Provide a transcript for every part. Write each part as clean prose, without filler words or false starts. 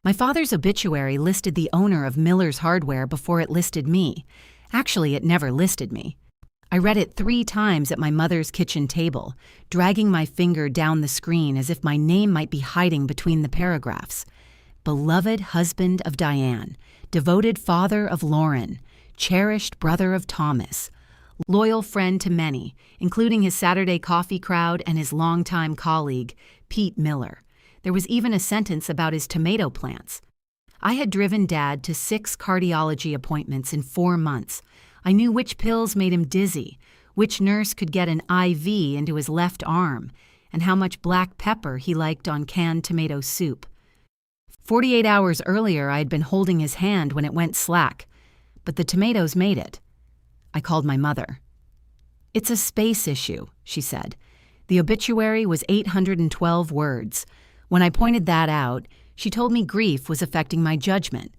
My father's obituary listed the owner of Miller's Hardware before it listed me. Actually, it never listed me. I read it 3 times at my mother's kitchen table, dragging my finger down the screen as if my name might be hiding between the paragraphs. Beloved husband of Diane, devoted father of Lauren, cherished brother of Thomas, loyal friend to many, including his Saturday coffee crowd and his longtime colleague, Pete Miller. There was even a sentence about his tomato plants. I had driven Dad to 6 cardiology appointments in 4 months. I knew which pills made him dizzy, which nurse could get an IV into his left arm, and how much black pepper he liked on canned tomato soup. 48 hours earlier, I had been holding his hand when it went slack, but the tomatoes made it. I called my mother. "It's a space issue," she said. The obituary was 812 words. When I pointed that out, she told me grief was affecting my judgment.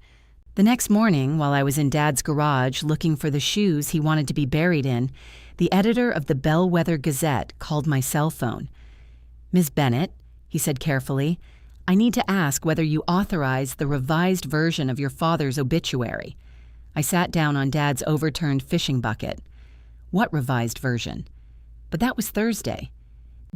The next morning, while I was in Dad's garage looking for the shoes he wanted to be buried in, the editor of the Bellwether Gazette called my cell phone. "Ms. Bennett," he said carefully, "I need to ask whether you authorized the revised version of your father's obituary." I sat down on Dad's overturned fishing bucket. What revised version? But that was Thursday.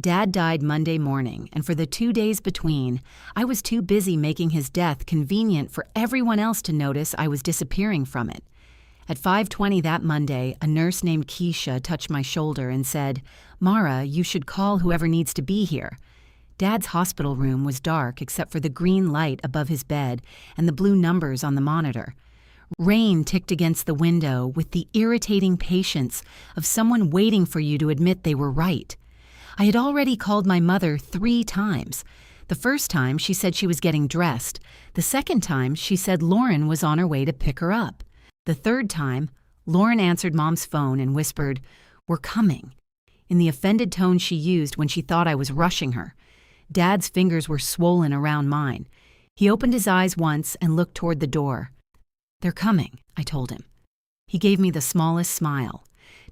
Dad died Monday morning, and for the 2 days between, I was too busy making his death convenient for everyone else to notice I was disappearing from it. At 5:20 that Monday, a nurse named Keisha touched my shoulder and said, "Mara, you should call whoever needs to be here." Dad's hospital room was dark except for the green light above his bed and the blue numbers on the monitor. Rain ticked against the window with the irritating patience of someone waiting for you to admit they were right. I had already called my mother 3 times. The first time, she said she was getting dressed. The second time, she said Lauren was on her way to pick her up. The third time, Lauren answered Mom's phone and whispered, "We're coming," in the offended tone she used when she thought I was rushing her. Dad's fingers were swollen around mine. He opened his eyes once and looked toward the door. "They're coming," I told him. He gave me the smallest smile.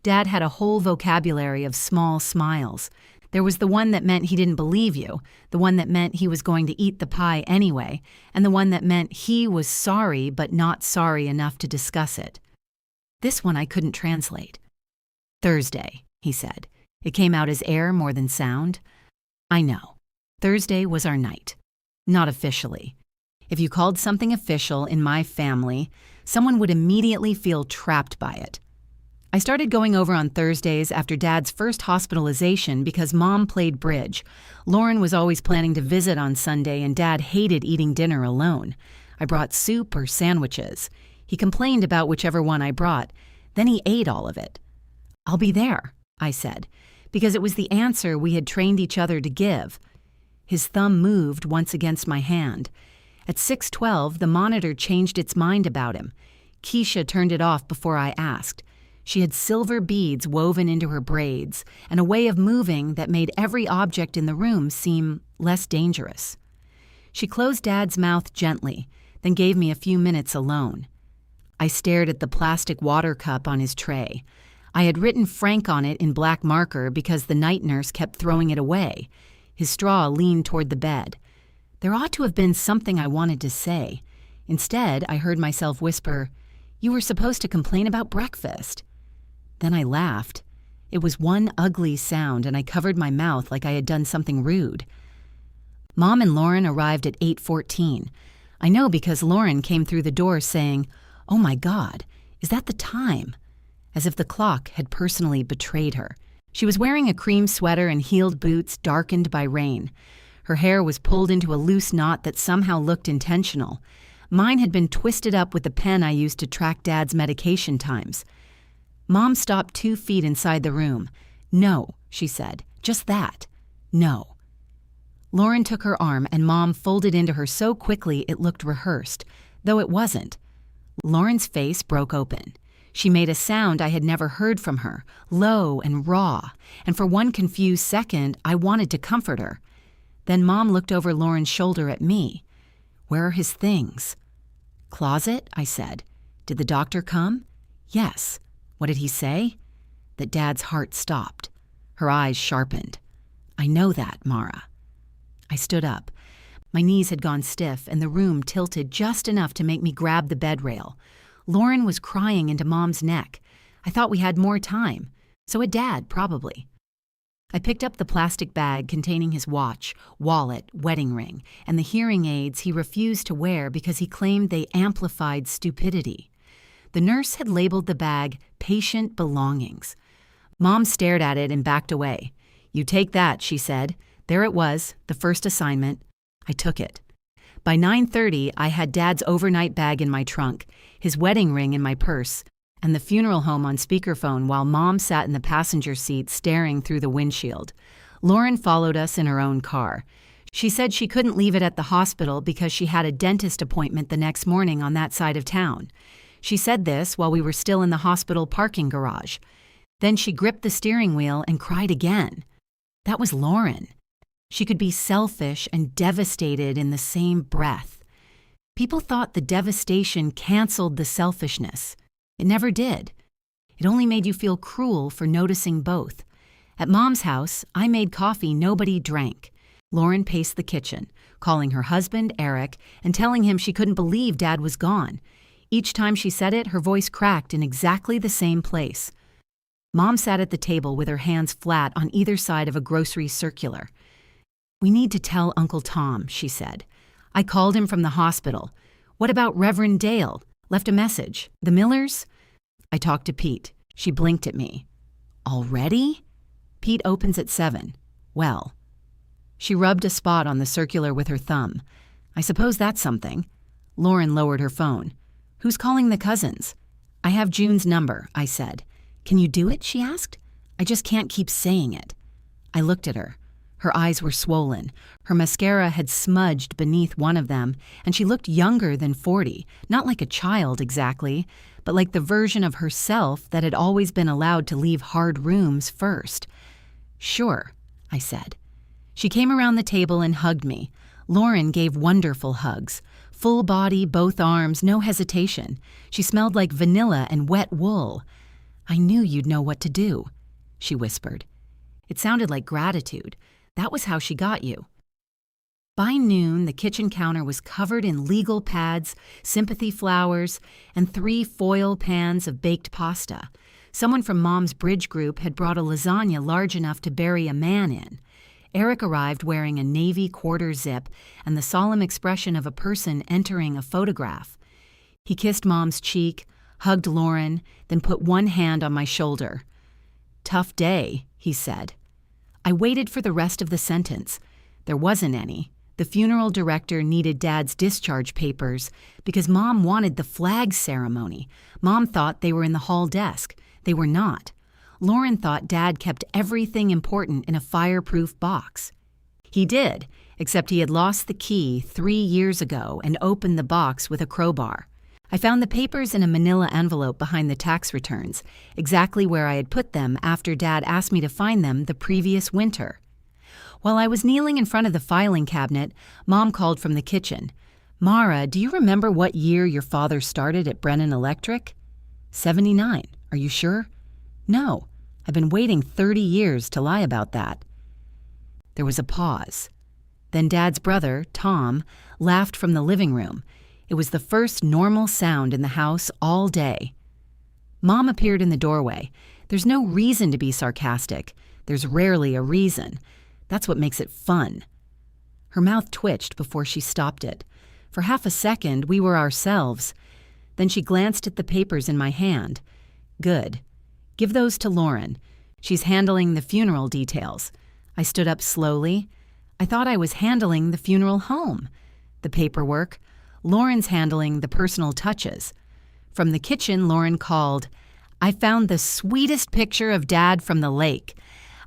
Dad had a whole vocabulary of small smiles. There was the one that meant he didn't believe you, the one that meant he was going to eat the pie anyway, and the one that meant he was sorry but not sorry enough to discuss it. This one I couldn't translate. "Thursday," he said. It came out as air more than sound. I know. Thursday was our night. Not officially. If you called something official in my family, someone would immediately feel trapped by it. I started going over on Thursdays after Dad's first hospitalization because Mom played bridge. Lauren was always planning to visit on Sunday, and Dad hated eating dinner alone. I brought soup or sandwiches. He complained about whichever one I brought. Then he ate all of it. "I'll be there," I said, because it was the answer we had trained each other to give. His thumb moved once against my hand. At 6:12, the monitor changed its mind about him. Keisha turned it off before I asked. She had silver beads woven into her braids and a way of moving that made every object in the room seem less dangerous. She closed Dad's mouth gently, then gave me a few minutes alone. I stared at the plastic water cup on his tray. I had written Frank on it in black marker because the night nurse kept throwing it away. His straw leaned toward the bed. There ought to have been something I wanted to say. Instead, I heard myself whisper, "You were supposed to complain about breakfast." Then I laughed. It was one ugly sound, and I covered my mouth like I had done something rude. Mom and Lauren arrived at 8:14. I know because Lauren came through the door saying, "Oh my God, is that the time?" As if the clock had personally betrayed her. She was wearing a cream sweater and heeled boots darkened by rain. Her hair was pulled into a loose knot that somehow looked intentional. Mine had been twisted up with the pen I used to track Dad's medication times. Mom stopped 2 feet inside the room. "No," she said. "Just that. No." Lauren took her arm and Mom folded into her so quickly it looked rehearsed, though it wasn't. Lauren's face broke open. She made a sound I had never heard from her, low and raw, and for one confused second, I wanted to comfort her. Then Mom looked over Lauren's shoulder at me. "Where are his things?" "Closet," I said. "Did the doctor come?" "Yes." "What did he say?" That Dad's heart stopped. Her eyes sharpened. "I know that, Mara." I stood up. My knees had gone stiff and the room tilted just enough to make me grab the bed rail. Lauren was crying into Mom's neck. I thought we had more time. So had Dad, probably. I picked up the plastic bag containing his watch, wallet, wedding ring, and the hearing aids he refused to wear because he claimed they amplified stupidity. The nurse had labeled the bag patient belongings. Mom stared at it and backed away. "You take that," she said. There it was, the first assignment. I took it. By 9:30, I had Dad's overnight bag in my trunk, his wedding ring in my purse, and the funeral home on speakerphone while Mom sat in the passenger seat staring through the windshield. Lauren followed us in her own car. She said she couldn't leave it at the hospital because she had a dentist appointment the next morning on that side of town. She said this while we were still in the hospital parking garage. Then she gripped the steering wheel and cried again. That was Lauren. She could be selfish and devastated in the same breath. People thought the devastation canceled the selfishness. It never did. It only made you feel cruel for noticing both. At Mom's house, I made coffee nobody drank. Lauren paced the kitchen, calling her husband, Eric, and telling him she couldn't believe Dad was gone. Each time she said it, her voice cracked in exactly the same place. Mom sat at the table with her hands flat on either side of a grocery circular. "We need to tell Uncle Tom," she said. "I called him from the hospital. What about Reverend Dale? Left a message. The Millers?" I talked to Pete. She blinked at me. "Already?" "Pete opens at 7. Well." She rubbed a spot on the circular with her thumb. "I suppose that's something." Lauren lowered her phone. "Who's calling the cousins?" "I have June's number," I said. "Can you do it?" she asked. "I just can't keep saying it." I looked at her. Her eyes were swollen. Her mascara had smudged beneath one of them, and she looked younger than 40, not like a child exactly, but like the version of herself that had always been allowed to leave hard rooms first. "Sure," I said. She came around the table and hugged me. Lauren gave wonderful hugs. Full body, both arms, no hesitation. She smelled like vanilla and wet wool. "I knew you'd know what to do," she whispered. It sounded like gratitude. That was how she got you. By noon, the kitchen counter was covered in legal pads, sympathy flowers, and 3 foil pans of baked pasta. Someone from Mom's bridge group had brought a lasagna large enough to bury a man in. Eric arrived wearing a navy quarter zip and the solemn expression of a person entering a photograph. He kissed Mom's cheek, hugged Lauren, then put one hand on my shoulder. "Tough day," he said. I waited for the rest of the sentence. There wasn't any. The funeral director needed Dad's discharge papers because Mom wanted the flag ceremony. Mom thought they were in the hall desk. They were not. Lauren thought Dad kept everything important in a fireproof box. He did, except he had lost the key 3 years ago and opened the box with a crowbar. I found the papers in a manila envelope behind the tax returns, exactly where I had put them after Dad asked me to find them the previous winter. While I was kneeling in front of the filing cabinet, Mom called from the kitchen. "Mara, do you remember what year your father started at Brennan Electric?" 79. Are you sure?" "No. I've been waiting 30 years to lie about that." There was a pause. Then Dad's brother, Tom, laughed from the living room. It was the first normal sound in the house all day. Mom appeared in the doorway. There's no reason to be sarcastic. There's rarely a reason. That's what makes it fun. Her mouth twitched before she stopped it. For half a second, we were ourselves. Then she glanced at the papers in my hand. "Good. Give those to Lauren. She's handling the funeral details." I stood up slowly. I thought I was handling the funeral home. The paperwork. Lauren's handling the personal touches. From the kitchen, Lauren called, "I found the sweetest picture of Dad from the lake."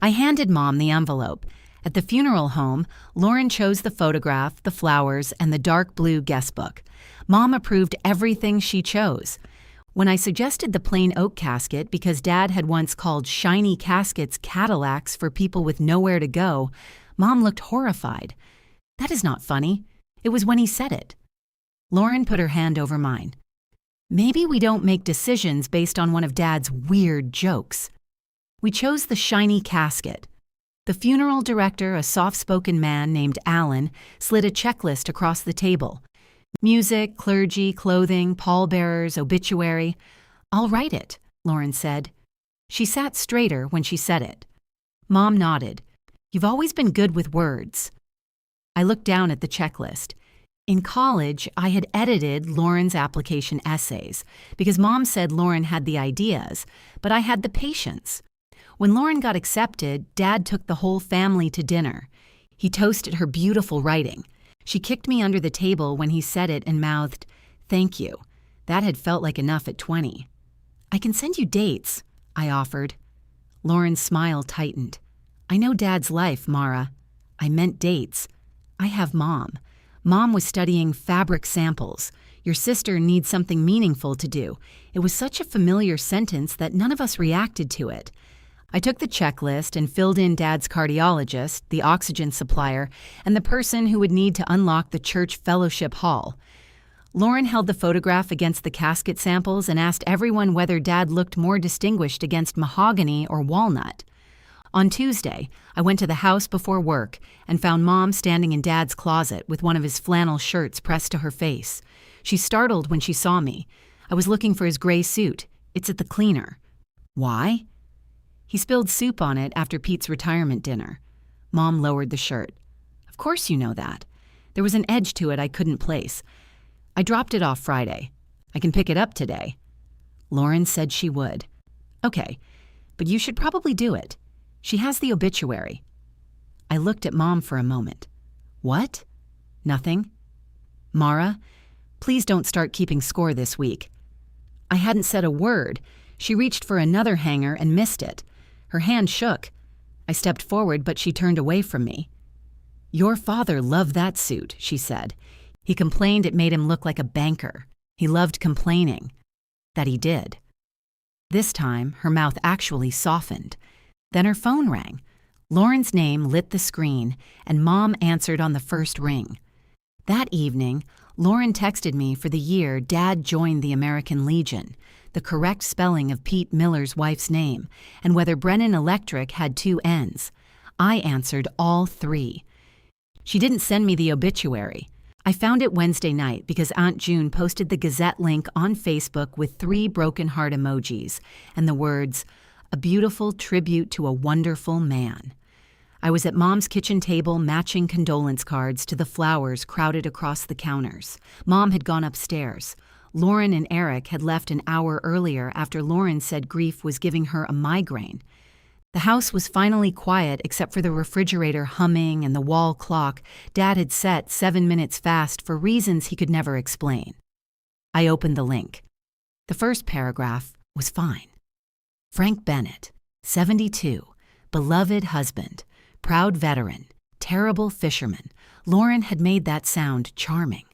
I handed Mom the envelope. At the funeral home, Lauren chose the photograph, the flowers, and the dark blue guest book. Mom approved everything she chose. When I suggested the plain oak casket because Dad had once called shiny caskets Cadillacs for people with nowhere to go, Mom looked horrified. "That is not funny. It was when he said it." Lauren put her hand over mine. "Maybe we don't make decisions based on one of Dad's weird jokes." We chose the shiny casket. The funeral director, a soft-spoken man named Alan, slid a checklist across the table. Music, clergy, clothing, pallbearers, obituary. "I'll write it," Lauren said. She sat straighter when she said it. Mom nodded. "You've always been good with words." I looked down at the checklist. In college, I had edited Lauren's application essays because Mom said Lauren had the ideas, but I had the patience. When Lauren got accepted, Dad took the whole family to dinner. He toasted her beautiful writing. She kicked me under the table when he said it and mouthed, "Thank you." That had felt like enough at 20. "I can send you dates," I offered. Lauren's smile tightened. "I know Dad's life, Mara." I meant dates. "I have Mom. Mom was studying fabric samples. Your sister needs something meaningful to do." It was such a familiar sentence that none of us reacted to it. I took the checklist and filled in Dad's cardiologist, the oxygen supplier, and the person who would need to unlock the church fellowship hall. Lauren held the photograph against the casket samples and asked everyone whether Dad looked more distinguished against mahogany or walnut. On Tuesday, I went to the house before work and found Mom standing in Dad's closet with one of his flannel shirts pressed to her face. She startled when she saw me. I was looking for his gray suit. "It's at the cleaner." "Why?" "He spilled soup on it after Pete's retirement dinner." Mom lowered the shirt. "Of course you know that. There was an edge to it I couldn't place. I dropped it off Friday. I can pick it up today." Lauren said she would. "Okay, but you should probably do it. She has the obituary." I looked at Mom for a moment. "What?" "Nothing." "Mara, please don't start keeping score this week." I hadn't said a word. She reached for another hanger and missed it. Her hand shook. I stepped forward, but she turned away from me. "Your father loved that suit," she said. "He complained it made him look like a banker. He loved complaining." That he did. This time, her mouth actually softened. Then her phone rang. Lauren's name lit the screen, and Mom answered on the first ring. That evening, Lauren texted me for the year Dad joined the American Legion, the correct spelling of Pete Miller's wife's name, and whether Brennan Electric had 2 N's. I answered all 3. She didn't send me the obituary. I found it Wednesday night because Aunt June posted the Gazette link on Facebook with 3 broken heart emojis and the words, "A beautiful tribute to a wonderful man." I was at Mom's kitchen table matching condolence cards to the flowers crowded across the counters. Mom had gone upstairs. Lauren and Eric had left an hour earlier after Lauren said grief was giving her a migraine. The house was finally quiet except for the refrigerator humming and the wall clock Dad had set 7 minutes fast for reasons he could never explain. I opened the link. The first paragraph was fine. Frank Bennett, 72, beloved husband, proud veteran, terrible fisherman. Lauren had made that sound charming.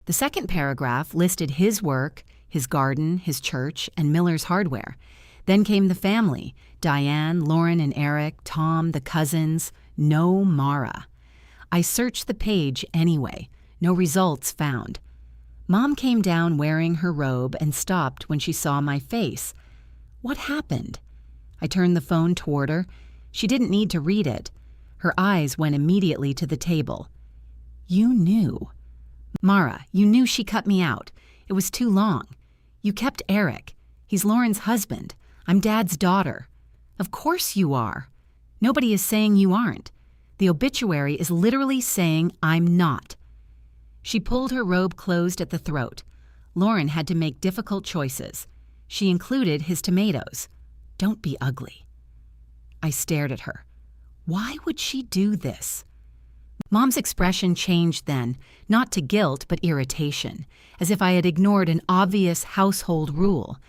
The second paragraph listed his work, his garden, his church, and Miller's Hardware. Then came the family, Diane, Lauren, and Eric, Tom, the cousins. No Mara. I searched the page anyway. No results found. Mom came down wearing her robe and stopped when she saw my face. What happened? I turned the phone toward her. She didn't need to read it. Her eyes went immediately to the table. "You knew." "Mara, you knew she cut me out. It was too long. You kept Eric. He's Lauren's husband. I'm Dad's daughter." "Of course you are. Nobody is saying you aren't. The obituary is literally saying I'm not." She pulled her robe closed at the throat. Lauren had to make difficult choices. She included his tomatoes. "Don't be ugly." I stared at her. Why would she do this? Mom's expression changed then, not to guilt but irritation, as if I had ignored an obvious household rule.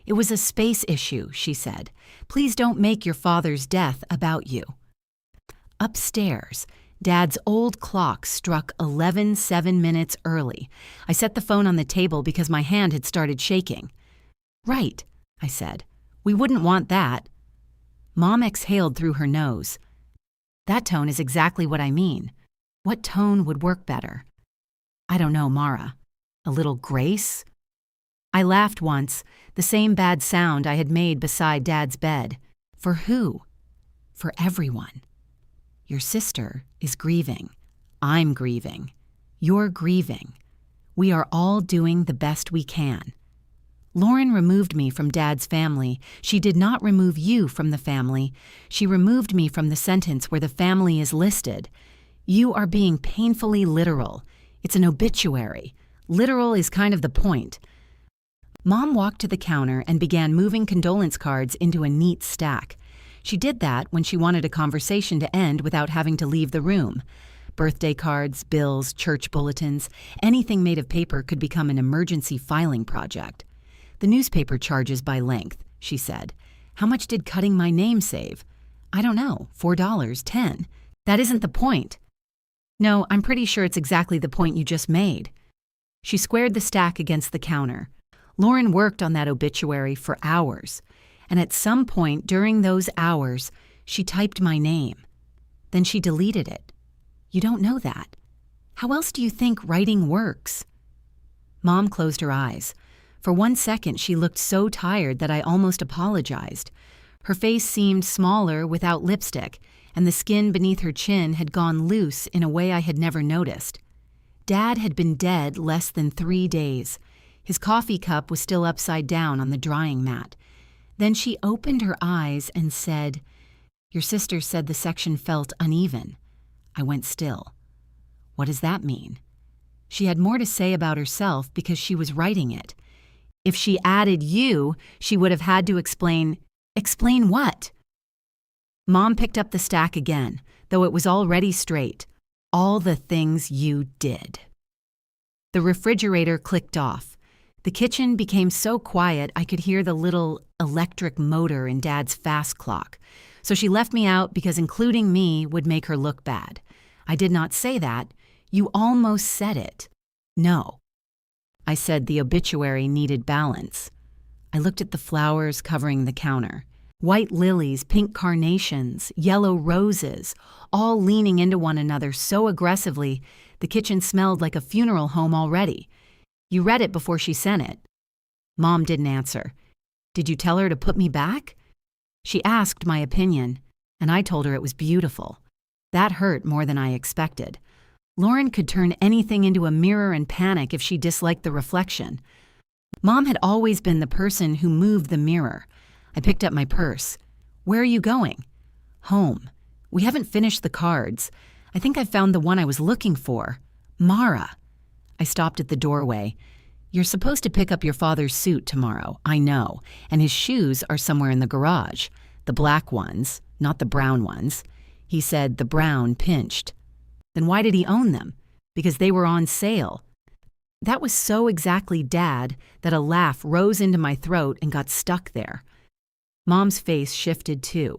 "It was a space issue," she said. "Please don't make your father's death about you." Upstairs, Dad's old clock struck 11 7 minutes early. I set the phone on the table because my hand had started shaking. "Right," I said. "We wouldn't want that." Mom exhaled through her nose. "That tone is exactly what I mean. What tone would work better?" "I don't know, Mara. A little grace?" I laughed once, the same bad sound I had made beside Dad's bed. For who? For everyone. Your sister is grieving. I'm grieving. You're grieving. We are all doing the best we can. Lauren removed me from Dad's family. She did not remove you from the family. She removed me from the sentence where the family is listed. You are being painfully literal. It's an obituary. Literal is kind of the point. Mom walked to the counter and began moving condolence cards into a neat stack. She did that when she wanted a conversation to end without having to leave the room. Birthday cards, bills, church bulletins, anything made of paper could become an emergency filing project. The newspaper charges by length, she said. How much did cutting my name save? I don't know, $4, $10. That isn't the point. No, I'm pretty sure it's exactly the point you just made. She squared the stack against the counter. Lauren worked on that obituary for hours, and at some point during those hours, she typed my name. Then she deleted it. You don't know that. How else do you think writing works? Mom closed her eyes. For 1 second, she looked so tired that I almost apologized. Her face seemed smaller without lipstick, and the skin beneath her chin had gone loose in a way I had never noticed. Dad had been dead less than 3 days. His coffee cup was still upside down on the drying mat. Then she opened her eyes and said, Your sister said the section felt uneven. I went still. What does that mean? She had more to say about herself because she was writing it. If she added you, she would have had to explain. Explain what? Mom picked up the stack again, though it was already straight. All the things you did. The refrigerator clicked off. The kitchen became so quiet I could hear the little electric motor in Dad's fast clock. So she left me out because including me would make her look bad. I did not say that. You almost said it. No. I said the obituary needed balance. I looked at the flowers covering the counter. White lilies, pink carnations, yellow roses, all leaning into one another so aggressively, the kitchen smelled like a funeral home already. You read it before she sent it. Mom didn't answer. Did you tell her to put me back? She asked my opinion, and I told her it was beautiful. That hurt more than I expected. Lauren could turn anything into a mirror and panic if she disliked the reflection. Mom had always been the person who moved the mirror. I picked up my purse. Where are you going? Home. We haven't finished the cards. I think I found the one I was looking for. Mara. I stopped at the doorway. You're supposed to pick up your father's suit tomorrow, I know, and his shoes are somewhere in the garage. The black ones, not the brown ones. He said the brown pinched. Then why did he own them? Because they were on sale. That was so exactly Dad that a laugh rose into my throat and got stuck there. Mom's face shifted too.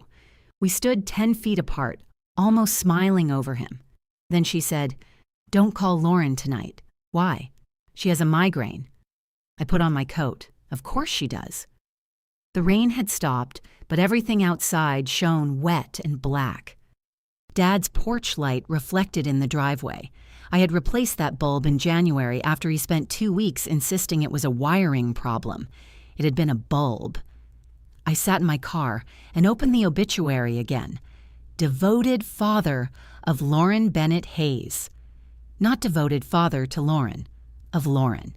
We stood 10 feet apart, almost smiling over him. Then she said, Don't call Lauren tonight. Why? She has a migraine. I put on my coat. Of course she does. The rain had stopped, but everything outside shone wet and black. Dad's porch light reflected in the driveway. I had replaced that bulb in January after he spent 2 weeks insisting it was a wiring problem. It had been a bulb. I sat in my car and opened the obituary again. Devoted father of Lauren Bennett Hayes. Not devoted father to Lauren, of Lauren.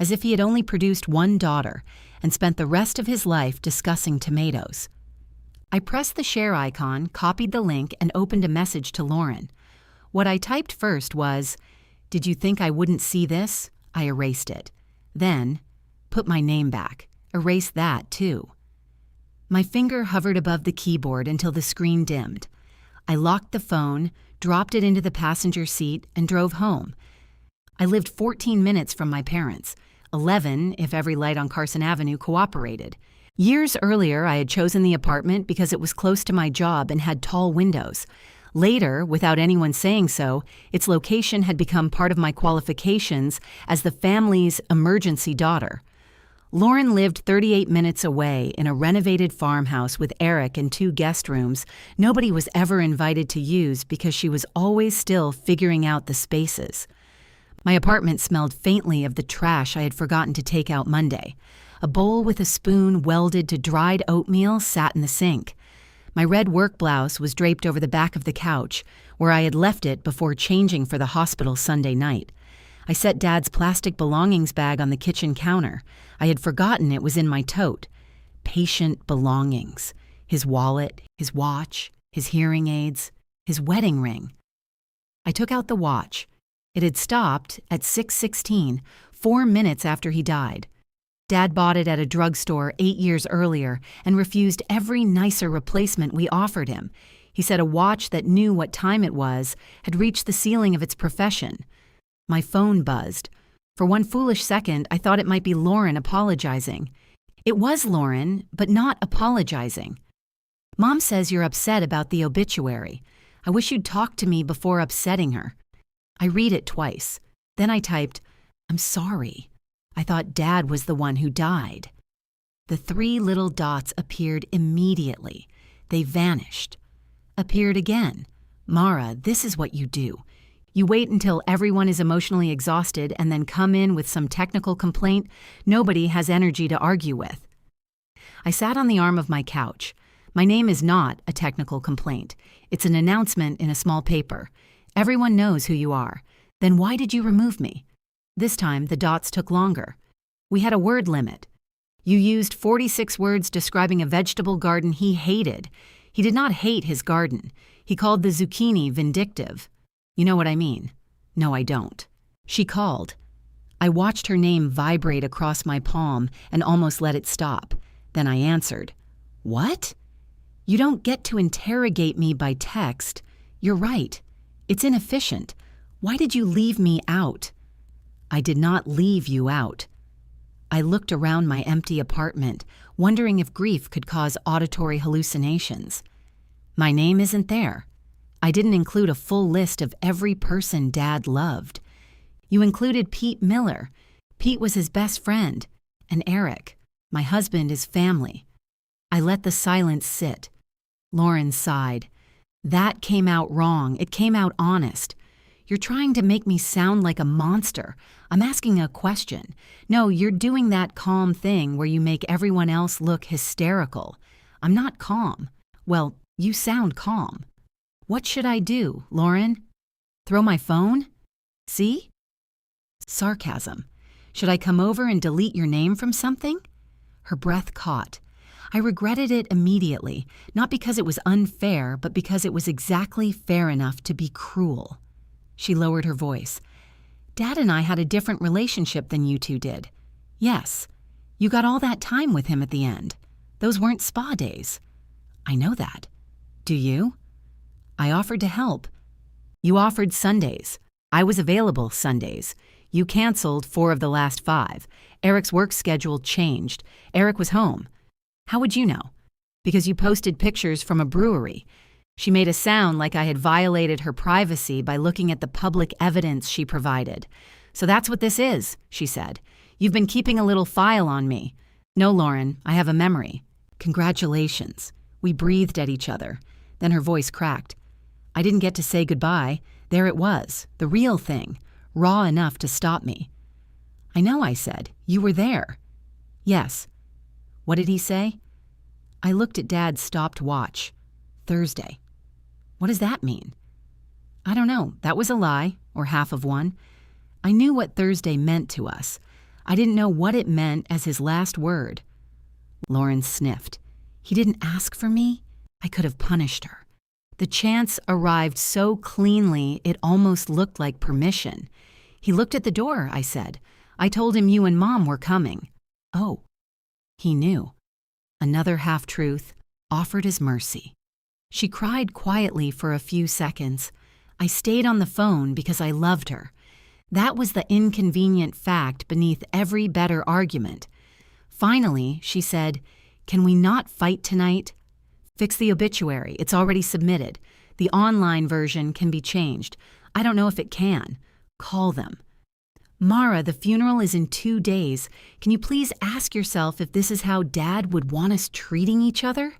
As if he had only produced one daughter and spent the rest of his life discussing tomatoes. I pressed the share icon, copied the link, and opened a message to Lauren. What I typed first was, Did you think I wouldn't see this? I erased it. Then, put my name back. Erase that, too. My finger hovered above the keyboard until the screen dimmed. I locked the phone, dropped it into the passenger seat, and drove home. I lived 14 minutes from my parents, 11 if every light on Carson Avenue cooperated. Years earlier, I had chosen the apartment because it was close to my job and had tall windows. Later, without anyone saying so, its location had become part of my qualifications as the family's emergency daughter. Lauren lived 38 minutes away in a renovated farmhouse with Eric and 2 guest rooms nobody was ever invited to use because she was always still figuring out the spaces. My apartment smelled faintly of the trash I had forgotten to take out Monday. A bowl with a spoon welded to dried oatmeal sat in the sink. My red work blouse was draped over the back of the couch, where I had left it before changing for the hospital Sunday night. I set Dad's plastic belongings bag on the kitchen counter. I had forgotten it was in my tote. Patient belongings. His wallet, his watch, his hearing aids, his wedding ring. I took out the watch. It had stopped at 6:16, 4 minutes after he died. Dad bought it at a drugstore 8 years earlier and refused every nicer replacement we offered him. He said a watch that knew what time it was had reached the ceiling of its profession. My phone buzzed. For one foolish second, I thought it might be Lauren apologizing. It was Lauren, but not apologizing. Mom says you're upset about the obituary. I wish you'd talk to me before upsetting her. I read it twice. Then I typed, I'm sorry. I thought Dad was the one who died. The 3 little dots appeared immediately. They vanished. Appeared again. Mara, this is what you do. You wait until everyone is emotionally exhausted and then come in with some technical complaint nobody has energy to argue with. I sat on the arm of my couch. My name is not a technical complaint. It's an announcement in a small paper. Everyone knows who you are. Then why did you remove me? This time, the dots took longer. We had a word limit. You used 46 words describing a vegetable garden he hated. He did not hate his garden. He called the zucchini vindictive. You know what I mean? No, I don't. She called. I watched her name vibrate across my palm and almost let it stop. Then I answered. What? You don't get to interrogate me by text. You're right. It's inefficient. Why did you leave me out? I did not leave you out. I looked around my empty apartment, wondering if grief could cause auditory hallucinations. My name isn't there. I didn't include a full list of every person Dad loved. You included Pete Miller. Pete was his best friend. And Eric. My husband is family. I let the silence sit. Lauren sighed. That came out wrong. It came out honest. You're trying to make me sound like a monster. I'm asking a question. No, you're doing that calm thing where you make everyone else look hysterical. I'm not calm. Well, you sound calm. What should I do, Lauren? Throw my phone? See? Sarcasm. Should I come over and delete your name from something? Her breath caught. I regretted it immediately, not because it was unfair, but because it was exactly fair enough to be cruel. She lowered her voice. Dad and I had a different relationship than you two did. Yes, you got all that time with him at the end. Those weren't spa days. I know that. Do you? I offered to help. You offered Sundays. I was available Sundays. You canceled 4 of the last 5. Eric's work schedule changed. Eric was home. How would you know? Because you posted pictures from a brewery. She made a sound like I had violated her privacy by looking at the public evidence she provided. So that's what this is, she said. You've been keeping a little file on me. No, Lauren, I have a memory. Congratulations. We breathed at each other. Then her voice cracked. I didn't get to say goodbye. There it was, the real thing, raw enough to stop me. I know, I said. You were there. Yes. What did he say? I looked at Dad's stopped watch. Thursday. What does that mean? I don't know. That was a lie, or half of one. I knew what Thursday meant to us. I didn't know what it meant as his last word. Lauren sniffed. He didn't ask for me? I could have punished her. The chance arrived so cleanly it almost looked like permission. He looked at the door, I said. I told him you and Mom were coming. Oh. He knew. Another half-truth, offered as mercy. She cried quietly for a few seconds. I stayed on the phone because I loved her. That was the inconvenient fact beneath every better argument. Finally, she said, Can we not fight tonight? Fix the obituary. It's already submitted. The online version can be changed. I don't know if it can. Call them. Mara, the funeral is in 2 days. Can you please ask yourself if this is how Dad would want us treating each other?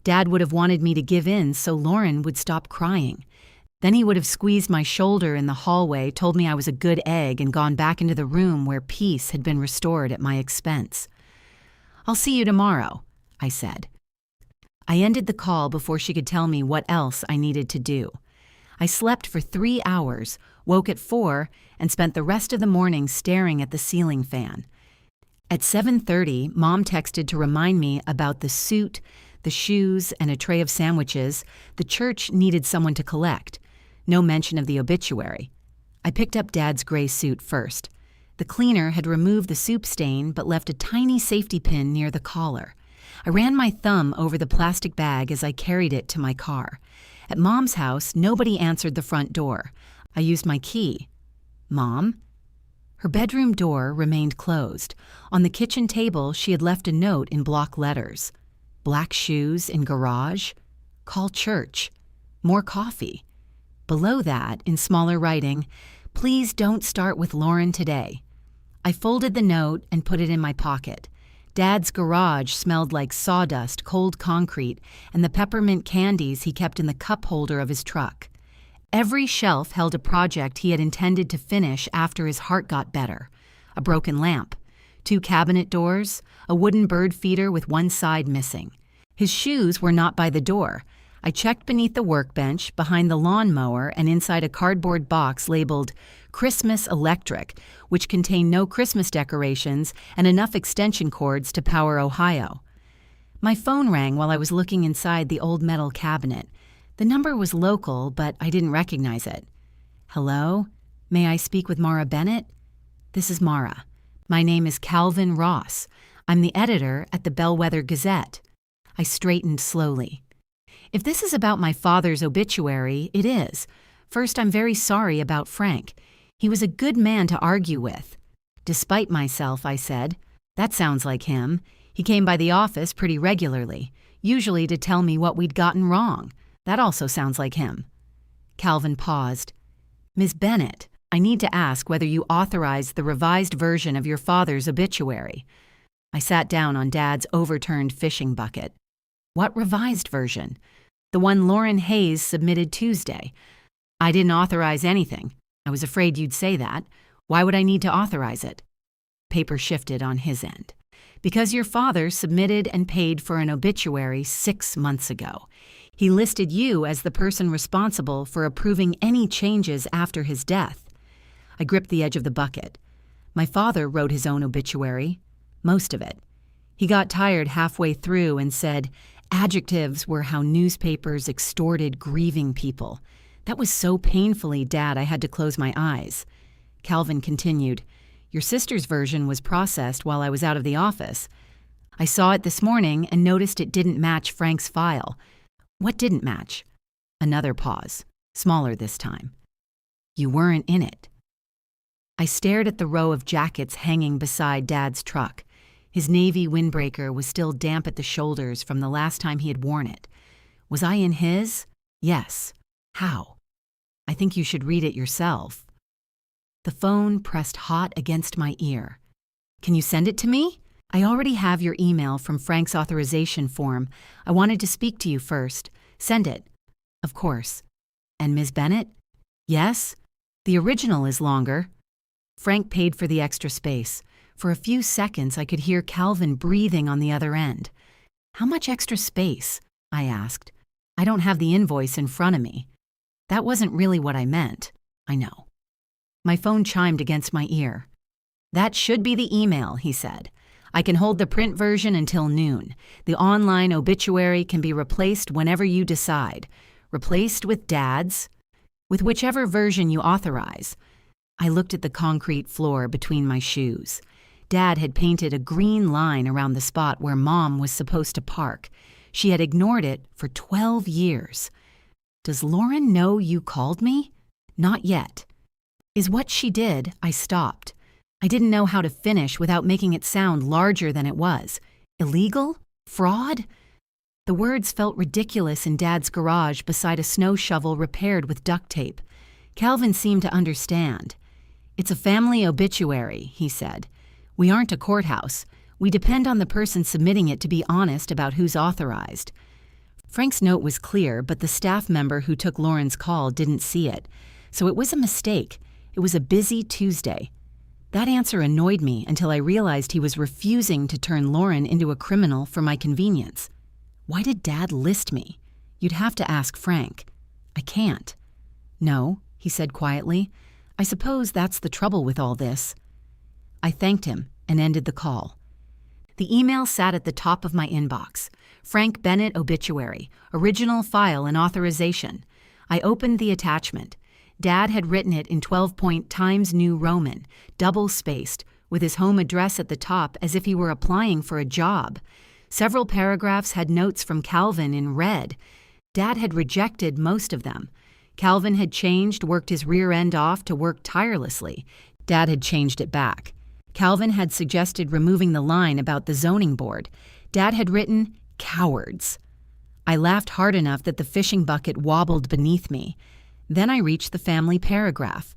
Dad would have wanted me to give in so Lauren would stop crying. Then he would have squeezed my shoulder in the hallway, told me I was a good egg, and gone back into the room where peace had been restored at my expense. I'll see you tomorrow, I said. I ended the call before she could tell me what else I needed to do. I slept for 3 hours, woke at 4, and spent the rest of the morning staring at the ceiling fan. At 7:30, Mom texted to remind me about the suit, the shoes, and a tray of sandwiches the church needed someone to collect. No mention of the obituary. I picked up Dad's gray suit first. The cleaner had removed the soup stain but left a tiny safety pin near the collar. I ran my thumb over the plastic bag as I carried it to my car. At Mom's house, nobody answered the front door. I used my key. Mom? Her bedroom door remained closed. On the kitchen table, she had left a note in block letters. Black shoes in garage. Call church. More coffee. Below that, in smaller writing, please don't start with Lauren today. I folded the note and put it in my pocket. Dad's garage smelled like sawdust, cold concrete, and the peppermint candies he kept in the cup holder of his truck. Every shelf held a project he had intended to finish after his heart got better. A broken lamp, 2 cabinet doors, a wooden bird feeder with one side missing. His shoes were not by the door. I checked beneath the workbench, behind the lawnmower, and inside a cardboard box labeled Christmas Electric, which contained no Christmas decorations and enough extension cords to power Ohio. My phone rang while I was looking inside the old metal cabinet. The number was local, but I didn't recognize it. Hello? May I speak with Mara Bennett? This is Mara. My name is Calvin Ross. I'm the editor at the Bellwether Gazette. I straightened slowly. If this is about my father's obituary, it is. First, I'm very sorry about Frank. He was a good man to argue with. Despite myself, I said. That sounds like him. He came by the office pretty regularly, usually to tell me what we'd gotten wrong. That also sounds like him. Calvin paused. Ms. Bennett, I need to ask whether you authorized the revised version of your father's obituary. I sat down on Dad's overturned fishing bucket. What revised version? The one Lauren Hayes submitted Tuesday. I didn't authorize anything. I was afraid you'd say that. Why would I need to authorize it? Paper shifted on his end. Because your father submitted and paid for an obituary 6 months ago. He listed you as the person responsible for approving any changes after his death. I gripped the edge of the bucket. My father wrote his own obituary. Most of it. He got tired halfway through and said, adjectives were how newspapers extorted grieving people. That was so painfully, Dad, I had to close my eyes. Calvin continued, your sister's version was processed while I was out of the office. I saw it this morning and noticed it didn't match Frank's file. What didn't match? Another pause, smaller this time. You weren't in it. I stared at the row of jackets hanging beside Dad's truck. His navy windbreaker was still damp at the shoulders from the last time he had worn it. Was I in his? Yes. How? I think you should read it yourself. The phone pressed hot against my ear. Can you send it to me? I already have your email from Frank's authorization form. I wanted to speak to you first. Send it. Of course. And Ms. Bennett? Yes? The original is longer. Frank paid for the extra space. For a few seconds, I could hear Calvin breathing on the other end. How much extra space? I asked. I don't have the invoice in front of me. That wasn't really what I meant. I know. My phone chimed against my ear. That should be the email, he said. I can hold the print version until noon. The online obituary can be replaced whenever you decide. Replaced with Dad's? With whichever version you authorize. I looked at the concrete floor between my shoes. Dad had painted a green line around the spot where Mom was supposed to park. She had ignored it for 12 years. Does Lauren know you called me? Not yet. Is what she did, I stopped. I didn't know how to finish without making it sound larger than it was. Illegal? Fraud? The words felt ridiculous in Dad's garage beside a snow shovel repaired with duct tape. Calvin seemed to understand. It's a family obituary, he said. We aren't a courthouse. We depend on the person submitting it to be honest about who's authorized. Frank's note was clear, but the staff member who took Lauren's call didn't see it. So it was a mistake. It was a busy Tuesday. That answer annoyed me until I realized he was refusing to turn Lauren into a criminal for my convenience. Why did Dad list me? You'd have to ask Frank. I can't. No, he said quietly. I suppose that's the trouble with all this. I thanked him and ended the call. The email sat at the top of my inbox. Frank Bennett Obituary, original file and authorization. I opened the attachment. Dad had written it in 12-point Times New Roman, double-spaced, with his home address at the top as if he were applying for a job. Several paragraphs had notes from Calvin in red. Dad had rejected most of them. Calvin had worked his rear end off to work tirelessly. Dad had changed it back. Calvin had suggested removing the line about the zoning board. Dad had written, cowards. I laughed hard enough that the fishing bucket wobbled beneath me. Then I reached the family paragraph.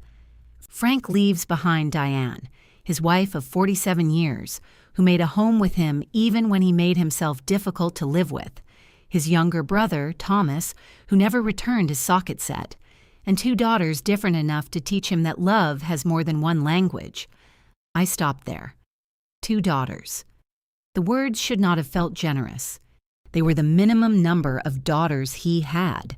Frank leaves behind Diane, his wife of 47 years, who made a home with him even when he made himself difficult to live with, his younger brother, Thomas, who never returned his socket set, and 2 daughters different enough to teach him that love has more than one language. I stopped there. 2 daughters. The words should not have felt generous. They were the minimum number of daughters he had.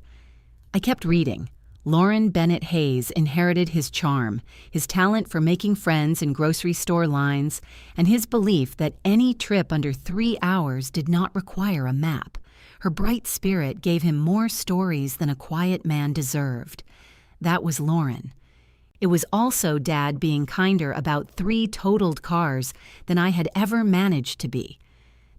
I kept reading. Lauren Bennett Hayes inherited his charm, his talent for making friends in grocery store lines, and his belief that any trip under 3 hours did not require a map. Her bright spirit gave him more stories than a quiet man deserved. That was Lauren. It was also Dad being kinder about 3 totaled cars than I had ever managed to be.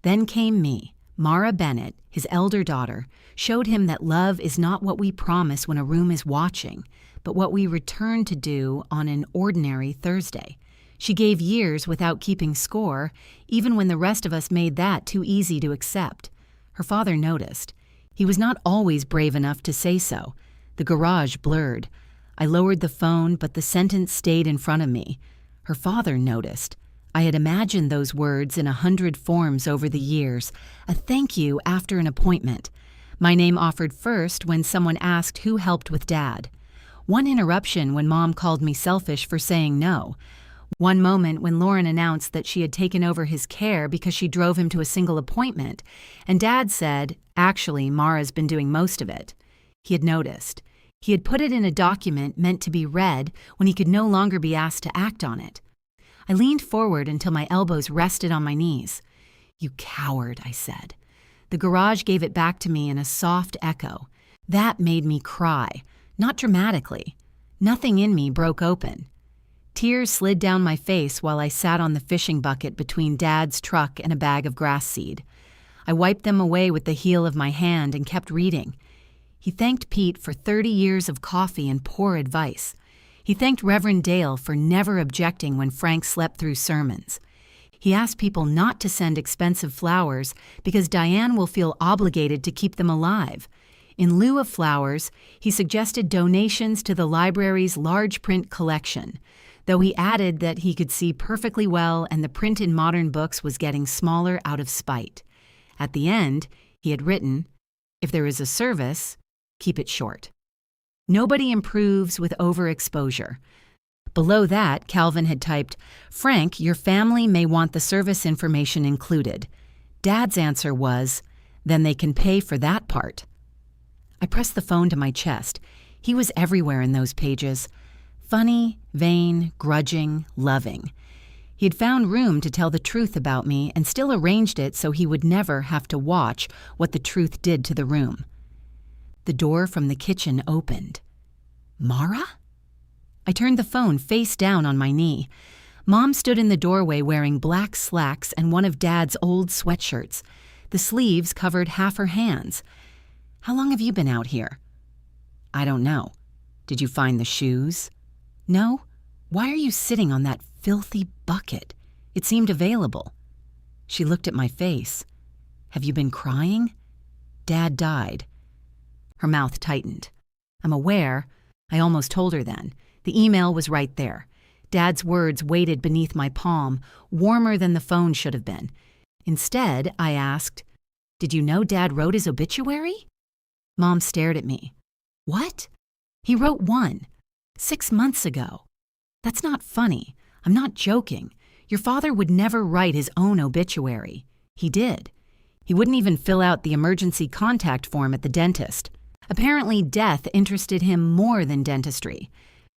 Then came me. Mara Bennett, his elder daughter, showed him that love is not what we promise when a room is watching, but what we return to do on an ordinary Thursday. She gave years without keeping score, even when the rest of us made that too easy to accept. Her father noticed. He was not always brave enough to say so. The garage blurred. I lowered the phone, but the sentence stayed in front of me. Her father noticed. I had imagined those words in 100 forms over the years, a thank you after an appointment. My name offered first when someone asked who helped with Dad. One interruption when Mom called me selfish for saying no. One moment when Lauren announced that she had taken over his care because she drove him to a single appointment, and Dad said, actually, Mara's been doing most of it. He had noticed. He had put it in a document meant to be read when he could no longer be asked to act on it. I leaned forward until my elbows rested on my knees. You coward, I said. The garage gave it back to me in a soft echo. That made me cry, not dramatically. Nothing in me broke open. Tears slid down my face while I sat on the fishing bucket between Dad's truck and a bag of grass seed. I wiped them away with the heel of my hand and kept reading. He thanked Pete for 30 years of coffee and poor advice. He thanked Reverend Dale for never objecting when Frank slept through sermons. He asked people not to send expensive flowers because Diane will feel obligated to keep them alive. In lieu of flowers, he suggested donations to the library's large print collection, though he added that he could see perfectly well and the print in modern books was getting smaller out of spite. At the end, he had written, "If there is a service, keep it short." Nobody improves with overexposure. Below that, Calvin had typed, "Frank, your family may want the service information included." Dad's answer was, "Then they can pay for that part." I pressed the phone to my chest. He was everywhere in those pages. Funny, vain, grudging, loving. He had found room to tell the truth about me and still arranged it so he would never have to watch what the truth did to the room. The door from the kitchen opened. Mara? I turned the phone face down on my knee. Mom stood in the doorway wearing black slacks and one of Dad's old sweatshirts. The sleeves covered half her hands. "How long have you been out here?" "I don't know." "Did you find the shoes?" "No." "Why are you sitting on that filthy bucket? It seemed available." She looked at my face. "Have you been crying?" "Dad died." Her mouth tightened. "I'm aware." I almost told her then. The email was right there. Dad's words weighted beneath my palm, warmer than the phone should have been. Instead, I asked, "Did you know Dad wrote his obituary?" Mom stared at me. "What?" "He wrote one. 6 months ago." "That's not funny. I'm not joking. Your father would never write his own obituary." "He did. He wouldn't even fill out the emergency contact form at the dentist. Apparently, death interested him more than dentistry.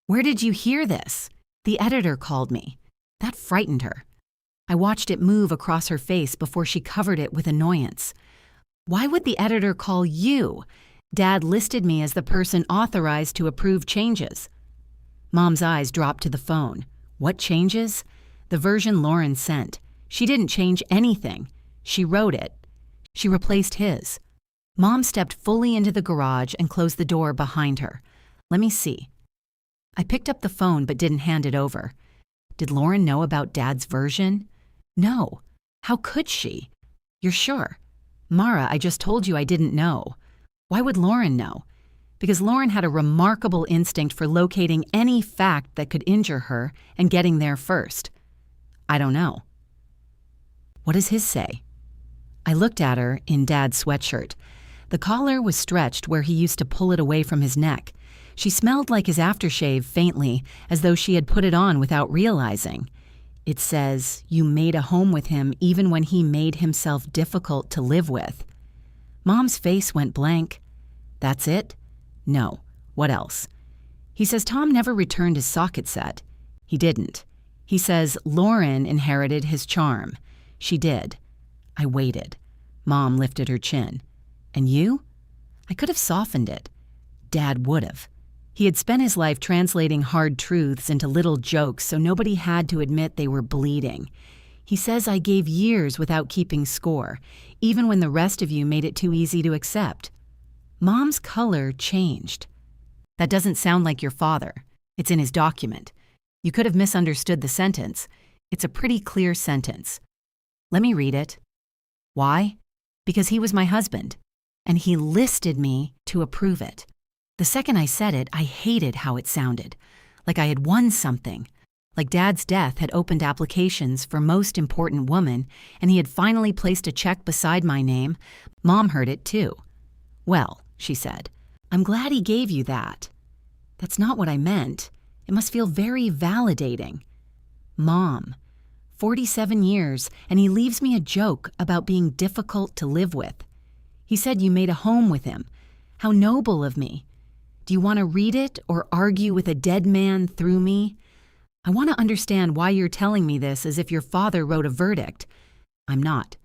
Where did you hear this? The editor called me. That frightened her. I watched it move across her face before she covered it with annoyance. Why would the editor call you? Dad listed me as the person authorized to approve changes. Mom's eyes dropped to the phone. What changes? The version Lauren sent. She didn't change anything. She wrote it. She replaced his. Mom stepped fully into the garage and closed the door behind her. Let me see. I picked up the phone but didn't hand it over. Did Lauren know about Dad's version? No. How could she? You're sure? Mara, I just told you I didn't know. Why would Lauren know? Because Lauren had a remarkable instinct for locating any fact that could injure her and getting there first. I don't know. What does his say? I looked at her in Dad's sweatshirt. The collar was stretched where he used to pull it away from his neck. She smelled like his aftershave faintly, as though she had put it on without realizing. It says, you made a home with him even when he made himself difficult to live with. Mom's face went blank. That's it? No. What else? He says Tom never returned his socket set. He didn't. He says Lauren inherited his charm. She did. I waited. Mom lifted her chin. And you? I could have softened it. Dad would have. He had spent his life translating hard truths into little jokes so nobody had to admit they were bleeding. He says I gave years without keeping score, even when the rest of you made it too easy to accept. Mom's color changed. That doesn't sound like your father. It's in his document. You could have misunderstood the sentence. It's a pretty clear sentence. Let me read it. Why? Because he was my husband, and he listed me to approve it. The second I said it, I hated how it sounded, like I had won something, like Dad's death had opened applications for most important woman, and he had finally placed a check beside my name. Mom heard it too. Well, she said, I'm glad he gave you that. That's not what I meant. It must feel very validating. Mom, 47 years, and he leaves me a joke about being difficult to live with. He said you made a home with him. How noble of me. Do you want to read it or argue with a dead man through me? I want to understand why you're telling me this as if your father wrote a verdict. I'm not.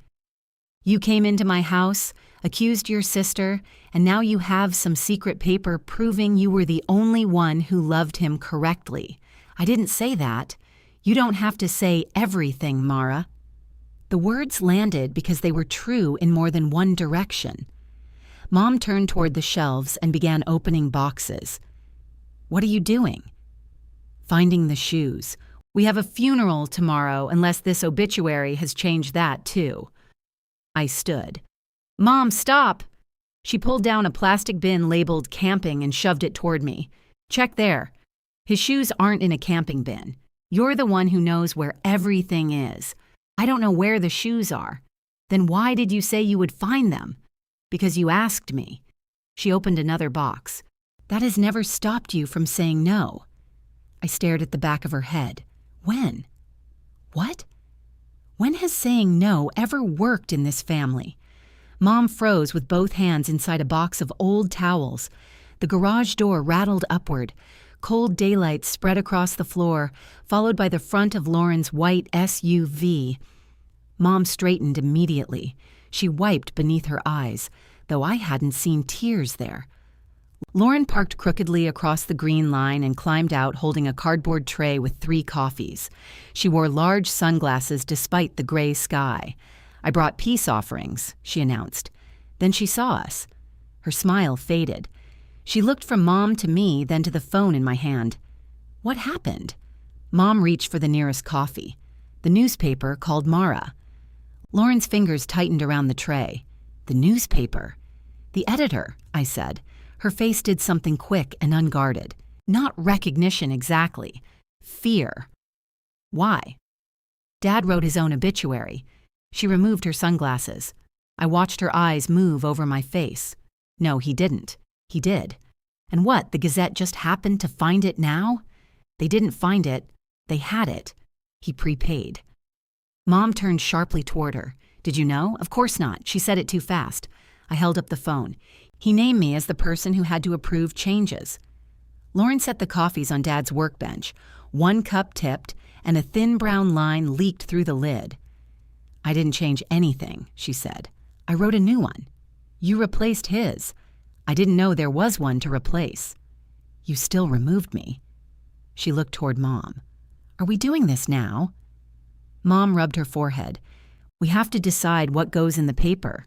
You came into my house, accused your sister, and now you have some secret paper proving you were the only one who loved him correctly. I didn't say that. You don't have to say everything, Mara. The words landed because they were true in more than one direction. Mom turned toward the shelves and began opening boxes. What are you doing? Finding the shoes. We have a funeral tomorrow unless this obituary has changed that too. I stood. Mom, stop! She pulled down a plastic bin labeled camping and shoved it toward me. Check there. His shoes aren't in a camping bin. You're the one who knows where everything is. I don't know where the shoes are. Then why did you say you would find them? Because you asked me. She opened another box. That has never stopped you from saying no. I stared at the back of her head. When? What? When has saying no ever worked in this family? Mom froze with both hands inside a box of old towels. The garage door rattled upward. Cold daylight spread across the floor, followed by the front of Lauren's white SUV. Mom straightened immediately. She wiped beneath her eyes, though I hadn't seen tears there. Lauren parked crookedly across the green line and climbed out holding a cardboard tray with 3 coffees. She wore large sunglasses despite the gray sky. I brought peace offerings, she announced. Then she saw us. Her smile faded. She looked from Mom to me, then to the phone in my hand. What happened? Mom reached for the nearest coffee. The newspaper called Mara. Lauren's fingers tightened around the tray. The newspaper. The editor, I said. Her face did something quick and unguarded. Not recognition exactly. Fear. Why? Dad wrote his own obituary. She removed her sunglasses. I watched her eyes move over my face. No, he didn't. He did. And what, the Gazette just happened to find it now? They didn't find it. They had it. He prepaid. Mom turned sharply toward her. Did you know? Of course not. She said it too fast. I held up the phone. He named me as the person who had to approve changes. Lauren set the coffees on Dad's workbench. 1 cup tipped, and a thin brown line leaked through the lid. I didn't change anything, she said. I wrote a new one. You replaced his. I didn't know there was one to replace. You still removed me. She looked toward Mom. Are we doing this now? Mom rubbed her forehead. We have to decide what goes in the paper.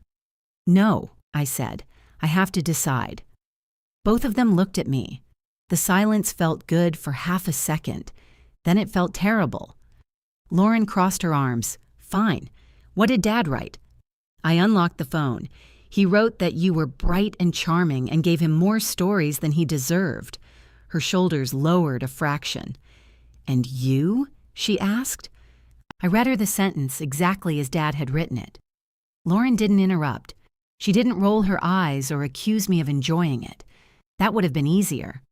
No, I said. I have to decide. Both of them looked at me. The silence felt good for half a second. Then it felt terrible. Lauren crossed her arms. Fine. What did Dad write? I unlocked the phone. He wrote that you were bright and charming and gave him more stories than he deserved. Her shoulders lowered a fraction. And you? She asked. I read her the sentence exactly as Dad had written it. Lauren didn't interrupt. She didn't roll her eyes or accuse me of enjoying it. That would have been easier.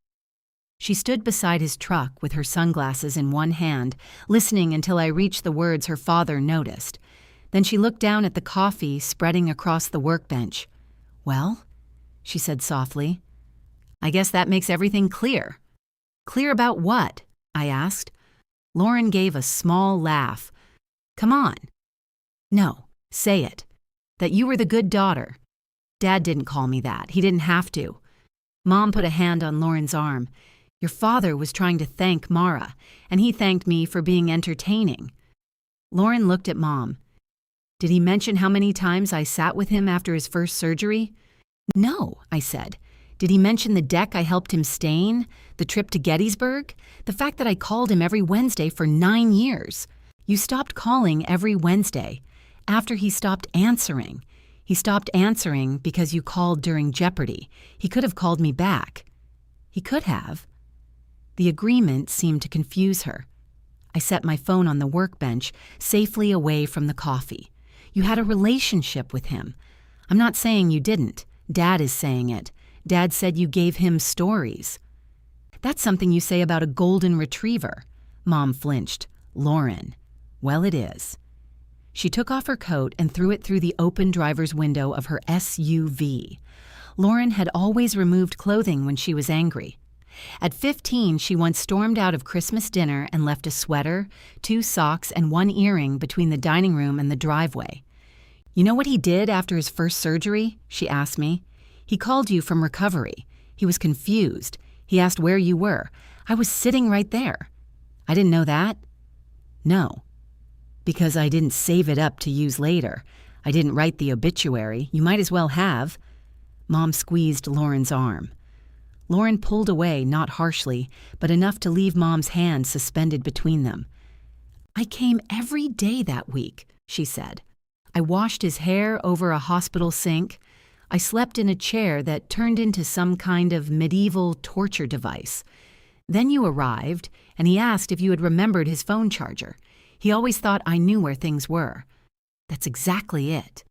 She stood beside his truck with her sunglasses in one hand, listening until I reached the words her father noticed. Then she looked down at the coffee spreading across the workbench. Well, she said softly, I guess that makes everything clear. Clear about what? I asked. Lauren gave a small laugh. Come on. No, say it. That you were the good daughter. Dad didn't call me that. He didn't have to. Mom put a hand on Lauren's arm. Your father was trying to thank Mara, and he thanked me for being entertaining. Lauren looked at Mom. Did he mention how many times I sat with him after his first surgery? No, I said. Did he mention the deck I helped him stain? The trip to Gettysburg? The fact that I called him every Wednesday for 9 years? You stopped calling every Wednesday. After he stopped answering. He stopped answering because you called during Jeopardy. He could have called me back. He could have. The agreement seemed to confuse her. I set my phone on the workbench, safely away from the coffee. You had a relationship with him. I'm not saying you didn't. Dad is saying it. Dad said you gave him stories. That's something you say about a golden retriever. Mom flinched. Lauren. Well, it is. She took off her coat and threw it through the open driver's window of her SUV. Lauren had always removed clothing when she was angry. At 15, she once stormed out of Christmas dinner and left a sweater, 2 socks, and 1 earring between the dining room and the driveway. You know what he did after his first surgery? She asked me. He called you from recovery. He was confused. He asked where you were. I was sitting right there. I didn't know that. No. Because I didn't save it up to use later. I didn't write the obituary. You might as well have. Mom squeezed Lauren's arm. Lauren pulled away, not harshly, but enough to leave Mom's hand suspended between them. I came every day that week, she said. I washed his hair over a hospital sink. I slept in a chair that turned into some kind of medieval torture device. Then you arrived, and he asked if you had remembered his phone charger. He always thought I knew where things were. That's exactly it.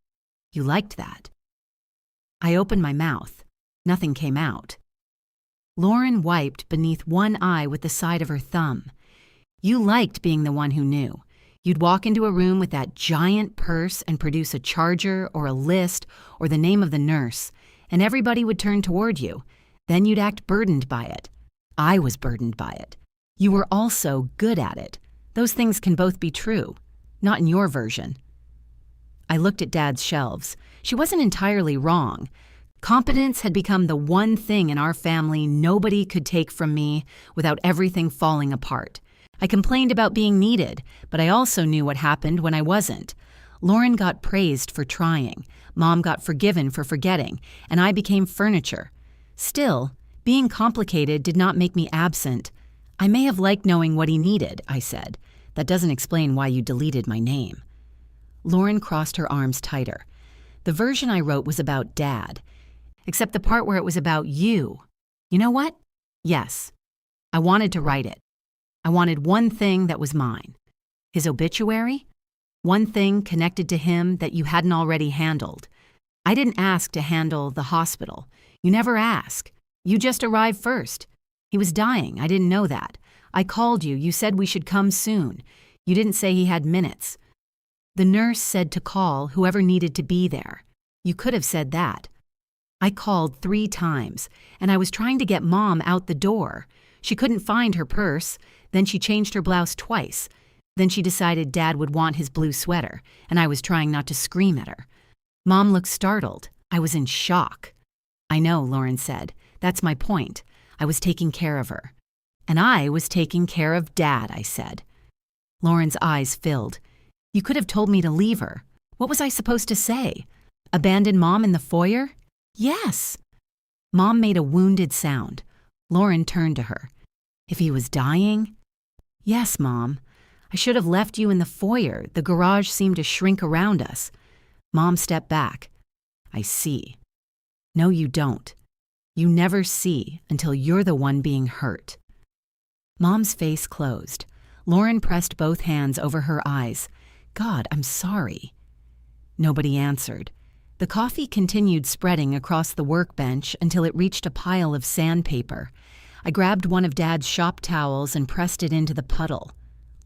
You liked that. I opened my mouth. Nothing came out. Lauren wiped beneath one eye with the side of her thumb. You liked being the one who knew. You'd walk into a room with that giant purse and produce a charger or a list or the name of the nurse, and everybody would turn toward you. Then you'd act burdened by it. I was burdened by it. You were also good at it. Those things can both be true. Not in your version. I looked at Dad's shelves. She wasn't entirely wrong. Competence had become the one thing in our family nobody could take from me without everything falling apart. I complained about being needed, but I also knew what happened when I wasn't. Lauren got praised for trying, Mom got forgiven for forgetting, and I became furniture. Still, being complicated did not make me absent. I may have liked knowing what he needed, I said. That doesn't explain why you deleted my name. Lauren crossed her arms tighter. The version I wrote was about Dad. Except the part where it was about you. You know what? Yes. I wanted to write it. I wanted one thing that was mine. His obituary? One thing connected to him that you hadn't already handled. I didn't ask to handle the hospital. You never ask. You just arrived first. He was dying. I didn't know that. I called you. You said we should come soon. You didn't say he had minutes. The nurse said to call whoever needed to be there. You could have said that. I called 3 times, and I was trying to get Mom out the door. She couldn't find her purse, then she changed her blouse twice. Then she decided Dad would want his blue sweater, and I was trying not to scream at her. Mom looked startled. I was in shock. I know, Lauren said. That's my point. I was taking care of her. And I was taking care of Dad, I said. Lauren's eyes filled. You could have told me to leave her. What was I supposed to say? Abandon Mom in the foyer? Yes. Mom made a wounded sound. Lauren turned to her. If he was dying? Yes, Mom. I should have left you in the foyer. The garage seemed to shrink around us. Mom stepped back. I see. No, you don't. You never see until you're the one being hurt. Mom's face closed. Lauren pressed both hands over her eyes. God, I'm sorry. Nobody answered. The coffee continued spreading across the workbench until it reached a pile of sandpaper. I grabbed one of Dad's shop towels and pressed it into the puddle.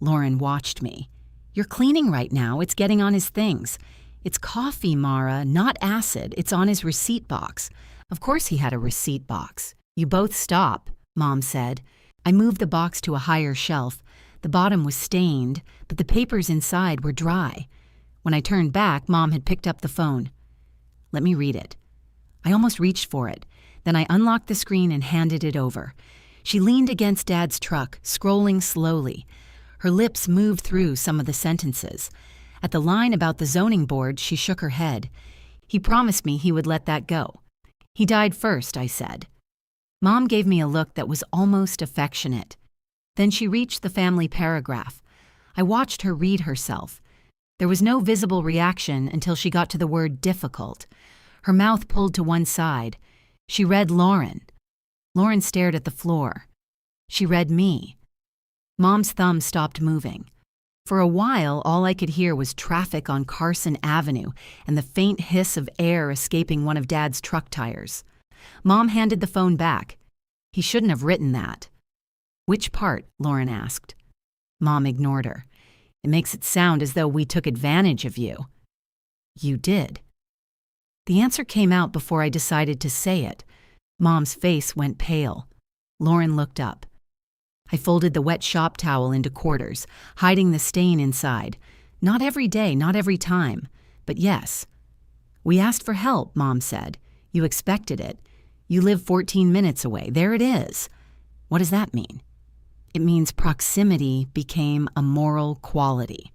Lauren watched me. You're cleaning right now. It's getting on his things. It's coffee, Mara, not acid. It's on his receipt box. Of course he had a receipt box. You both stop, Mom said. I moved the box to a higher shelf. The bottom was stained, but the papers inside were dry. When I turned back, Mom had picked up the phone. Let me read it. I almost reached for it. Then I unlocked the screen and handed it over. She leaned against Dad's truck, scrolling slowly. Her lips moved through some of the sentences. At the line about the zoning board, she shook her head. He promised me he would let that go. He died first, I said. Mom gave me a look that was almost affectionate. Then she reached the family paragraph. I watched her read herself. There was no visible reaction until she got to the word difficult. Her mouth pulled to one side. She read Lauren. Lauren stared at the floor. She read me. Mom's thumb stopped moving. For a while, all I could hear was traffic on Carson Avenue and the faint hiss of air escaping one of Dad's truck tires. Mom handed the phone back. He shouldn't have written that. Which part? Lauren asked. Mom ignored her. It makes it sound as though we took advantage of you. You did. The answer came out before I decided to say it. Mom's face went pale. Lauren looked up. I folded the wet shop towel into quarters, hiding the stain inside. Not every day, not every time, but yes. We asked for help, Mom said. You expected it. You live 14 minutes away. There it is. What does that mean? It means proximity became a moral quality.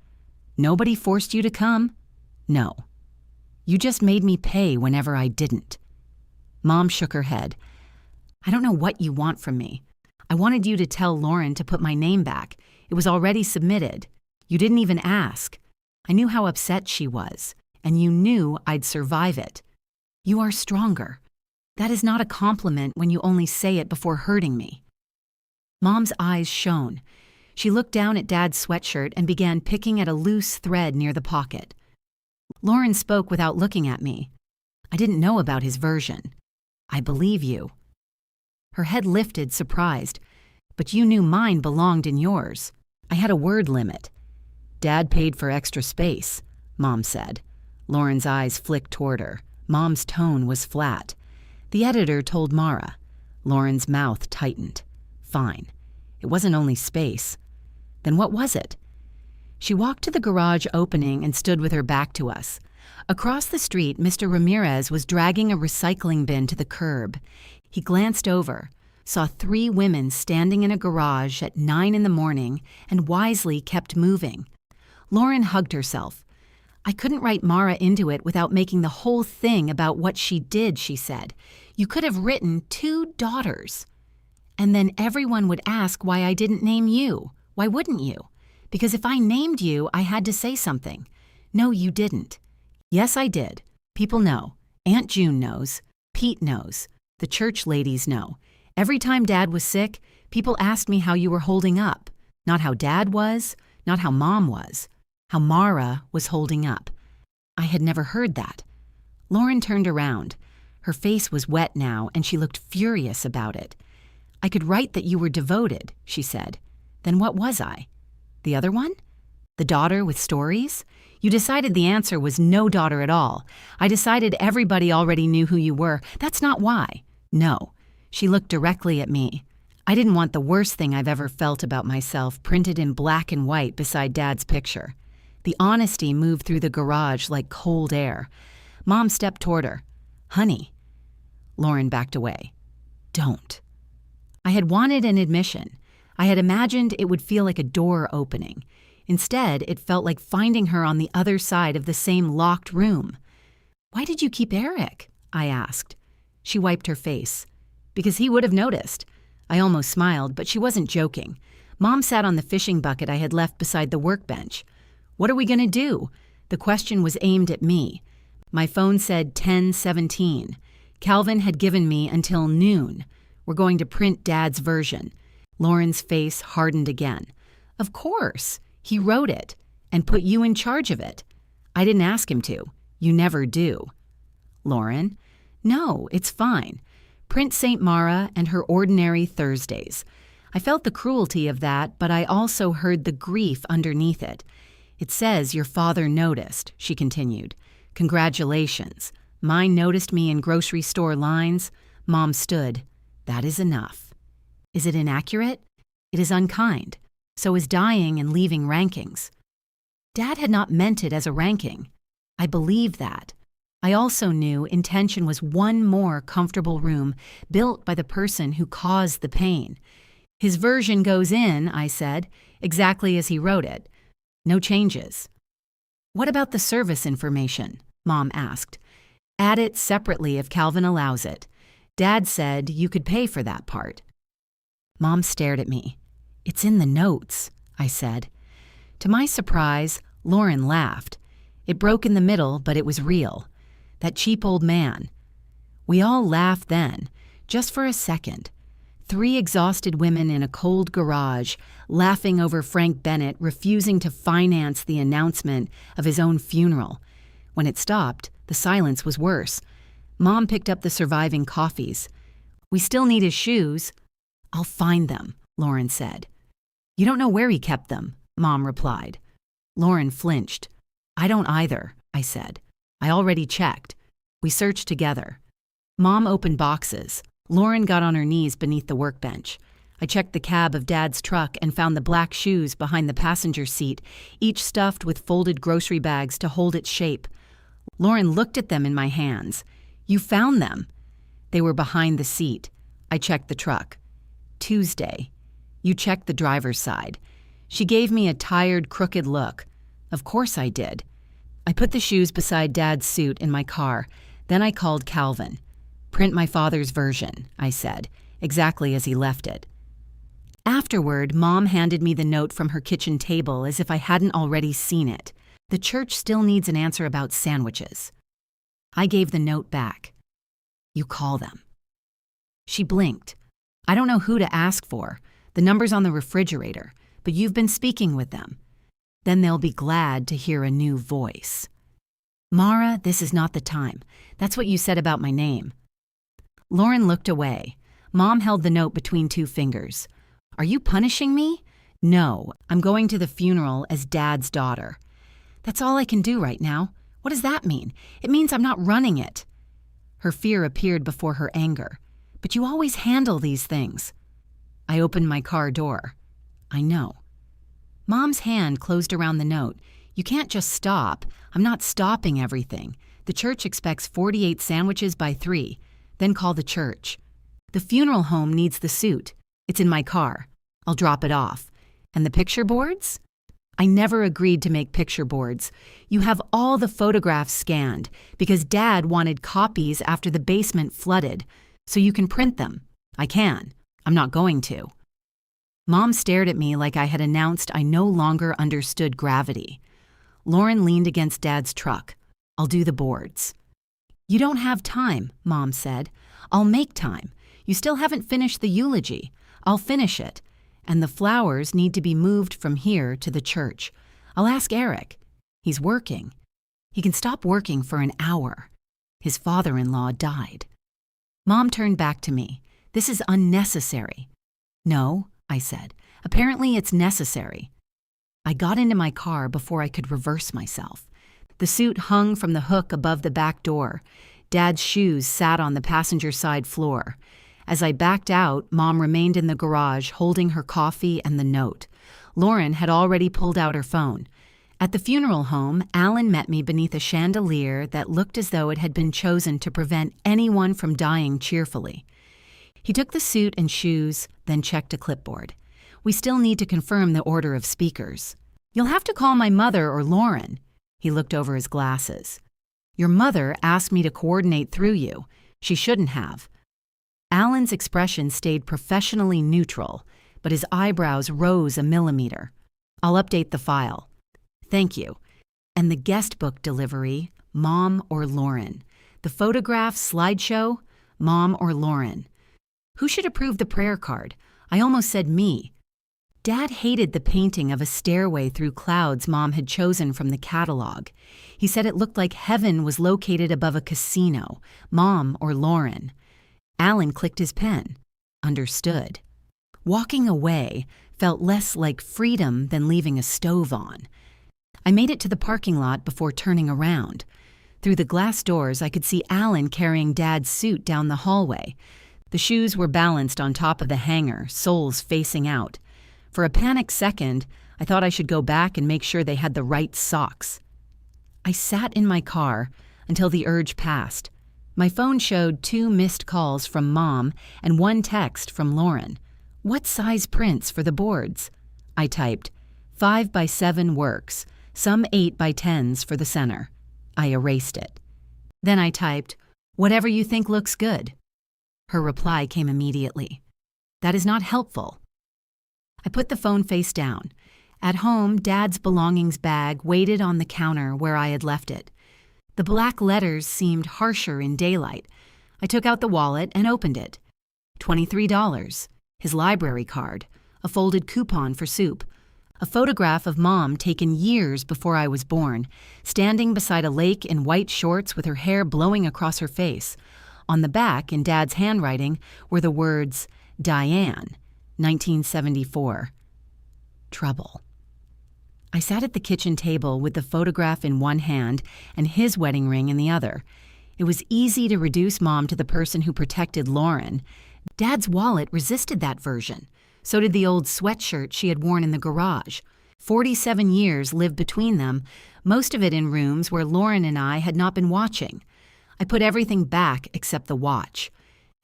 Nobody forced you to come? No. You just made me pay whenever I didn't. Mom shook her head. I don't know what you want from me. I wanted you to tell Lauren to put my name back. It was already submitted. You didn't even ask. I knew how upset she was, and you knew I'd survive it. You are stronger. That is not a compliment when you only say it before hurting me. Mom's eyes shone. She looked down at Dad's sweatshirt and began picking at a loose thread near the pocket. Lauren spoke without looking at me. I didn't know about his version. I believe you. Her head lifted, surprised. But you knew mine belonged in yours. I had a word limit. Dad paid for extra space, Mom said. Lauren's eyes flicked toward her. Mom's tone was flat. The editor told Mara. Lauren's mouth tightened. Fine. It wasn't only space. Then what was it? She walked to the garage opening and stood with her back to us. Across the street, Mr. Ramirez was dragging a recycling bin to the curb. He glanced over, saw 3 women standing in a garage at 9 in the morning, and wisely kept moving. Lauren hugged herself. I couldn't write Mara into it without making the whole thing about what she did, she said. You could have written 2 daughters. And then everyone would ask why I didn't name you. Why wouldn't you? Because if I named you, I had to say something. No, you didn't. Yes, I did. People know. Aunt June knows. Pete knows. The church ladies know. Every time Dad was sick, people asked me how you were holding up. Not how Dad was, not how Mom was. How Mara was holding up. I had never heard that. Lauren turned around. Her face was wet now, and she looked furious about it. I could write that you were devoted, she said. Then what was I? The other one? The daughter with stories? You decided the answer was no daughter at all. I decided everybody already knew who you were. That's not why. No. She looked directly at me. I didn't want the worst thing I've ever felt about myself printed in black and white beside Dad's picture. The honesty moved through the garage like cold air. Mom stepped toward her. Honey. Lauren backed away. Don't. I had wanted an admission. I had imagined it would feel like a door opening. Instead, it felt like finding her on the other side of the same locked room. Why did you keep Eric? I asked. She wiped her face. Because he would have noticed. I almost smiled, but she wasn't joking. Mom sat on the fishing bucket I had left beside the workbench. What are we going to do? The question was aimed at me. My phone said 10:17. Calvin had given me until noon. We're going to print Dad's version. Lauren's face hardened again. Of course. He wrote it and put you in charge of it. I didn't ask him to. You never do. Lauren? No, it's fine. Print St. Mara and her ordinary Thursdays. I felt the cruelty of that, but I also heard the grief underneath it. It says your father noticed, she continued. Congratulations. Mine noticed me in grocery store lines. Mom stood. That is enough. Is it inaccurate? It is unkind. So is dying and leaving rankings. Dad had not meant it as a ranking. I believed that. I also knew intention was one more comfortable room built by the person who caused the pain. His version goes in, I said, exactly as he wrote it. No changes. What about the service information? Mom asked. Add it separately if Calvin allows it. Dad said you could pay for that part. Mom stared at me. It's in the notes, I said. To my surprise, Lauren laughed. It broke in the middle, but it was real. That cheap old man. We all laughed then, just for a second. 3 exhausted women in a cold garage, laughing over Frank Bennett refusing to finance the announcement of his own funeral. When it stopped, the silence was worse. Mom picked up the surviving coffees. We still need his shoes. I'll find them, Lauren said. You don't know where he kept them, Mom replied. Lauren flinched. I don't either, I said. I already checked. We searched together. Mom opened boxes. Lauren got on her knees beneath the workbench. I checked the cab of Dad's truck and found the black shoes behind the passenger seat, each stuffed with folded grocery bags to hold its shape. Lauren looked at them in my hands. You found them. They were behind the seat. I checked the truck. Tuesday. You checked the driver's side. She gave me a tired, crooked look. Of course I did. I put the shoes beside Dad's suit in my car. Then I called Calvin. Print my father's version, I said, exactly as he left it. Afterward, Mom handed me the note from her kitchen table as if I hadn't already seen it. The church still needs an answer about sandwiches. I gave the note back. You call them. She blinked. I don't know who to ask for. The number's on the refrigerator, but you've been speaking with them. Then they'll be glad to hear a new voice. Mara, this is not the time. That's what you said about my name. Lauren looked away. Mom held the note between 2 fingers. Are you punishing me? No, I'm going to the funeral as Dad's daughter. That's all I can do right now. What does that mean? It means I'm not running it. Her fear appeared before her anger. But you always handle these things. I opened my car door. I know. Mom's hand closed around the note. You can't just stop. I'm not stopping everything. The church expects 48 sandwiches by 3. Then call the church. The funeral home needs the suit. It's in my car. I'll drop it off. And the picture boards? I never agreed to make picture boards. You have all the photographs scanned because Dad wanted copies after the basement flooded. So you can print them. I can. I'm not going to. Mom stared at me like I had announced I no longer understood gravity. Lauren leaned against Dad's truck. I'll do the boards. You don't have time, Mom said. I'll make time. You still haven't finished the eulogy. I'll finish it. And the flowers need to be moved from here to the church. I'll ask Eric. He's working. He can stop working for an hour. His father-in-law died. Mom turned back to me. This is unnecessary. No, I said. Apparently it's necessary. I got into my car before I could reverse myself. The suit hung from the hook above the back door. Dad's shoes sat on the passenger side floor. As I backed out, Mom remained in the garage holding her coffee and the note. Lauren had already pulled out her phone. At the funeral home, Alan met me beneath a chandelier that looked as though it had been chosen to prevent anyone from dying cheerfully. He took the suit and shoes, then checked a clipboard. We still need to confirm the order of speakers. You'll have to call my mother or Lauren. He looked over his glasses. Your mother asked me to coordinate through you. She shouldn't have. Alan's expression stayed professionally neutral, but his eyebrows rose a millimeter. I'll update the file. Thank you. And the guest book delivery, Mom or Lauren. The photograph slideshow, Mom or Lauren. Who should approve the prayer card? I almost said me. Dad hated the painting of a stairway through clouds Mom had chosen from the catalog. He said it looked like heaven was located above a casino, Mom or Lauren. Alan clicked his pen. Understood. Walking away felt less like freedom than leaving a stove on. I made it to the parking lot before turning around. Through the glass doors, I could see Alan carrying Dad's suit down the hallway. The shoes were balanced on top of the hanger, soles facing out. For a panicked second, I thought I should go back and make sure they had the right socks. I sat in my car until the urge passed. My phone showed 2 missed calls from Mom and 1 text from Lauren. What size prints for the boards? I typed, 5 by 7 works, some 8 by 10s for the center. I erased it. Then I typed, whatever you think looks good. Her reply came immediately. That is not helpful. I put the phone face down. At home, Dad's belongings bag waited on the counter where I had left it. The black letters seemed harsher in daylight. I took out the wallet and opened it. $23. His library card. A folded coupon for soup. A photograph of Mom taken years before I was born, standing beside a lake in white shorts with her hair blowing across her face. On the back, in Dad's handwriting, were the words, Diane, 1974. Trouble. I sat at the kitchen table with the photograph in one hand and his wedding ring in the other. It was easy to reduce Mom to the person who protected Lauren. Dad's wallet resisted that version. So did the old sweatshirt she had worn in the garage. 47 years lived between them, most of it in rooms where Lauren and I had not been watching. I put everything back except the watch.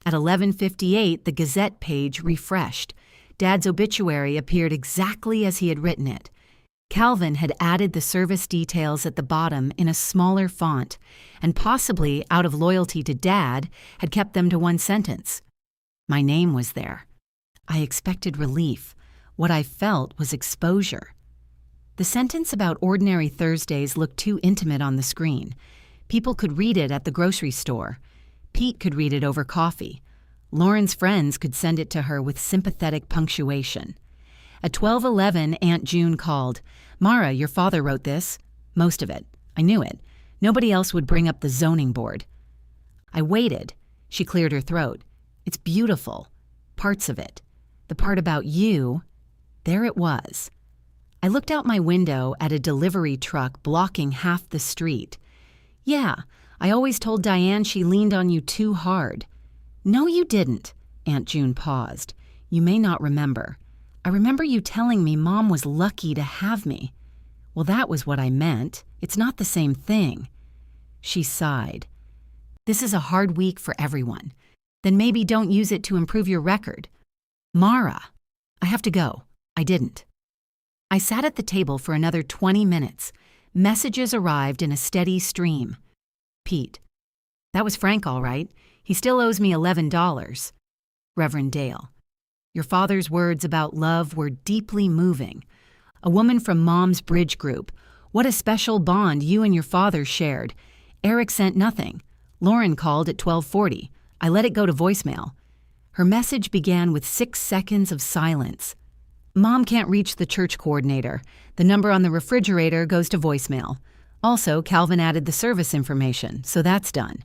At 11:58, the Gazette page refreshed. Dad's obituary appeared exactly as he had written it. Calvin had added the service details at the bottom in a smaller font, and possibly out of loyalty to Dad, had kept them to 1 sentence. My name was there. I expected relief. What I felt was exposure. The sentence about ordinary Thursdays looked too intimate on the screen. People could read it at the grocery store. Pete could read it over coffee. Lauren's friends could send it to her with sympathetic punctuation. At 12:11, Aunt June called. Mara, your father wrote this. Most of it. I knew it. Nobody else would bring up the zoning board. I waited. She cleared her throat. It's beautiful. Parts of it. The part about you, there it was. I looked out my window at a delivery truck blocking half the street. Yeah, I always told Diane she leaned on you too hard. No, you didn't. Aunt June paused. You may not remember. I remember you telling me Mom was lucky to have me. Well, that was what I meant. It's not the same thing. She sighed. This is a hard week for everyone. Then maybe don't use it to improve your record. Mara, I have to go. I didn't. I sat at the table for another 20 minutes. Messages arrived in a steady stream. Pete. That was Frank, all right. He still owes me $11. Reverend Dale. Your father's words about love were deeply moving. A woman from Mom's bridge group. What a special bond you and your father shared. Eric sent nothing. Lauren called at 12:40. I let it go to voicemail. Her message began with 6 seconds of silence. Mom can't reach the church coordinator. The number on the refrigerator goes to voicemail. Also, Calvin added the service information, so that's done.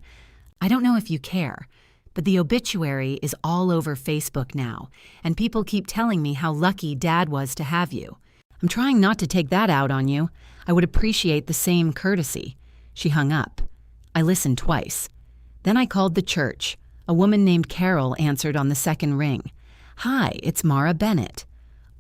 I don't know if you care, but the obituary is all over Facebook now, and people keep telling me how lucky Dad was to have you. I'm trying not to take that out on you. I would appreciate the same courtesy. She hung up. I listened twice. Then I called the church. A woman named Carol answered on the second ring. "Hi, it's Mara Bennett."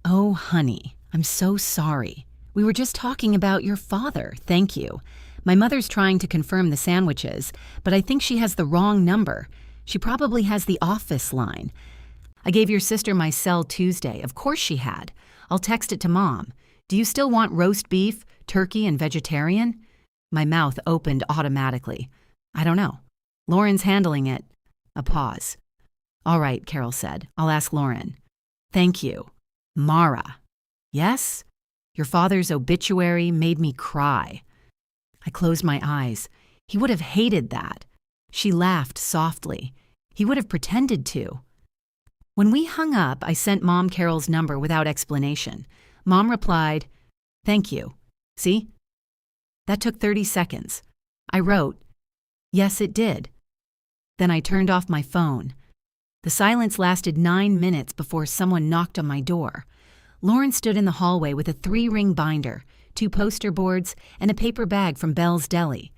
"Oh, honey, I'm so sorry. We were just talking about your father, thank you. My mother's trying to confirm the sandwiches, but I think she has the wrong number. She probably has the office line. I gave your sister my cell Tuesday. Of course she had. I'll text it to Mom. Do you still want roast beef, turkey, and vegetarian?" My mouth opened automatically. "I don't know. Lauren's handling it." A pause. "All right," Carol said. "I'll ask Lauren." "Thank you." Mara. "Yes?" "Your father's obituary made me cry." I closed my eyes. He would have hated that. She laughed softly. He would have pretended to. When we hung up, I sent Mom Carol's number without explanation. Mom replied, "Thank you. See?" That took 30 seconds. I wrote, "Yes, it did." Then I turned off my phone. The silence lasted 9 minutes before someone knocked on my door. Lauren stood in the hallway with a 3-ring binder, 2 poster boards, and a paper bag from Bell's Deli.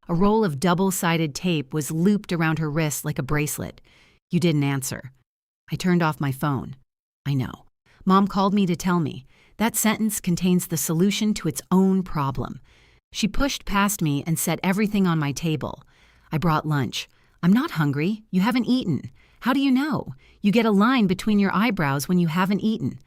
A roll of double-sided tape was looped around her wrist like a bracelet. "You didn't answer." I turned off my phone. I know. Mom called me to tell me. That sentence contains the solution to its own problem. She pushed past me and set everything on my table. I brought lunch. "I'm not hungry. You haven't eaten." "How do you know? You get a line between your eyebrows when you haven't eaten."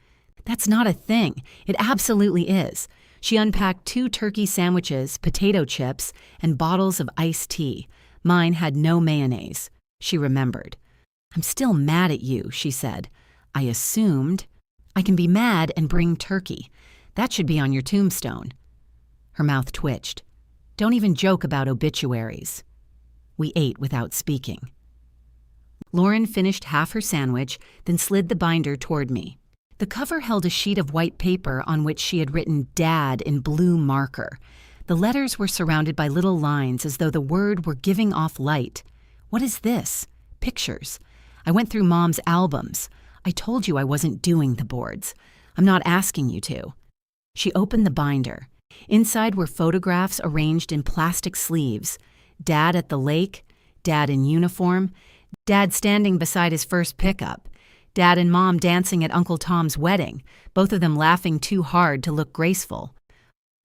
"That's not a thing. It absolutely is." She unpacked 2 turkey sandwiches, potato chips, and bottles of iced tea. Mine had no mayonnaise. She remembered. "I'm still mad at you," she said. "I assumed. I can be mad and bring turkey. That should be on your tombstone." Her mouth twitched. "Don't even joke about obituaries." We ate without speaking. Lauren finished half her sandwich, then slid the binder toward me. The cover held a sheet of white paper on which she had written "Dad" in blue marker. The letters were surrounded by little lines as though the word were giving off light. "What is this?" "Pictures. I went through Mom's albums. I told you I wasn't doing the boards. I'm not asking you to." She opened the binder. Inside were photographs arranged in plastic sleeves. Dad at the lake, Dad in uniform, Dad standing beside his first pickup, Dad and Mom dancing at Uncle Tom's wedding, both of them laughing too hard to look graceful.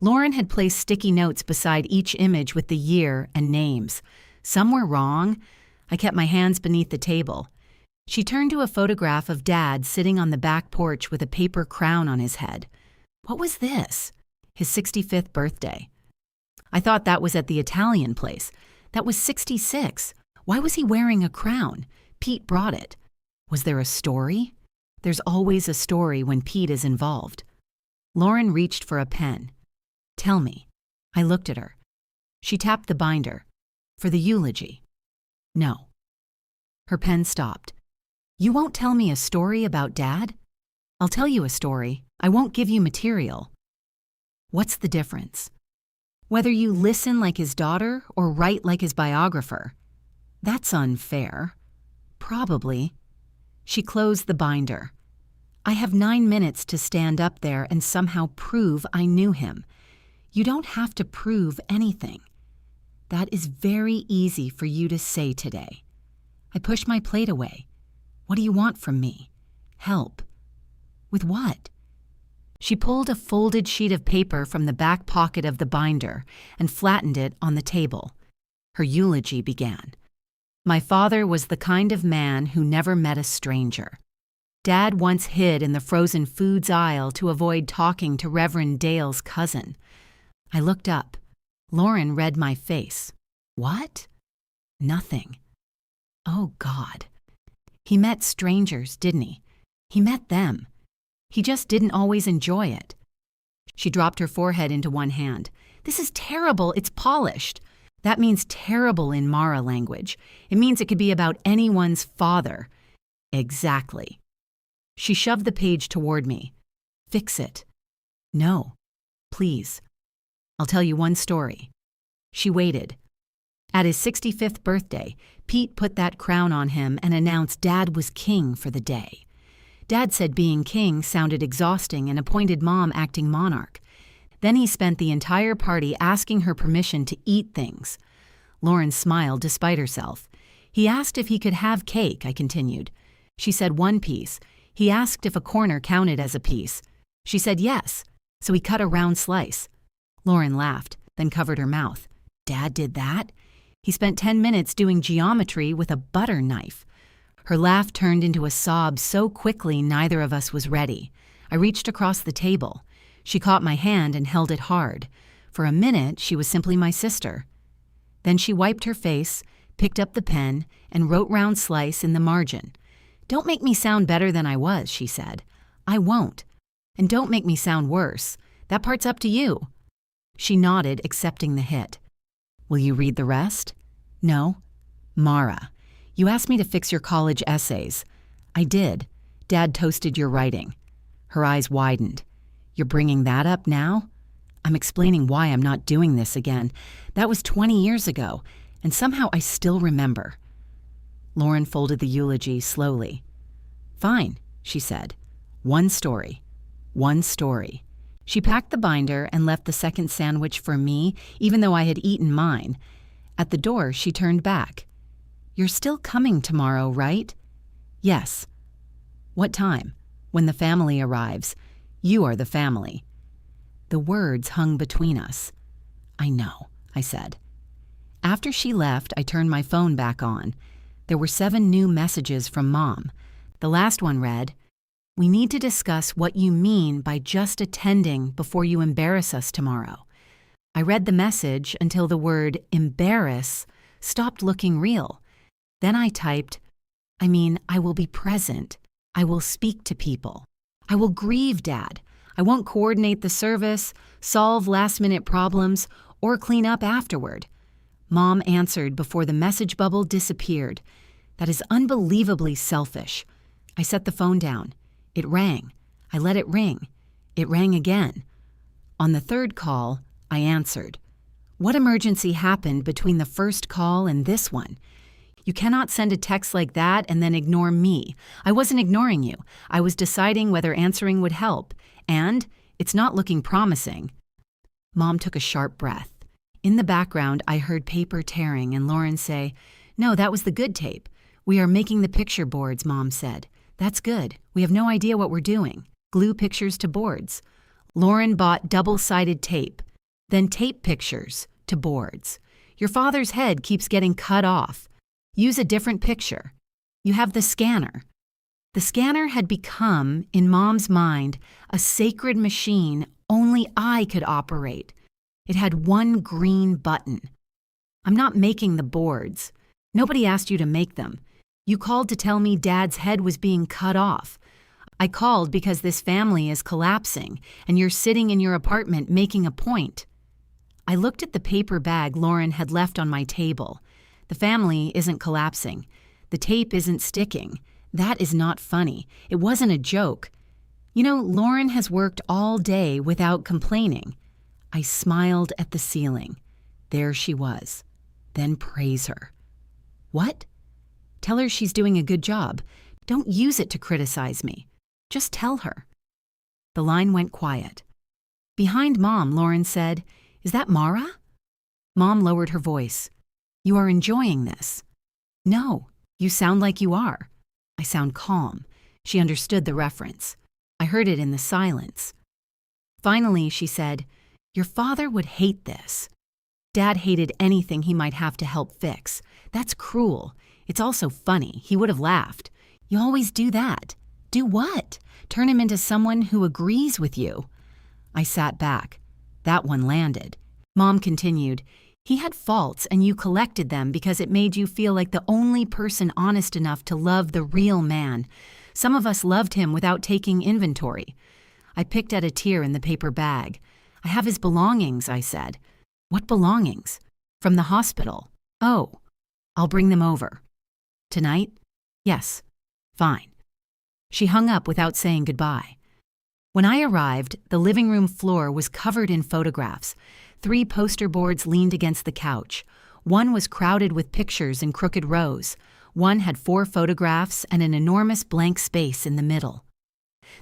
Lauren had placed sticky notes beside each image with the year and names. Some were wrong. I kept my hands beneath the table. She turned to a photograph of Dad sitting on the back porch with a paper crown on his head. What was this? His 65th birthday. I thought that was at the Italian place. That was 66. Why was he wearing a crown? Pete brought it. Was there a story? There's always a story when Pete is involved. Lauren reached for a pen. "Tell me." I looked at her. She tapped the binder. "For the eulogy." "No." Her pen stopped. "You won't tell me a story about Dad?" "I'll tell you a story. I won't give you material." "What's the difference?" "Whether you listen like his daughter or write like his biographer." "That's unfair." "Probably." She closed the binder. "I have 9 minutes to stand up there and somehow prove I knew him. You don't have to prove anything. That is very easy for you to say today." I pushed my plate away. "What do you want from me?" "Help." "With what?" She pulled a folded sheet of paper from the back pocket of the binder and flattened it on the table. Her eulogy began. "My father was the kind of man who never met a stranger. Dad once hid in the frozen foods aisle to avoid talking to Reverend Dale's cousin." I looked up. Lauren read my face. "What?" "Nothing." Oh, God. He met strangers, didn't he? He met them. He just didn't always enjoy it. She dropped her forehead into one hand. "This is terrible. It's polished." That means terrible in Mara language. It means it could be about anyone's father. Exactly. She shoved the page toward me. "Fix it." "No. Please. I'll tell you one story." She waited. At his 65th birthday, Pete put that crown on him and announced Dad was king for the day. Dad said being king sounded exhausting and appointed Mom acting monarch. Then he spent the entire party asking her permission to eat things. Lauren smiled despite herself. He asked if he could have cake, I continued. She said 1 piece. He asked if a corner counted as a piece. She said yes, so he cut a round slice. Lauren laughed, then covered her mouth. Dad did that? He spent 10 minutes doing geometry with a butter knife. Her laugh turned into a sob so quickly neither of us was ready. I reached across the table. She caught my hand and held it hard. For a minute, she was simply my sister. Then she wiped her face, picked up the pen, and wrote round slice in the margin. Don't make me sound better than I was, she said. I won't. And don't make me sound worse. That part's up to you. She nodded, accepting the hit. Will you read the rest? No. Mara, you asked me to fix your college essays. I did. Dad toasted your writing. Her eyes widened. You're bringing that up now? I'm explaining why I'm not doing this again. That was 20 years ago, and somehow I still remember. Lauren folded the eulogy slowly. Fine, she said. One story. One story. She packed the binder and left the second sandwich for me, even though I had eaten mine. At the door, she turned back. You're still coming tomorrow, right? Yes. What time? When the family arrives. You are the family. The words hung between us. I know, I said. After she left, I turned my phone back on. There were 7 new messages from Mom. The last one read, We need to discuss what you mean by just attending before you embarrass us tomorrow. I read the message until the word embarrass stopped looking real. Then I typed, I will be present. I will speak to people. I will grieve Dad. I won't coordinate the service, solve last-minute problems, or clean up afterward. Mom answered before the message bubble disappeared. That is unbelievably selfish. I set the phone down. It rang. I let it ring. It rang again. On the 3rd call, I answered. What emergency happened between the first call and this one? You cannot send a text like that and then ignore me. I wasn't ignoring you. I was deciding whether answering would help. And it's not looking promising. Mom took a sharp breath. In the background, I heard paper tearing and Lauren say, No, that was the good tape. We are making the picture boards, Mom said. That's good. We have no idea what we're doing. Glue pictures to boards. Lauren bought double-sided tape, then tape pictures to boards. Your father's head keeps getting cut off. Use a different picture. You have the scanner. The scanner had become, in Mom's mind, a sacred machine only I could operate. It had one green button. I'm not making the boards. Nobody asked you to make them. You called to tell me Dad's head was being cut off. I called because this family is collapsing, and you're sitting in your apartment making a point. I looked at the paper bag Lauren had left on my table. The family isn't collapsing. The tape isn't sticking. That is not funny. It wasn't a joke. You know, Lauren has worked all day without complaining. I smiled at the ceiling. There she was. Then praise her. What? Tell her she's doing a good job. Don't use it to criticize me. Just tell her. The line went quiet. Behind Mom, Lauren said, Is that Mara? Mom lowered her voice. You are enjoying this. No, you sound like you are. I sound calm. She understood the reference. I heard it in the silence. Finally, she said, Your father would hate this. Dad hated anything he might have to help fix. That's cruel. It's also funny. He would have laughed. You always do that. Do what? Turn him into someone who agrees with you. I sat back. That one landed. Mom continued, He had faults and you collected them because it made you feel like the only person honest enough to love the real man. Some of us loved him without taking inventory. I picked at a tear in the paper bag. I have his belongings, I said. What belongings? From the hospital. Oh, I'll bring them over. Tonight? Yes. Fine. She hung up without saying goodbye. When I arrived, the living room floor was covered in photographs. 3 poster boards leaned against the couch. One was crowded with pictures in crooked rows. One had 4 photographs and an enormous blank space in the middle.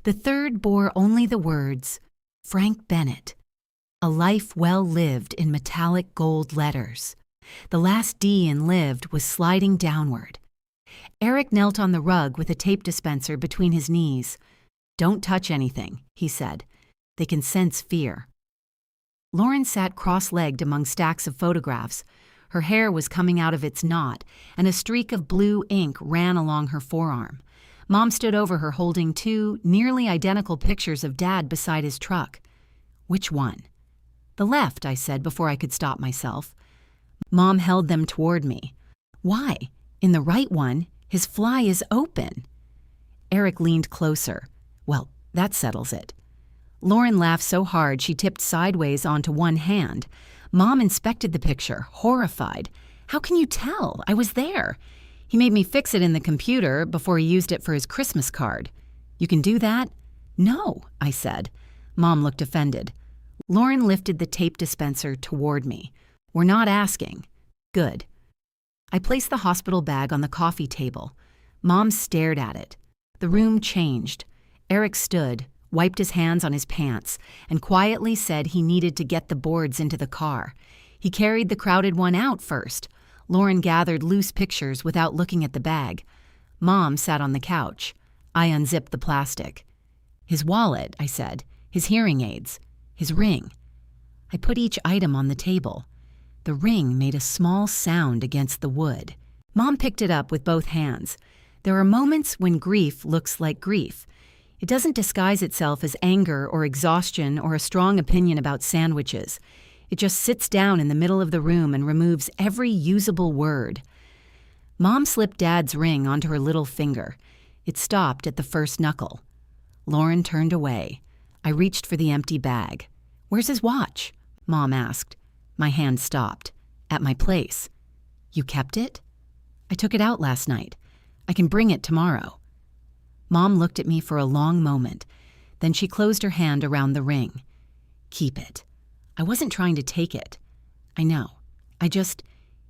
The third bore only the words, Frank Bennett. A life well lived in metallic gold letters. The last D in lived was sliding downward. Eric knelt on the rug with a tape dispenser between his knees. "Don't touch anything," he said. "They can sense fear." Lauren sat cross-legged among stacks of photographs. Her hair was coming out of its knot, and a streak of blue ink ran along her forearm. Mom stood over her holding two nearly identical pictures of Dad beside his truck. "Which one?" "The left," I said before I could stop myself. Mom held them toward me. "Why? In the right one, his fly is open." Eric leaned closer. "Well, that settles it." Lauren laughed so hard she tipped sideways onto one hand. Mom inspected the picture, horrified. "How can you tell? I was there. He made me fix it in the computer before he used it for his Christmas card." "You can do that?" "No," I said. Mom looked offended. Lauren lifted the tape dispenser toward me. "We're not asking." "Good." I placed the hospital bag on the coffee table. Mom stared at it. The room changed. Eric stood, wiped his hands on his pants, and quietly said he needed to get the boards into the car. He carried the crowded one out first. Lauren gathered loose pictures without looking at the bag. Mom sat on the couch. I unzipped the plastic. "His wallet," I said. "His hearing aids. His ring." I put each item on the table. The ring made a small sound against the wood. Mom picked it up with both hands. There are moments when grief looks like grief. It doesn't disguise itself as anger or exhaustion or a strong opinion about sandwiches. It just sits down in the middle of the room and removes every usable word. Mom slipped Dad's ring onto her little finger. It stopped at the first knuckle. Lauren turned away. I reached for the empty bag. "Where's his watch?" Mom asked. My hand stopped. "At my place." "You kept it?" "I took it out last night. I can bring it tomorrow." Mom looked at me for a long moment. Then she closed her hand around the ring. "Keep it." I wasn't trying to take it. "I know.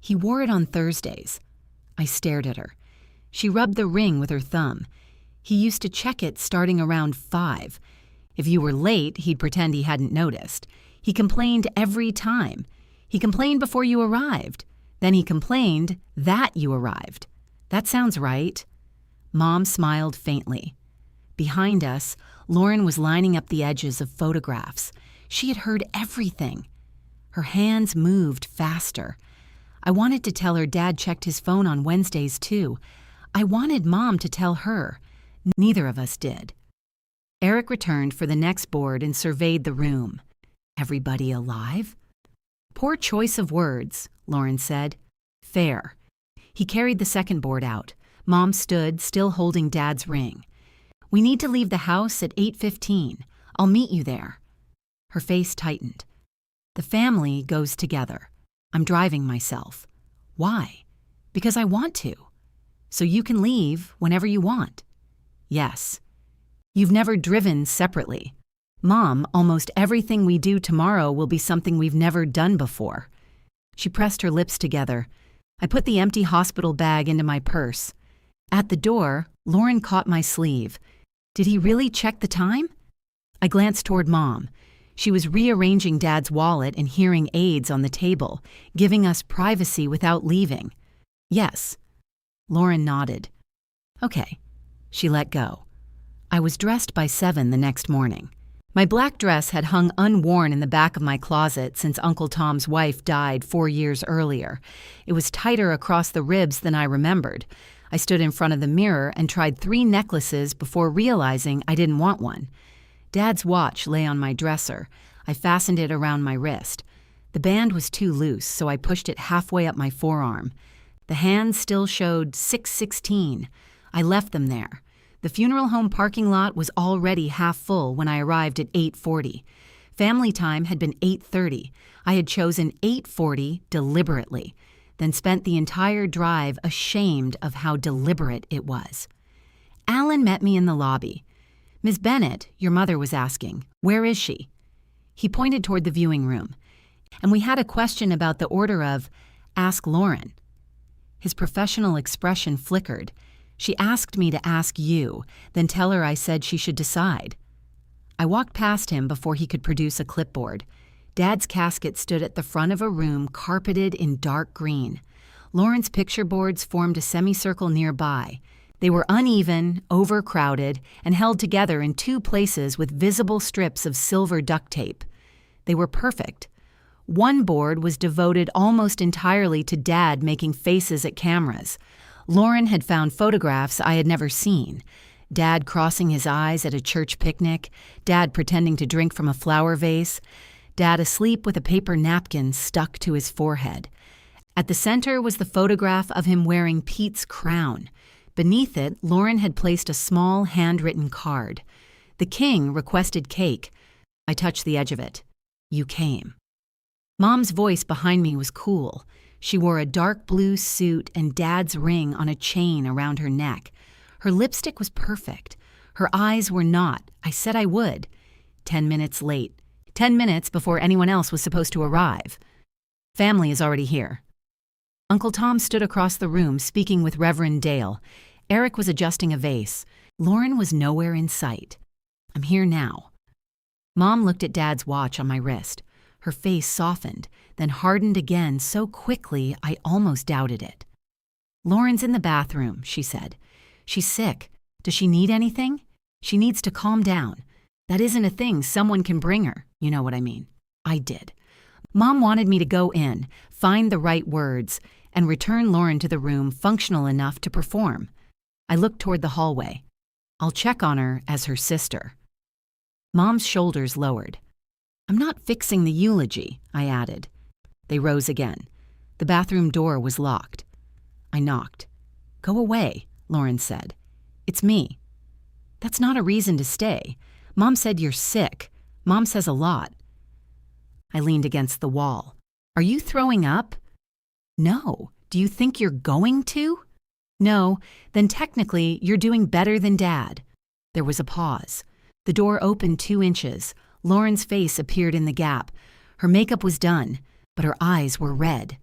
He wore it on Thursdays." I stared at her. She rubbed the ring with her thumb. "He used to check it starting around 5. If you were late, he'd pretend he hadn't noticed. He complained every time. He complained before you arrived. Then he complained that you arrived. That sounds right." Mom smiled faintly. Behind us, Lauren was lining up the edges of photographs. She had heard everything. Her hands moved faster. I wanted to tell her Dad checked his phone on Wednesdays too. I wanted Mom to tell her. Neither of us did. Eric returned for the next board and surveyed the room. "Everybody alive?" "Poor choice of words," Lauren said. "Fair." He carried the second board out. Mom stood, still holding Dad's ring. "We need to leave the house at 8:15. I'll meet you there." Her face tightened. "The family goes together. I'm driving myself." "Why?" "Because I want to." "So you can leave whenever you want." "Yes." "You've never driven separately." "Mom, almost everything we do tomorrow will be something we've never done before." She pressed her lips together. I put the empty hospital bag into my purse. At the door, Lauren caught my sleeve. "Did he really check the time?" I glanced toward Mom. She was rearranging Dad's wallet and hearing aids on the table, giving us privacy without leaving. "Yes." Lauren nodded. "Okay." She let go. I was dressed by 7 the next morning. My black dress had hung unworn in the back of my closet since Uncle Tom's wife died 4 years earlier. It was tighter across the ribs than I remembered. I stood in front of the mirror and tried 3 necklaces before realizing I didn't want one. Dad's watch lay on my dresser. I fastened it around my wrist. The band was too loose, so I pushed it halfway up my forearm. The hands still showed 6:16. I left them there. The funeral home parking lot was already half full when I arrived at 8:40. Family time had been 8:30. I had chosen 8:40 deliberately, then spent the entire drive ashamed of how deliberate it was. Alan met me in the lobby. "Ms. Bennett," your mother was asking, "where is she?" He pointed toward the viewing room. "And we had a question about the order of, 'Ask Lauren.'" His professional expression flickered. "She asked me to ask you, then tell her I said she should decide." I walked past him before he could produce a clipboard. Dad's casket stood at the front of a room carpeted in dark green. Lauren's picture boards formed a semicircle nearby. They were uneven, overcrowded, and held together in two places with visible strips of silver duct tape. They were perfect. One board was devoted almost entirely to Dad making faces at cameras. Lauren had found photographs I had never seen. Dad crossing his eyes at a church picnic, Dad pretending to drink from a flower vase, Dad asleep with a paper napkin stuck to his forehead. At the center was the photograph of him wearing Pete's crown. Beneath it, Lauren had placed a small handwritten card. The king requested cake. I touched the edge of it. You came. Mom's voice behind me was cool. She wore a dark blue suit and Dad's ring on a chain around her neck. Her lipstick was perfect. Her eyes were not. I said I would. 10 minutes late. 10 minutes before anyone else was supposed to arrive. Family is already here. Uncle Tom stood across the room speaking with Reverend Dale. Eric was adjusting a vase. Lauren was nowhere in sight. I'm here now. Mom looked at Dad's watch on my wrist. Her face softened, then hardened again so quickly I almost doubted it. Lauren's in the bathroom, she said. She's sick. Does she need anything? She needs to calm down. That isn't a thing someone can bring her. You know what I mean. I did. Mom wanted me to go in, find the right words, and return Lauren to the room functional enough to perform. I looked toward the hallway. I'll check on her as her sister. Mom's shoulders lowered. I'm not fixing the eulogy, I added. They rose again. The bathroom door was locked. I knocked. Go away, Lauren said. It's me. That's not a reason to stay. Mom said you're sick. Mom says a lot. I leaned against the wall. Are you throwing up? No. Do you think you're going to? No. Then technically, you're doing better than Dad. There was a pause. The door opened 2 inches. Lauren's face appeared in the gap. Her makeup was done, but her eyes were red.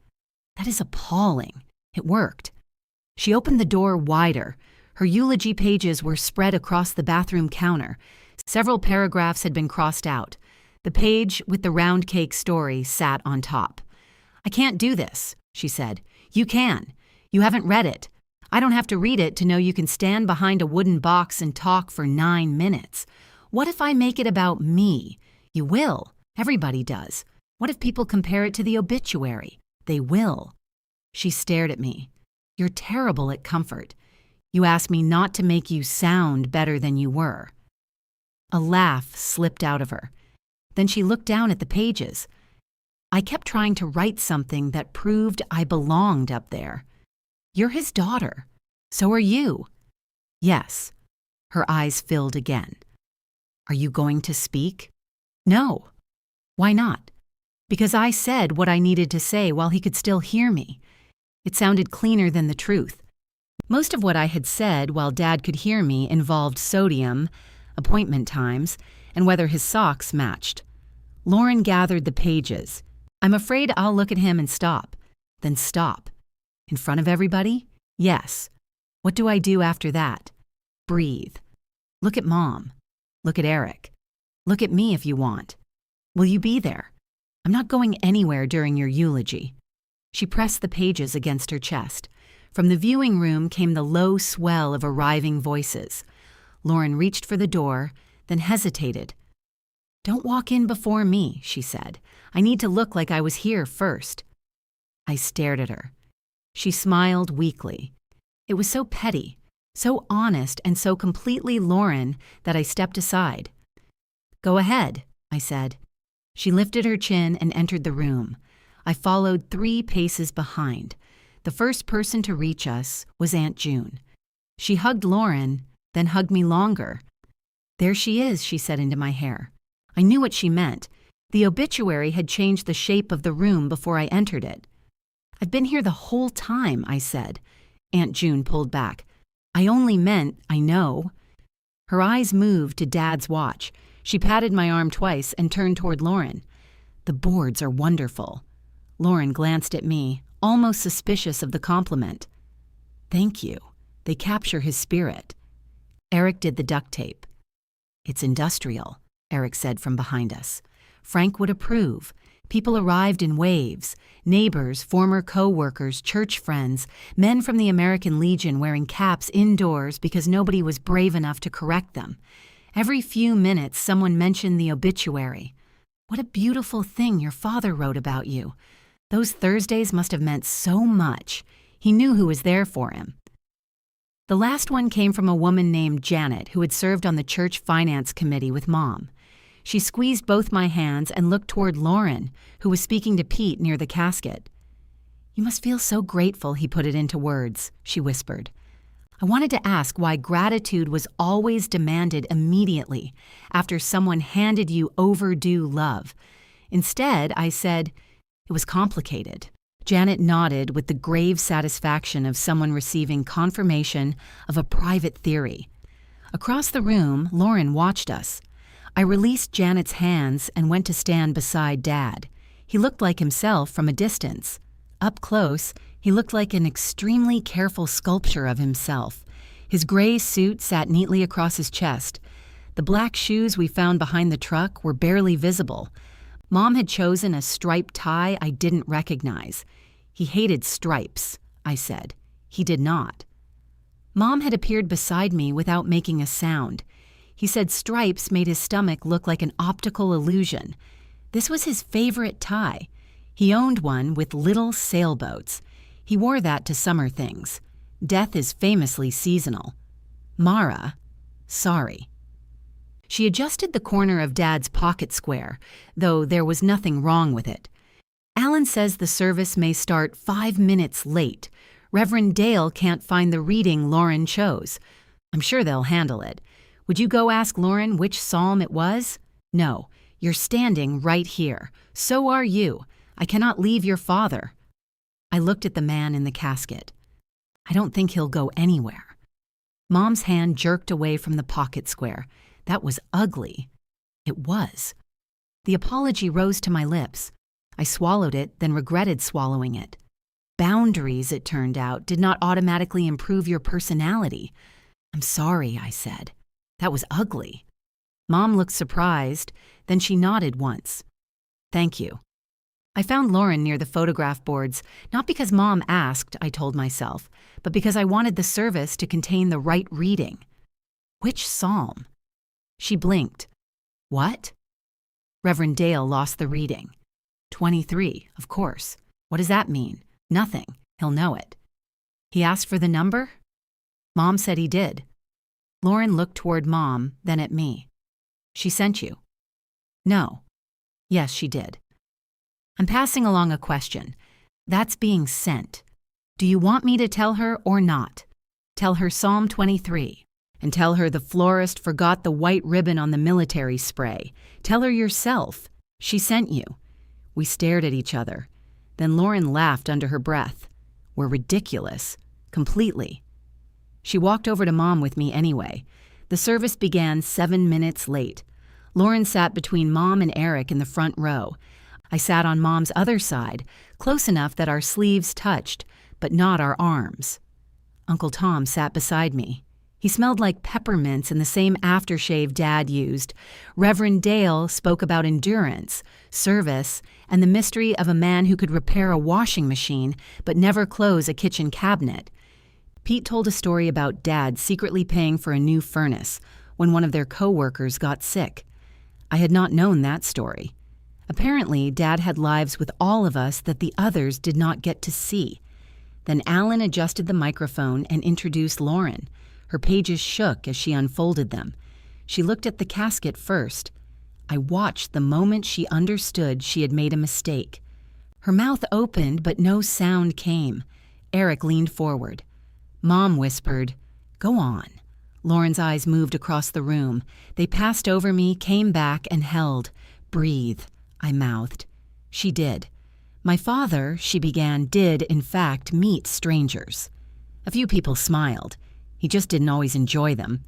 That is appalling. It worked. She opened the door wider. Her eulogy pages were spread across the bathroom counter. Several paragraphs had been crossed out. The page with the round cake story sat on top. I can't do this, she said. You can. You haven't read it. I don't have to read it to know you can stand behind a wooden box and talk for 9 minutes. What if I make it about me? You will. Everybody does. What if people compare it to the obituary? They will. She stared at me. You're terrible at comfort. You asked me not to make you sound better than you were. A laugh slipped out of her. Then she looked down at the pages. I kept trying to write something that proved I belonged up there. You're his daughter. So are you. Yes. Her eyes filled again. Are you going to speak? No. Why not? Because I said what I needed to say while he could still hear me. It sounded cleaner than the truth. Most of what I had said while Dad could hear me involved sodium, appointment times, and whether his socks matched. Lauren gathered the pages. I'm afraid I'll look at him and stop. Then stop. In front of everybody? Yes. What do I do after that? Breathe. Look at Mom. Look at Eric. Look at me if you want. Will you be there? I'm not going anywhere during your eulogy. She pressed the pages against her chest. From the viewing room came the low swell of arriving voices. Lauren reached for the door, then hesitated. Don't walk in before me, she said. I need to look like I was here first. I stared at her. She smiled weakly. It was so petty, so honest, and so completely Lauren that I stepped aside. Go ahead, I said. She lifted her chin and entered the room. I followed 3 paces behind. The first person to reach us was Aunt June. She hugged Lauren, then hugged me longer. There she is, she said into my hair. I knew what she meant. The obituary had changed the shape of the room before I entered it. I've been here the whole time, I said. Aunt June pulled back. I only meant, I know. Her eyes moved to Dad's watch. She patted my arm twice and turned toward Lauren. The boards are wonderful. Lauren glanced at me, almost suspicious of the compliment. Thank you. They capture his spirit. Eric did the duct tape. It's industrial, Eric said from behind us. Frank would approve. People arrived in waves. Neighbors, former co-workers, church friends, men from the American Legion wearing caps indoors because nobody was brave enough to correct them. Every few minutes, someone mentioned the obituary. What a beautiful thing your father wrote about you. Those Thursdays must have meant so much. He knew who was there for him. The last one came from a woman named Janet who had served on the church finance committee with Mom. She squeezed both my hands and looked toward Lauren, who was speaking to Pete near the casket. "You must feel so grateful he put it into words," she whispered. I wanted to ask why gratitude was always demanded immediately after someone handed you overdue love. Instead, I said, "It was complicated." Janet nodded with the grave satisfaction of someone receiving confirmation of a private theory. Across the room, Lauren watched us. I released Janet's hands and went to stand beside Dad. He looked like himself from a distance. Up close, he looked like an extremely careful sculpture of himself. His gray suit sat neatly across his chest. The black shoes we found behind the truck were barely visible. Mom had chosen a striped tie I didn't recognize. He hated stripes, I said. He did not. Mom had appeared beside me without making a sound. He said stripes made his stomach look like an optical illusion. This was his favorite tie. He owned one with little sailboats. He wore that to summer things. Death is famously seasonal. Mara, sorry. She adjusted the corner of Dad's pocket square, though there was nothing wrong with it. Alan says the service may start 5 minutes late. Reverend Dale can't find the reading Lauren chose. I'm sure they'll handle it. Would you go ask Lauren which psalm it was? No, you're standing right here. So are you. I cannot leave your father. I looked at the man in the casket. I don't think he'll go anywhere. Mom's hand jerked away from the pocket square. That was ugly. It was. The apology rose to my lips. I swallowed it, then regretted swallowing it. Boundaries, it turned out, did not automatically improve your personality. I'm sorry, I said. That was ugly. Mom looked surprised, then she nodded once. Thank you. I found Lauren near the photograph boards, not because Mom asked, I told myself, but because I wanted the service to contain the right reading. Which psalm? She blinked. What? Reverend Dale lost the reading. 23, of course. What does that mean? Nothing. He'll know it. He asked for the number? Mom said he did. Lauren looked toward Mom, then at me. She sent you? No. Yes, she did. I'm passing along a question. That's being sent. Do you want me to tell her or not? Tell her Psalm 23. And tell her the florist forgot the white ribbon on the military spray. Tell her yourself. She sent you. We stared at each other. Then Lauren laughed under her breath. We're ridiculous. Completely. She walked over to Mom with me anyway. The service began 7 minutes late. Lauren sat between Mom and Eric in the front row. I sat on Mom's other side, close enough that our sleeves touched, but not our arms. Uncle Tom sat beside me. He smelled like peppermints and the same aftershave Dad used. Reverend Dale spoke about endurance, service, and the mystery of a man who could repair a washing machine but never close a kitchen cabinet. Pete told a story about Dad secretly paying for a new furnace when one of their co-workers got sick. I had not known that story. Apparently, Dad had lives with all of us that the others did not get to see. Then Alan adjusted the microphone and introduced Lauren. Her pages shook as she unfolded them. She looked at the casket first. I watched the moment she understood she had made a mistake. Her mouth opened, but no sound came. Eric leaned forward. Mom whispered, "Go on." Lauren's eyes moved across the room. They passed over me, came back, and held. "Breathe," I mouthed. She did. My father, she began, did, in fact, meet strangers. A few people smiled. He just didn't always enjoy them.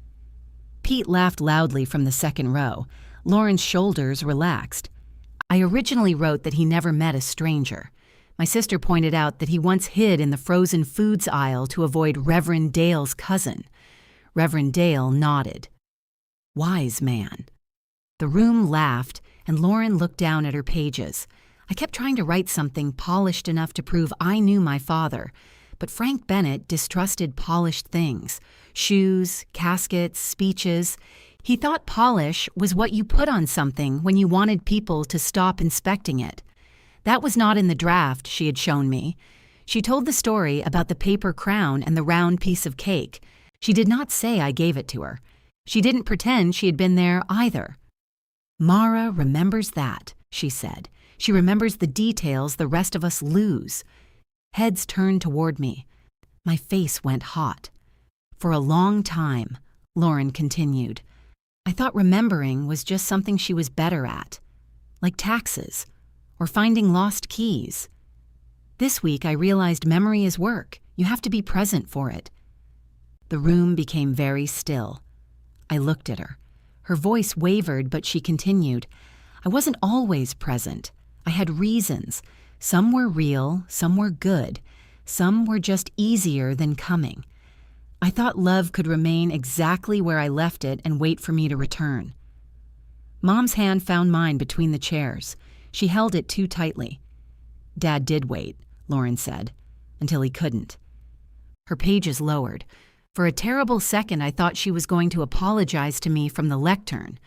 Pete laughed loudly from the second row. Lauren's shoulders relaxed. I originally wrote that he never met a stranger. My sister pointed out that he once hid in the frozen foods aisle to avoid Reverend Dale's cousin. Reverend Dale nodded. Wise man. The room laughed, and Lauren looked down at her pages. I kept trying to write something polished enough to prove I knew my father, but Frank Bennett distrusted polished things. Shoes, caskets, speeches. He thought polish was what you put on something when you wanted people to stop inspecting it. That was not in the draft she had shown me. She told the story about the paper crown and the round piece of cake. She did not say I gave it to her. She didn't pretend she had been there either. Mara remembers that, she said. She remembers the details the rest of us lose. Heads turned toward me. My face went hot. For a long time, Lauren continued, I thought remembering was just something she was better at, like taxes or finding lost keys. This week I realized memory is work. You have to be present for it. The room became very still. I looked at her. Her voice wavered, but she continued, I wasn't always present. I had reasons. Some were real, some were good, some were just easier than coming. I thought love could remain exactly where I left it and wait for me to return. Mom's hand found mine between the chairs. She held it too tightly. Dad did wait, Lauren said, until he couldn't. Her pages lowered. For a terrible second, I thought she was going to apologize to me from the lectern.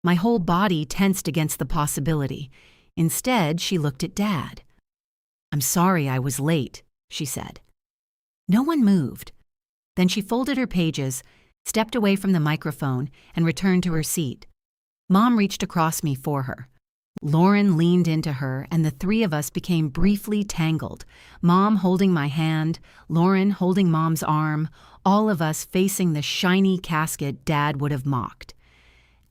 My whole body tensed against the possibility. Instead, she looked at Dad. I'm sorry I was late, she said. No one moved. Then she folded her pages, stepped away from the microphone, and returned to her seat. Mom reached across me for her. Lauren leaned into her, and the three of us became briefly tangled. Mom holding my hand, Lauren holding Mom's arm, all of us facing the shiny casket Dad would have mocked.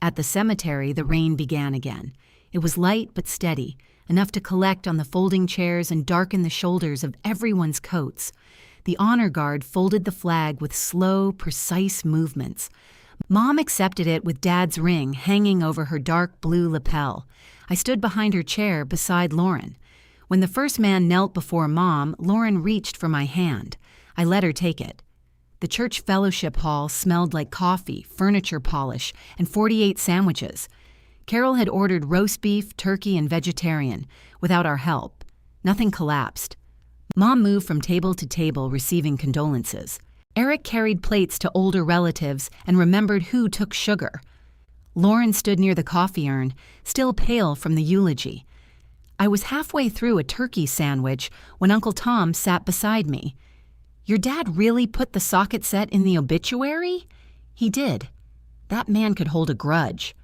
At the cemetery, the rain began again. It was light but steady, enough to collect on the folding chairs and darken the shoulders of everyone's coats. The honor guard folded the flag with slow, precise movements. Mom accepted it with Dad's ring hanging over her dark blue lapel. I stood behind her chair beside Lauren. When the first man knelt before Mom, Lauren reached for my hand. I let her take it. The church fellowship hall smelled like coffee, furniture polish, and 48 sandwiches. Carol had ordered roast beef, turkey, and vegetarian, without our help. Nothing collapsed. Mom moved from table to table receiving condolences. Eric carried plates to older relatives and remembered who took sugar. Lauren stood near the coffee urn, still pale from the eulogy. I was halfway through a turkey sandwich when Uncle Tom sat beside me. Your dad really put the socket set in the obituary? He did. That man could hold a grudge.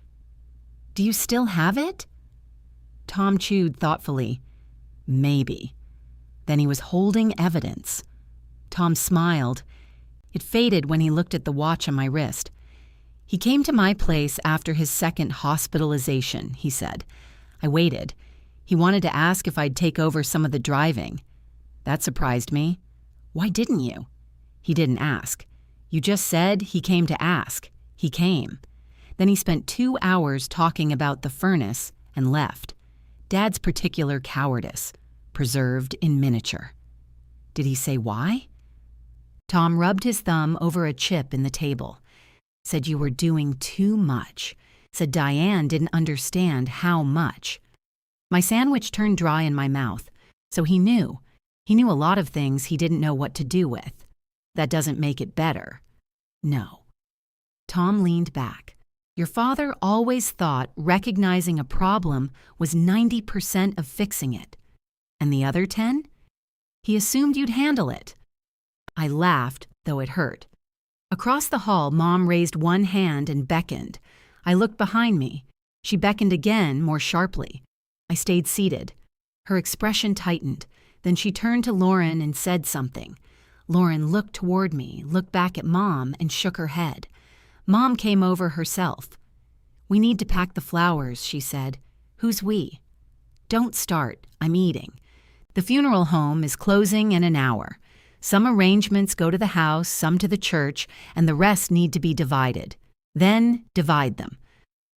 Do you still have it? Tom chewed thoughtfully. Maybe. Then he was holding evidence. Tom smiled. It faded when he looked at the watch on my wrist. He came to my place after his second hospitalization, he said. I waited. He wanted to ask if I'd take over some of the driving. That surprised me. Why didn't you? He didn't ask. You just said he came to ask. He came. Then he spent 2 hours talking about the furnace and left. Dad's particular cowardice, preserved in miniature. Did he say why? Tom rubbed his thumb over a chip in the table. Said you were doing too much. Said Diane didn't understand how much. My sandwich turned dry in my mouth, so he knew. He knew a lot of things he didn't know what to do with. That doesn't make it better. No. Tom leaned back. Your father always thought recognizing a problem was 90% of fixing it. And the other 10? He assumed you'd handle it. I laughed, though it hurt. Across the hall, Mom raised one hand and beckoned. I looked behind me. She beckoned again, more sharply. I stayed seated. Her expression tightened. Then she turned to Lauren and said something. Lauren looked toward me, looked back at Mom, and shook her head. Mom came over herself. We need to pack the flowers, she said. Who's we? Don't start. I'm eating. The funeral home is closing in an hour. Some arrangements go to the house, some to the church, and the rest need to be divided. Then divide them.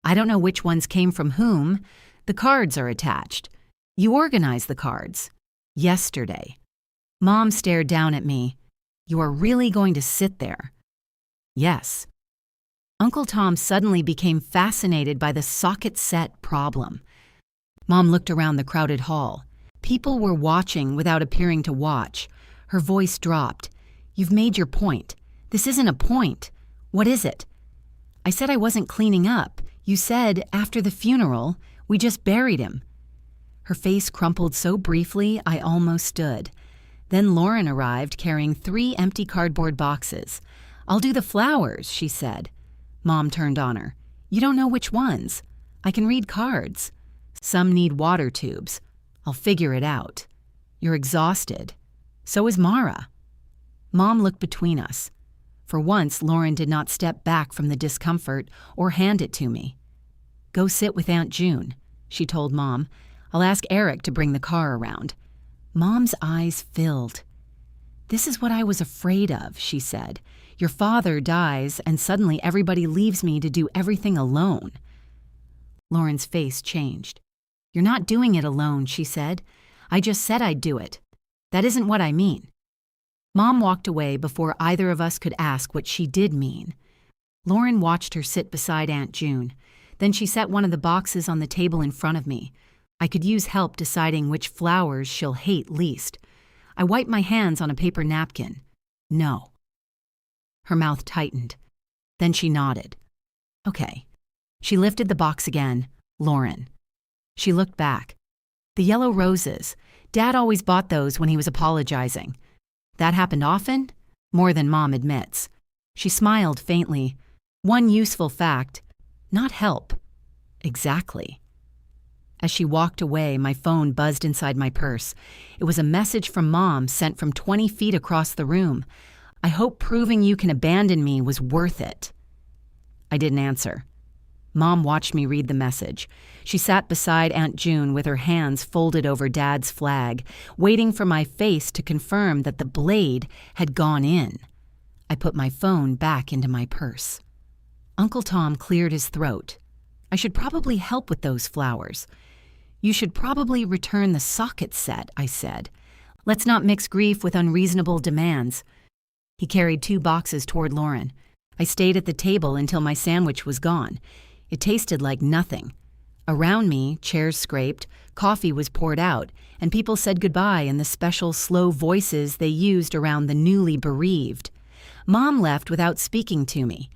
I don't know which ones came from whom. The cards are attached. You organize the cards. Yesterday. Mom stared down at me. You are really going to sit there? Yes. Uncle Tom suddenly became fascinated by the socket set problem. Mom looked around the crowded hall. People were watching without appearing to watch. Her voice dropped. "You've made your point. This isn't a point. What is it?" "I said I wasn't cleaning up. You said, after the funeral, we just buried him." Her face crumpled so briefly I almost stood. Then Lauren arrived carrying 3 empty cardboard boxes. "I'll do the flowers," she said. Mom turned on her. "You don't know which ones. I can read cards. Some need water tubes. I'll figure it out. You're exhausted. So is Mara." Mom looked between us. For once, Lauren did not step back from the discomfort or hand it to me. "Go sit with Aunt June," she told Mom. "I'll ask Eric to bring the car around." Mom's eyes filled. "This is what I was afraid of," she said. "Your father dies, and suddenly everybody leaves me to do everything alone." Lauren's face changed. "You're not doing it alone," she said. "I just said I'd do it. That isn't what I mean." Mom walked away before either of us could ask what she did mean. Lauren watched her sit beside Aunt June. Then she set one of the boxes on the table in front of me. I could use help deciding which flowers she'll hate least. I wiped my hands on a paper napkin. "No." Her mouth tightened. Then she nodded. "Okay." She lifted the box again. "Lauren." She looked back. "The yellow roses. Dad always bought those when he was apologizing. That happened often? More than Mom admits." She smiled faintly. "One useful fact. Not help." "Exactly." As she walked away, my phone buzzed inside my purse. It was a message from Mom sent from 20 feet across the room. "I hope proving you can abandon me was worth it." I didn't answer. Mom watched me read the message. She sat beside Aunt June with her hands folded over Dad's flag, waiting for my face to confirm that the blade had gone in. I put my phone back into my purse. Uncle Tom cleared his throat. "I should probably help with those flowers." "You should probably return the socket set," I said. "Let's not mix grief with unreasonable demands." He carried 2 boxes toward Lauren. I stayed at the table until my sandwich was gone. It tasted like nothing. Around me, chairs scraped, coffee was poured out, and people said goodbye in the special slow voices they used around the newly bereaved. Mom left without speaking to me.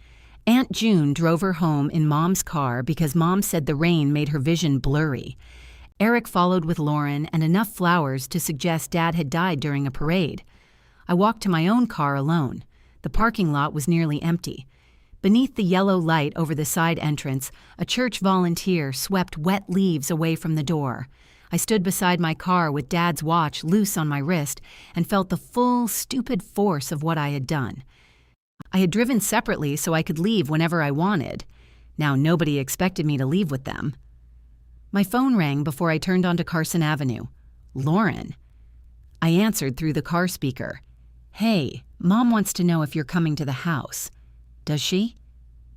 Aunt June drove her home in Mom's car because Mom said the rain made her vision blurry. Eric followed with Lauren and enough flowers to suggest Dad had died during a parade. I walked to my own car alone. The parking lot was nearly empty. Beneath the yellow light over the side entrance, a church volunteer swept wet leaves away from the door. I stood beside my car with Dad's watch loose on my wrist and felt the full, stupid force of what I had done. I had driven separately so I could leave whenever I wanted. Now nobody expected me to leave with them. My phone rang before I turned onto Carson Avenue. "Lauren." I answered through the car speaker. "Hey, Mom wants to know if you're coming to the house." "Does she?"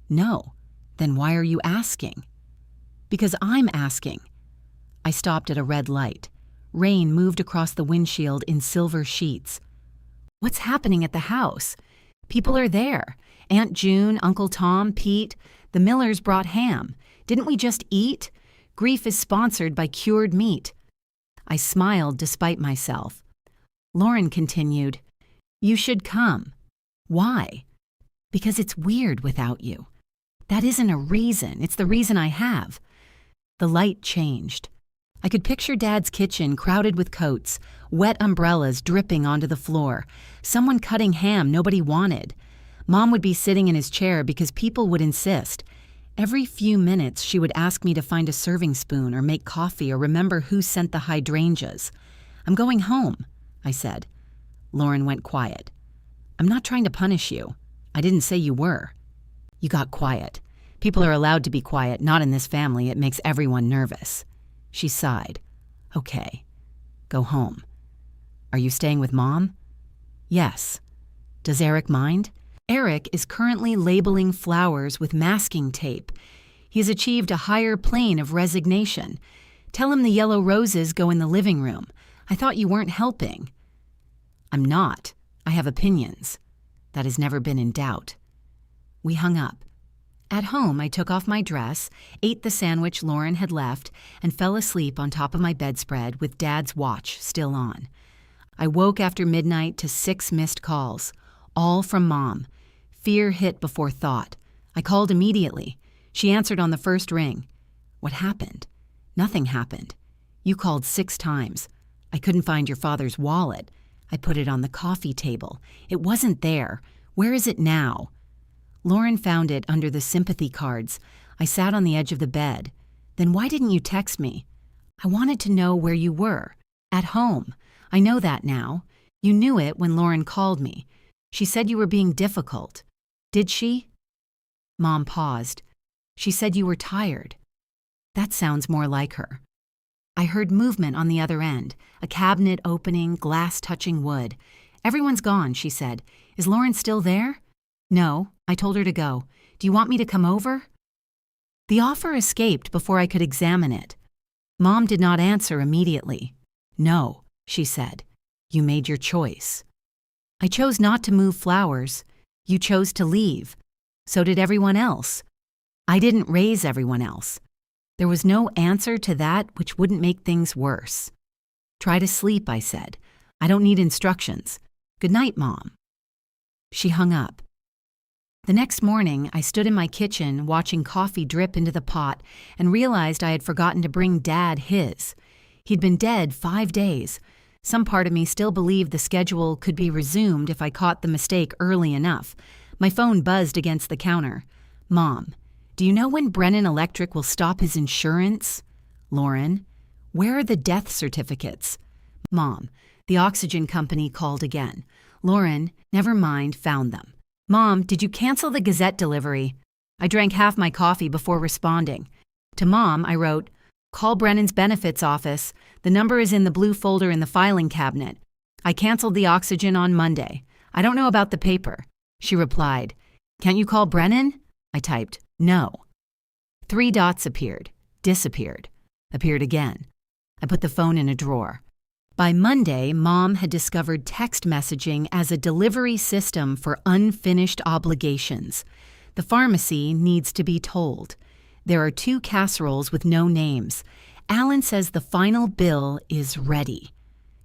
"No." "Then why are you asking?" "Because I'm asking." I stopped at a red light. Rain moved across the windshield in silver sheets. "What's happening at the house?" "People are there. Aunt June, Uncle Tom, Pete. The Millers brought ham. Didn't we just eat? Grief is sponsored by cured meat." I smiled despite myself. Lauren continued, "You should come." "Why?" "Because it's weird without you." "That isn't a reason. It's the reason I have." The light changed. I could picture Dad's kitchen crowded with coats, wet umbrellas dripping onto the floor, someone cutting ham nobody wanted. Mom would be sitting in his chair because people would insist. Every few minutes she would ask me to find a serving spoon or make coffee or remember who sent the hydrangeas. "I'm going home," I said. Lauren went quiet. "I'm not trying to punish you. I didn't say you were." You got quiet. People are allowed to be quiet, not in this family. It makes everyone nervous. She sighed. "Okay. Go home." "Are you staying with Mom?" "Yes." "Does Eric mind?" "Eric is currently labeling flowers with masking tape. He has achieved a higher plane of resignation. Tell him the yellow roses go in the living room. I thought you weren't helping." "I'm not. I have opinions." That has never been in doubt. We hung up. At home, I took off my dress, ate the sandwich Lauren had left, and fell asleep on top of my bedspread with Dad's watch still on. I woke after midnight to 6 missed calls, all from Mom. Fear hit before thought. I called immediately. She answered on the first ring. What happened? Nothing happened. You called 6 times. I couldn't find your father's wallet. I put it on the coffee table. It wasn't there. Where is it now? Lauren found it under the sympathy cards. I sat on the edge of the bed. Then why didn't you text me? I wanted to know where you were. At home. I know that now. You knew it when Lauren called me. She said you were being difficult. Did she? Mom paused. She said you were tired. That sounds more like her. I heard movement on the other end, a cabinet opening, glass touching wood. Everyone's gone, she said. Is Lauren still there? No, I told her to go. Do you want me to come over? The offer escaped before I could examine it. Mom did not answer immediately. No, she said. You made your choice. I chose not to move flowers. You chose to leave. So did everyone else. I didn't raise everyone else. There was no answer to that which wouldn't make things worse. Try to sleep, I said. I don't need instructions. Good night, Mom. She hung up. The next morning, I stood in my kitchen watching coffee drip into the pot and realized I had forgotten to bring Dad his. He'd been dead 5 days. Some part of me still believed the schedule could be resumed if I caught the mistake early enough. My phone buzzed against the counter. Mom, do you know when Brennan Electric will stop his insurance? Lauren, where are the death certificates? Mom, the oxygen company called again. Lauren, never mind, found them. Mom, did you cancel the Gazette delivery? I drank half my coffee before responding. To Mom, I wrote, call Brennan's benefits office. The number is in the blue folder in the filing cabinet. I canceled the oxygen on Monday. I don't know about the paper. She replied, can't you call Brennan? I typed, no. 3 dots appeared, disappeared, appeared again. I put the phone in a drawer. By Monday, Mom had discovered text messaging as a delivery system for unfinished obligations. The pharmacy needs to be told. There are 2 casseroles with no names. Alan says the final bill is ready.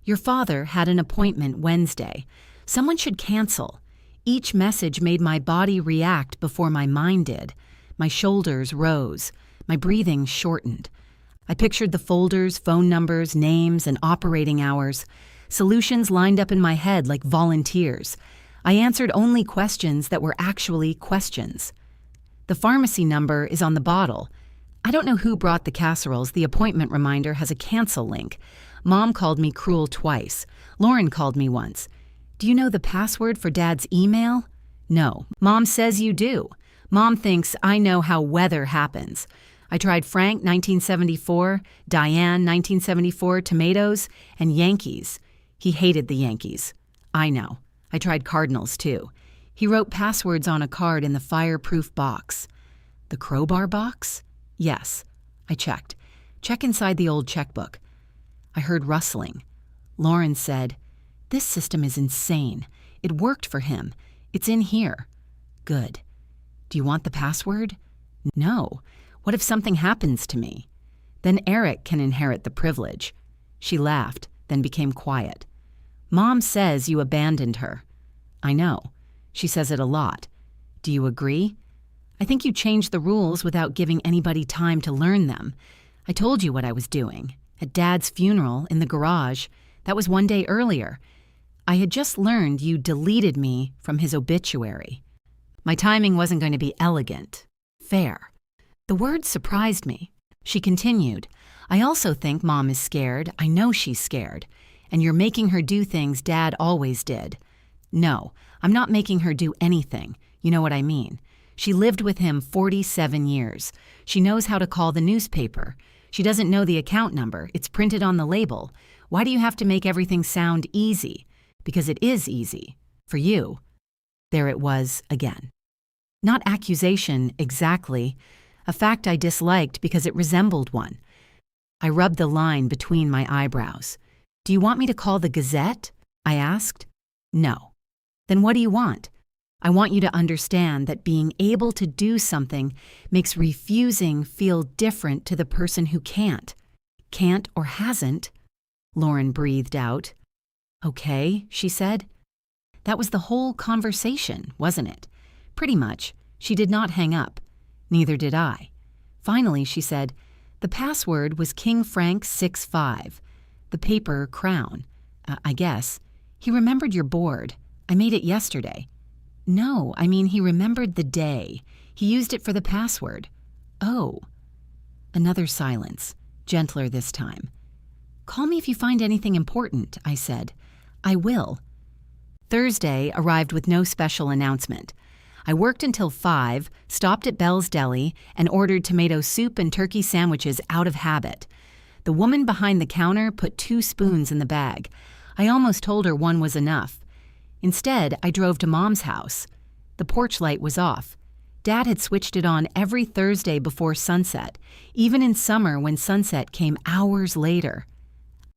Your father had an appointment Wednesday. Someone should cancel. Each message made my body react before my mind did. My shoulders rose. My breathing shortened. I pictured the folders, phone numbers, names, and operating hours. Solutions lined up in my head like volunteers. I answered only questions that were actually questions. The pharmacy number is on the bottle. I don't know who brought the casseroles. The appointment reminder has a cancel link. Mom called me cruel twice. Lauren called me once. Do you know the password for Dad's email? No. Mom says you do. Mom thinks I know how weather happens. I tried Frank 1974, Diane 1974, tomatoes, and Yankees. He hated the Yankees. I know. I tried Cardinals too. He wrote passwords on a card in the fireproof box. The crowbar box? Yes. I checked. Check inside the old checkbook. I heard rustling. Lauren said, this system is insane. It worked for him. It's in here. Good. Do you want the password? No. What if something happens to me? Then Eric can inherit the privilege. She laughed, then became quiet. Mom says you abandoned her. I know. She says it a lot. Do you agree? I think you changed the rules without giving anybody time to learn them. I told you what I was doing. At Dad's funeral, in the garage. That was 1 day earlier. I had just learned you deleted me from his obituary. My timing wasn't going to be elegant. Fair. The word surprised me. She continued, I also think Mom is scared. I know she's scared. And you're making her do things Dad always did. No, I'm not making her do anything. You know what I mean. She lived with him 47 years. She knows how to call the newspaper. She doesn't know the account number. It's printed on the label. Why do you have to make everything sound easy? Because it is easy. For you. There it was again. Not accusation, exactly. A fact I disliked because it resembled one. I rubbed the line between my eyebrows. Do you want me to call the Gazette? I asked. No. Then what do you want? I want you to understand that being able to do something makes refusing feel different to the person who can't or hasn't. Lauren breathed out. Okay, she said. That was the whole conversation, wasn't it? Pretty much. She did not hang up. Neither did I. Finally, she said, the password was King Frank 65. The paper crown. I guess. He remembered your board. I made it yesterday. No, I mean he remembered the day. He used it for the password. Oh. Another silence, gentler this time. Call me if you find anything important, I said. I will. Thursday arrived with no special announcement. I worked until 5, stopped at Bell's Deli, and ordered tomato soup and turkey sandwiches out of habit. The woman behind the counter put 2 spoons in the bag. I almost told her one was enough. Instead, I drove to Mom's house. The porch light was off. Dad had switched it on every Thursday before sunset, even in summer when sunset came hours later.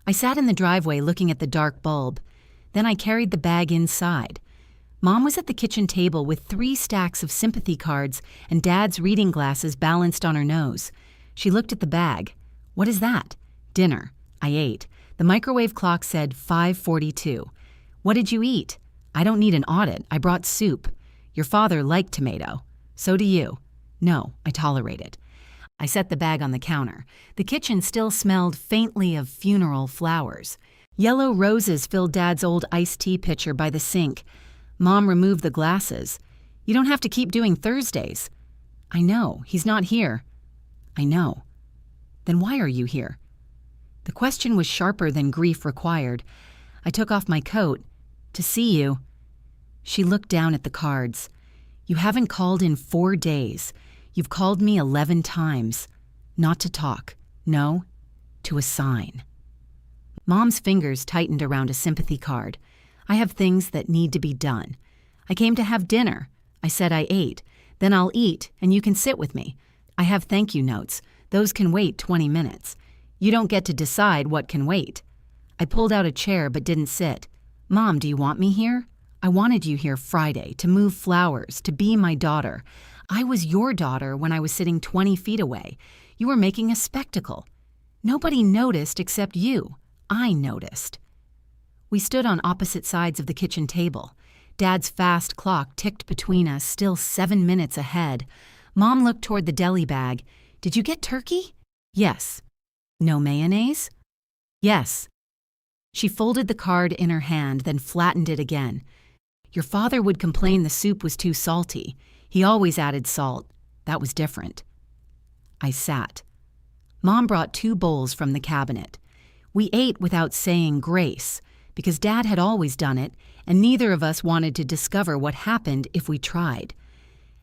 I sat in the driveway looking at the dark bulb. Then I carried the bag inside. Mom was at the kitchen table with 3 stacks of sympathy cards and Dad's reading glasses balanced on her nose. She looked at the bag. What is that? Dinner. I ate. The microwave clock said 5:42. What did you eat? I don't need an audit. I brought soup. Your father liked tomato. So do you. No, I tolerate it. I set the bag on the counter. The kitchen still smelled faintly of funeral flowers. Yellow roses filled Dad's old iced tea pitcher by the sink. Mom removed the glasses. You don't have to keep doing Thursdays. I know. He's not here. I know. Then why are you here? The question was sharper than grief required. I took off my coat. To see you. She looked down at the cards. You haven't called in 4 days. You've called me 11 times. Not to talk. No, to assign. Mom's fingers tightened around a sympathy card. I have things that need to be done. I came to have dinner. I said I ate. Then I'll eat, and you can sit with me. I have thank you notes. Those can wait 20 minutes. You don't get to decide what can wait. I pulled out a chair but didn't sit. Mom, do you want me here? I wanted you here Friday to move flowers, to be my daughter. I was your daughter when I was sitting 20 feet away. You were making a spectacle. Nobody noticed except you. I noticed. We stood on opposite sides of the kitchen table. Dad's fast clock ticked between us, still 7 minutes ahead. Mom looked toward the deli bag. Did you get turkey? Yes. No mayonnaise? Yes. She folded the card in her hand, then flattened it again. Your father would complain the soup was too salty. He always added salt. That was different. I sat. Mom brought 2 bowls from the cabinet. We ate without saying grace, because Dad had always done it, and neither of us wanted to discover what happened if we tried.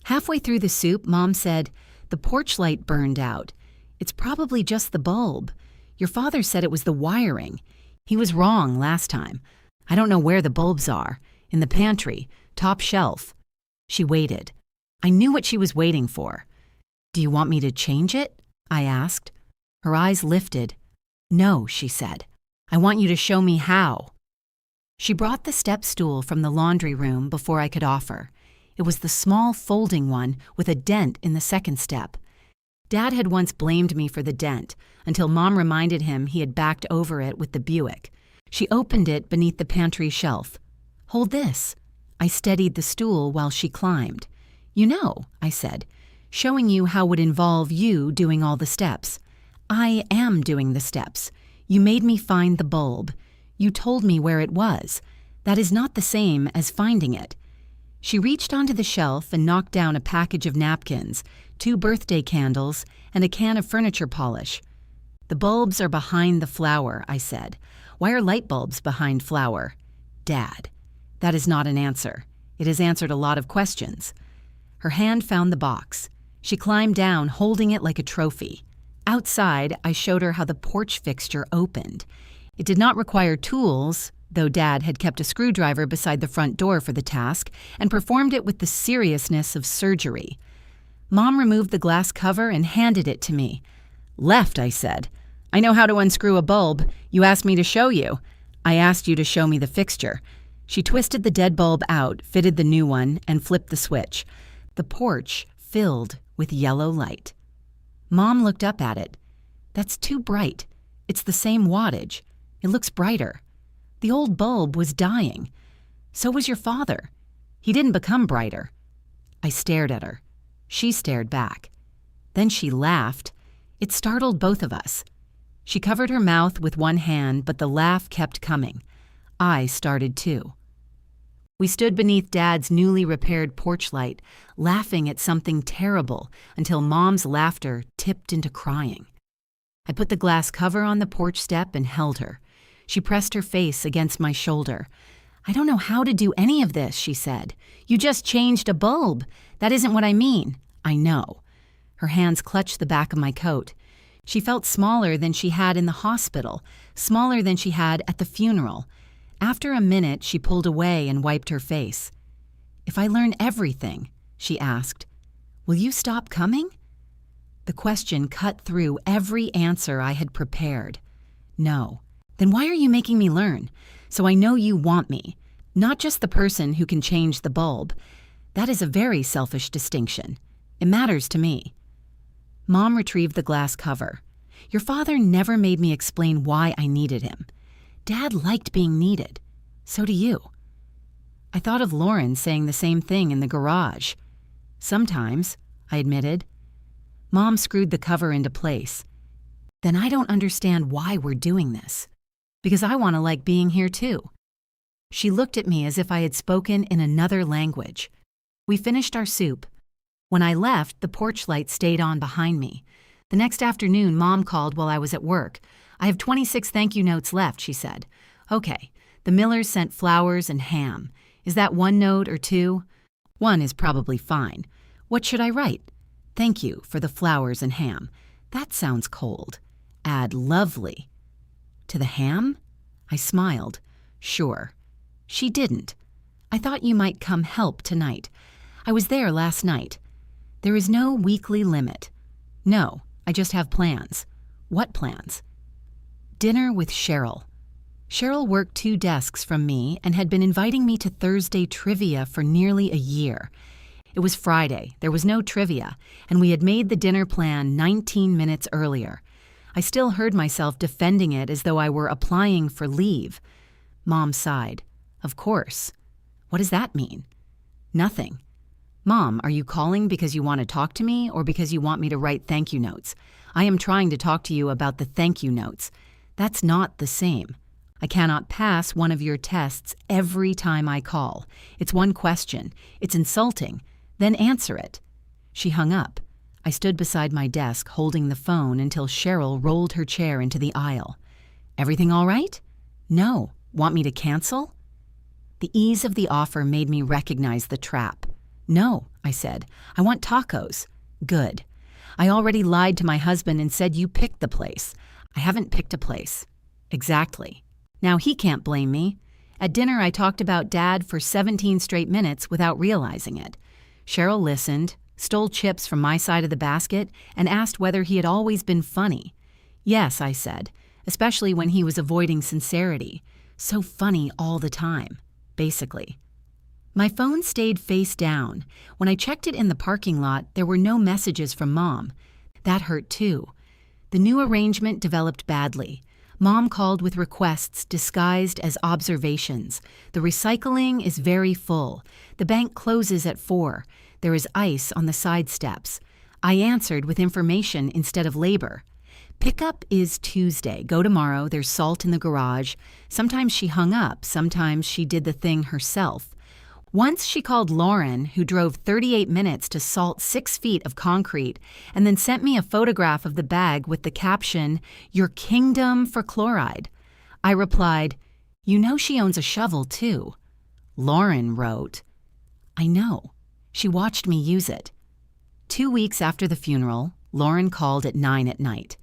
Halfway through the soup, Mom said, the porch light burned out. It's probably just the bulb. Your father said it was the wiring. He was wrong last time. I don't know where the bulbs are. In the pantry, top shelf. She waited. I knew what she was waiting for. Do you want me to change it? I asked. Her eyes lifted. No, she said. I want you to show me how. She brought the step stool from the laundry room before I could offer. It was the small folding one with a dent in the second step. Dad had once blamed me for the dent until Mom reminded him he had backed over it with the Buick. She opened it beneath the pantry shelf. Hold this. I steadied the stool while she climbed. You know, I said, showing you how would involve you doing all the steps. I am doing the steps. You made me find the bulb. You told me where it was. That is not the same as finding it. She reached onto the shelf and knocked down a package of napkins, 2 birthday candles, and a can of furniture polish. The bulbs are behind the flower, I said. Why are light bulbs behind flower? Dad. That is not an answer. It has answered a lot of questions. Her hand found the box. She climbed down, holding it like a trophy. Outside, I showed her how the porch fixture opened. It did not require tools, though Dad had kept a screwdriver beside the front door for the task and performed it with the seriousness of surgery. Mom removed the glass cover and handed it to me. Left, I said. I know how to unscrew a bulb. You asked me to show you. I asked you to show me the fixture. She twisted the dead bulb out, fitted the new one, and flipped the switch. The porch filled with yellow light. Mom looked up at it. "That's too bright. It's the same wattage. It looks brighter. The old bulb was dying. So was your father. He didn't become brighter." I stared at her. She stared back. Then she laughed. It startled both of us. She covered her mouth with one hand, but the laugh kept coming. I started too. We stood beneath Dad's newly repaired porch light, laughing at something terrible until Mom's laughter tipped into crying. I put the glass cover on the porch step and held her. She pressed her face against my shoulder. "I don't know how to do any of this," she said. "You just changed a bulb. That isn't what I mean." "I know." Her hands clutched the back of my coat. She felt smaller than she had in the hospital, smaller than she had at the funeral. After a minute, she pulled away and wiped her face. "If I learn everything," she asked, "will you stop coming?" The question cut through every answer I had prepared. "No." "Then why are you making me learn? So I know you want me, not just the person who can change the bulb. That is a very selfish distinction. It matters to me." Mom retrieved the glass cover. "Your father never made me explain why I needed him. Dad liked being needed. So do you." I thought of Lauren saying the same thing in the garage. "Sometimes," I admitted. Mom screwed the cover into place. "Then I don't understand why we're doing this. Because I want to like being here too." She looked at me as if I had spoken in another language. We finished our soup. When I left, the porch light stayed on behind me. The next afternoon, Mom called while I was at work. "I have 26 thank you notes left," she said. "Okay, the Millers sent flowers and ham. Is that one note or two?" "One is probably fine. What should I write?" "Thank you for the flowers and ham." That sounds cold. Add lovely. "To the ham?" I smiled. "Sure." She didn't. "I thought you might come help tonight. I was there last night." "There is no weekly limit." "No, I just have plans." "What plans?" "Dinner with Cheryl." Cheryl worked 2 desks from me and had been inviting me to Thursday trivia for nearly a year. It was Friday, there was no trivia, and we had made the dinner plan 19 minutes earlier. I still heard myself defending it as though I were applying for leave. Mom sighed. "Of course." "What does that mean?" "Nothing." "Mom, are you calling because you want to talk to me or because you want me to write thank you notes? I am trying to talk to you about the thank you notes. That's not the same. I cannot pass one of your tests every time I call. It's one question. It's insulting. Then answer it." She hung up. I stood beside my desk holding the phone until Cheryl rolled her chair into the aisle. "Everything all right?" "No. Want me to cancel?" The ease of the offer made me recognize the trap. "No," I said. "I want tacos." "Good. I already lied to my husband and said you picked the place." "I haven't picked a place." "Exactly. Now he can't blame me. At dinner I talked about Dad for 17 straight minutes without realizing it. Cheryl listened, stole chips from my side of the basket, and asked whether he had always been funny. "Yes," I said, especially when he was avoiding sincerity. So funny all the time, basically. My phone stayed face down. When I checked it in the parking lot, there were no messages from Mom. That hurt too. The new arrangement developed badly. Mom called with requests disguised as observations. "The recycling is very full. The bank closes at 4. There is ice on the side steps." I answered with information instead of labor. "Pickup is Tuesday. Go tomorrow. There's salt in the garage." Sometimes she hung up. Sometimes she did the thing herself. Once she called Lauren, who drove 38 minutes to salt 6 feet of concrete, and then sent me a photograph of the bag with the caption, "Your kingdom for chloride." I replied, "You know she owns a shovel too." Lauren wrote, "I know. She watched me use it." 2 weeks after the funeral, Lauren called at 9 at night.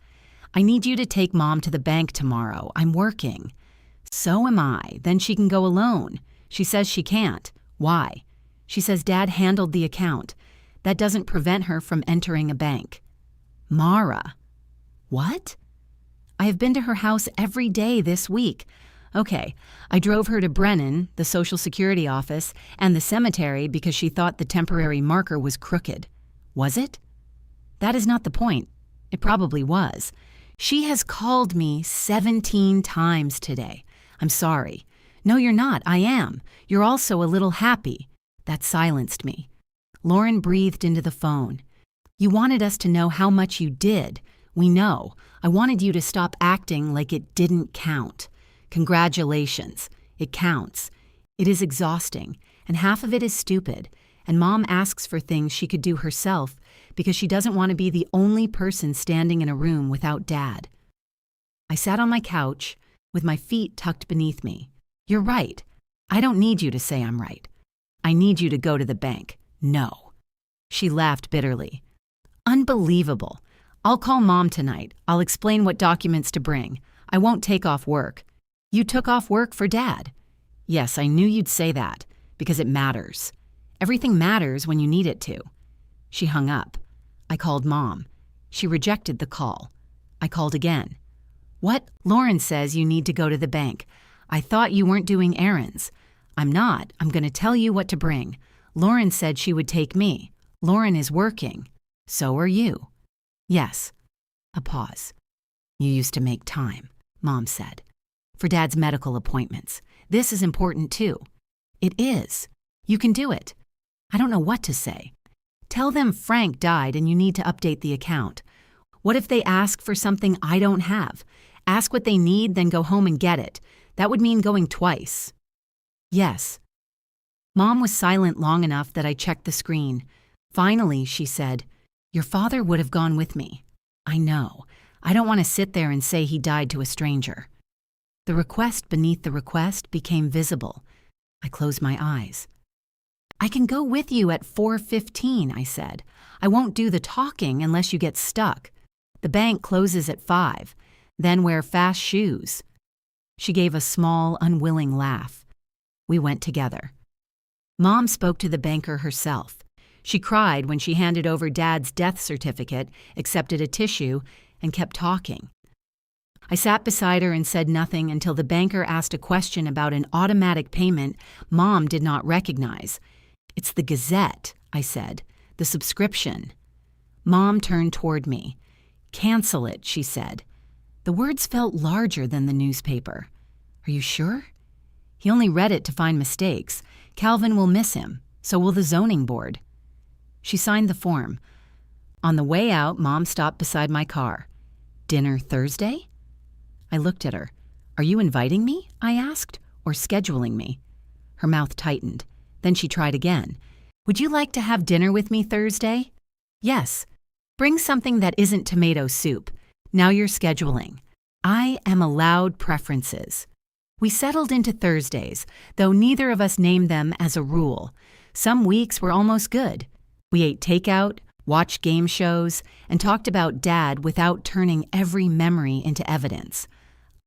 "I need you to take Mom to the bank tomorrow. I'm working." "So am I. Then she can go alone." She says she can't. "Why?" She says Dad handled the account. That doesn't prevent her from entering a bank. Mara. What? I have been to her house every day this week. Okay, I drove her to Brennan, the Social Security office, and the cemetery because she thought the temporary marker was crooked. Was it? That is not the point. It probably was. She has called me 17 times today. I'm sorry. No, you're not. I am. You're also a little happy. That silenced me. Lauren breathed into the phone. You wanted us to know how much you did. We know. I wanted you to stop acting like it didn't count. Congratulations. It counts. It is exhausting, and half of it is stupid, and Mom asks for things she could do herself because she doesn't want to be the only person standing in a room without Dad. I sat on my couch with my feet tucked beneath me. You're right. I don't need you to say I'm right. I need you to go to the bank. No. She laughed bitterly. Unbelievable. I'll call Mom tonight. I'll explain what documents to bring. I won't take off work. You took off work for Dad. Yes, I knew you'd say that, because it matters. Everything matters when you need it to. She hung up. I called Mom. She rejected the call. I called again. What? Lauren says you need to go to the bank. I thought you weren't doing errands. I'm not. I'm going to tell you what to bring. Lauren said she would take me. Lauren is working. So are you. Yes. A pause. You used to make time, Mom said. For Dad's medical appointments. This is important too. It is. You can do it. I don't know what to say. Tell them Frank died and you need to update the account. What if they ask for something I don't have? Ask what they need, then go home and get it. That would mean going twice. Yes. Mom was silent long enough that I checked the screen. Finally, she said, Your father would have gone with me. I know. I don't want to sit there and say he died to a stranger. The request beneath the request became visible. I closed my eyes. I can go with you at 4:15, I said. I won't do the talking unless you get stuck. The bank closes at 5. Then wear fast shoes. She gave a small, unwilling laugh. We went together. Mom spoke to the banker herself. She cried when she handed over Dad's death certificate, accepted a tissue, and kept talking. I sat beside her and said nothing until the banker asked a question about an automatic payment Mom did not recognize. It's the Gazette, I said, the subscription. Mom turned toward me. Cancel it, she said. The words felt larger than the newspaper. Are you sure? He only read it to find mistakes. Calvin will miss him. So will the zoning board. She signed the form. On the way out, Mom stopped beside my car. Dinner Thursday? I looked at her. Are you inviting me? I asked, or scheduling me? Her mouth tightened. Then she tried again. Would you like to have dinner with me Thursday? Yes. Bring something that isn't tomato soup. Now you're scheduling. I am allowed preferences. We settled into Thursdays, though neither of us named them as a rule. Some weeks were almost good. We ate takeout, watched game shows, and talked about Dad without turning every memory into evidence.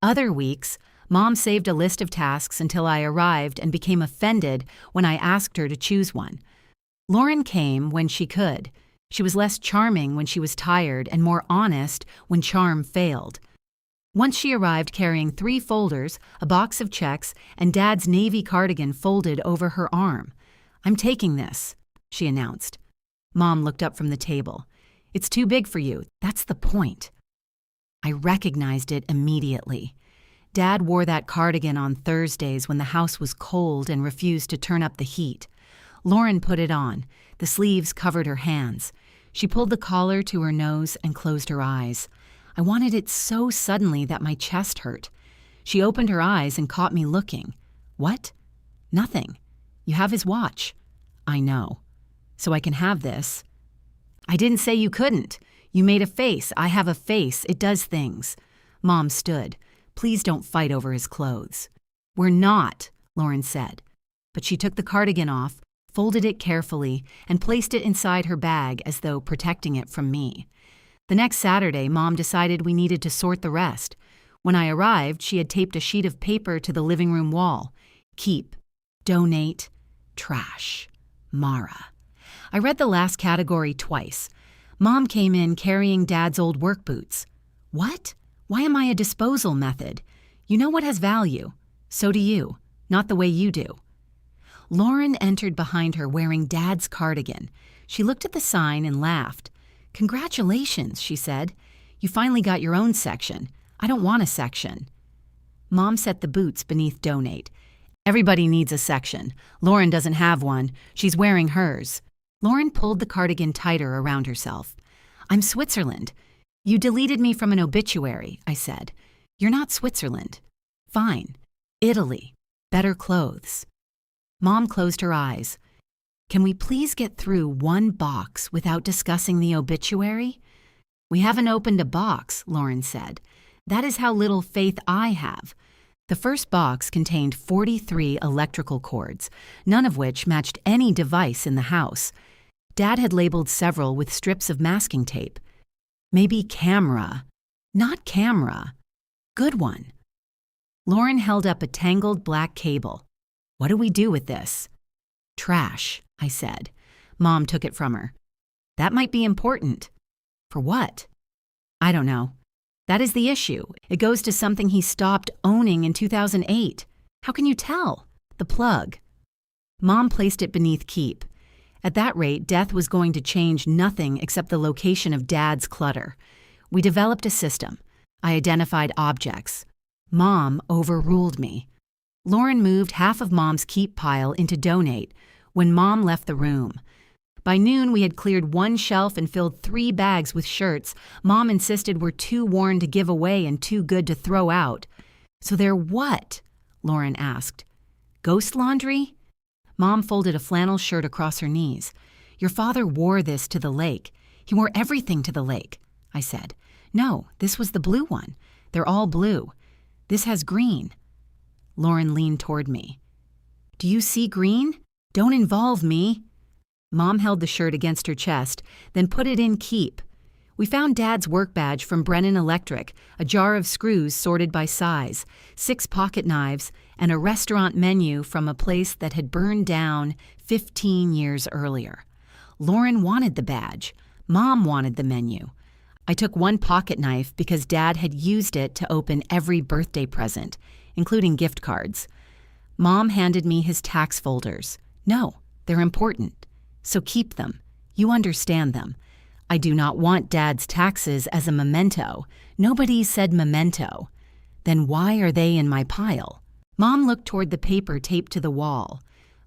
Other weeks, Mom saved a list of tasks until I arrived and became offended when I asked her to choose one. Lauren came when she could. She was less charming when she was tired and more honest when charm failed. Once she arrived carrying 3 folders, a box of checks, and Dad's navy cardigan folded over her arm. I'm taking this, she announced. Mom looked up from the table. It's too big for you. That's the point. I recognized it immediately. Dad wore that cardigan on Thursdays when the house was cold and refused to turn up the heat. Lauren put it on. The sleeves covered her hands. She pulled the collar to her nose and closed her eyes. I wanted it so suddenly that my chest hurt. She opened her eyes and caught me looking. What? Nothing. You have his watch. I know. So I can have this. I didn't say you couldn't. You made a face. I have a face. It does things. Mom stood. Please don't fight over his clothes. We're not, Lauren said. But she took the cardigan off, folded it carefully, and placed it inside her bag as though protecting it from me. The next Saturday, Mom decided we needed to sort the rest. When I arrived, she had taped a sheet of paper to the living room wall. Keep, donate, trash, Mara. I read the last category twice. Mom came in carrying Dad's old work boots. What? Why am I a disposal method? You know what has value? So do you, not the way you do. Lauren entered behind her wearing Dad's cardigan. She looked at the sign and laughed. Congratulations, she said. You finally got your own section. I don't want a section. Mom set the boots beneath Donate. Everybody needs a section. Lauren doesn't have one. She's wearing hers. Lauren pulled the cardigan tighter around herself. I'm Switzerland. You deleted me from an obituary, I said. You're not Switzerland. Fine. Italy. Better clothes. Mom closed her eyes. Can we please get through one box without discussing the obituary? We haven't opened a box, Lauren said. That is how little faith I have. The first box contained 43 electrical cords, none of which matched any device in the house. Dad had labeled several with strips of masking tape. Maybe camera. Not camera. Good one. Lauren held up a tangled black cable. What do we do with this? Trash, I said. Mom took it from her. That might be important. For what? I don't know. That is the issue. It goes to something he stopped owning in 2008. How can you tell? The plug. Mom placed it beneath keep. At that rate, death was going to change nothing except the location of Dad's clutter. We developed a system. I identified objects. Mom overruled me. Lauren moved half of Mom's keep pile into Donate when Mom left the room. By noon, we had cleared one shelf and filled 3 bags with shirts Mom insisted were too worn to give away and too good to throw out. So they're what? Lauren asked. Ghost laundry? Mom folded a flannel shirt across her knees. Your father wore this to the lake. He wore everything to the lake, I said. No, this was the blue one. They're all blue. This has green. Lauren leaned toward me. Do you see green? Don't involve me. Mom held the shirt against her chest, then put it in keep. We found Dad's work badge from Brennan Electric, a jar of screws sorted by size, 6 pocket knives, and a restaurant menu from a place that had burned down 15 years earlier. Lauren wanted the badge. Mom wanted the menu. I took 1 pocket knife because Dad had used it to open every birthday present, including gift cards. Mom handed me his tax folders. No, they're important. So keep them. You understand them. I do not want Dad's taxes as a memento. Nobody said memento. Then why are they in my pile? Mom looked toward the paper taped to the wall.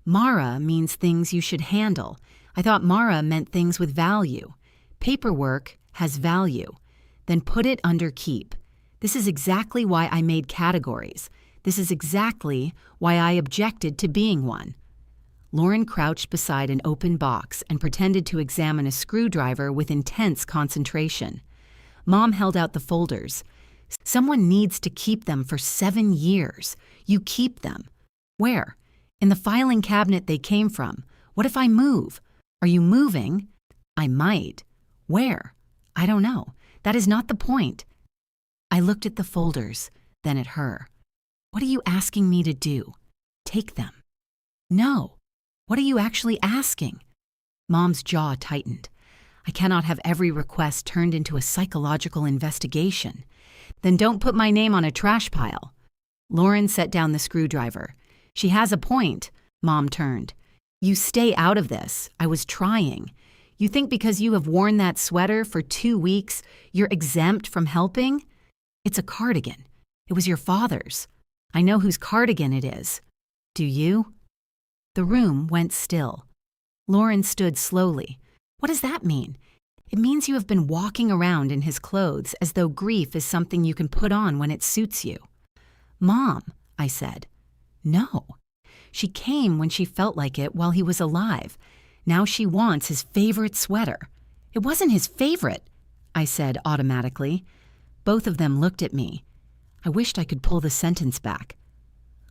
Mara means things you should handle. I thought Mara meant things with value. Paperwork has value. Then put it under keep. This is exactly why I made categories. This is exactly why I objected to being one. Lauren crouched beside an open box and pretended to examine a screwdriver with intense concentration. Mom held out the folders. Someone needs to keep them for 7 years. You keep them. Where? In the filing cabinet they came from. What if I move? Are you moving? I might. Where? I don't know. That is not the point. I looked at the folders, then at her. What are you asking me to do? Take them. No. What are you actually asking? Mom's jaw tightened. I cannot have every request turned into a psychological investigation. Then don't put my name on a trash pile. Lauren set down the screwdriver. She has a point. Mom turned. You stay out of this. I was trying. You think because you have worn that sweater for 2 weeks, you're exempt from helping? It's a cardigan. It was your father's. I know whose cardigan it is. Do you? The room went still. Lauren stood slowly. What does that mean? It means you have been walking around in his clothes as though grief is something you can put on when it suits you. Mom, I said. No. She came when she felt like it while he was alive. Now she wants his favorite sweater. It wasn't his favorite, I said automatically. Both of them looked at me. I wished I could pull the sentence back.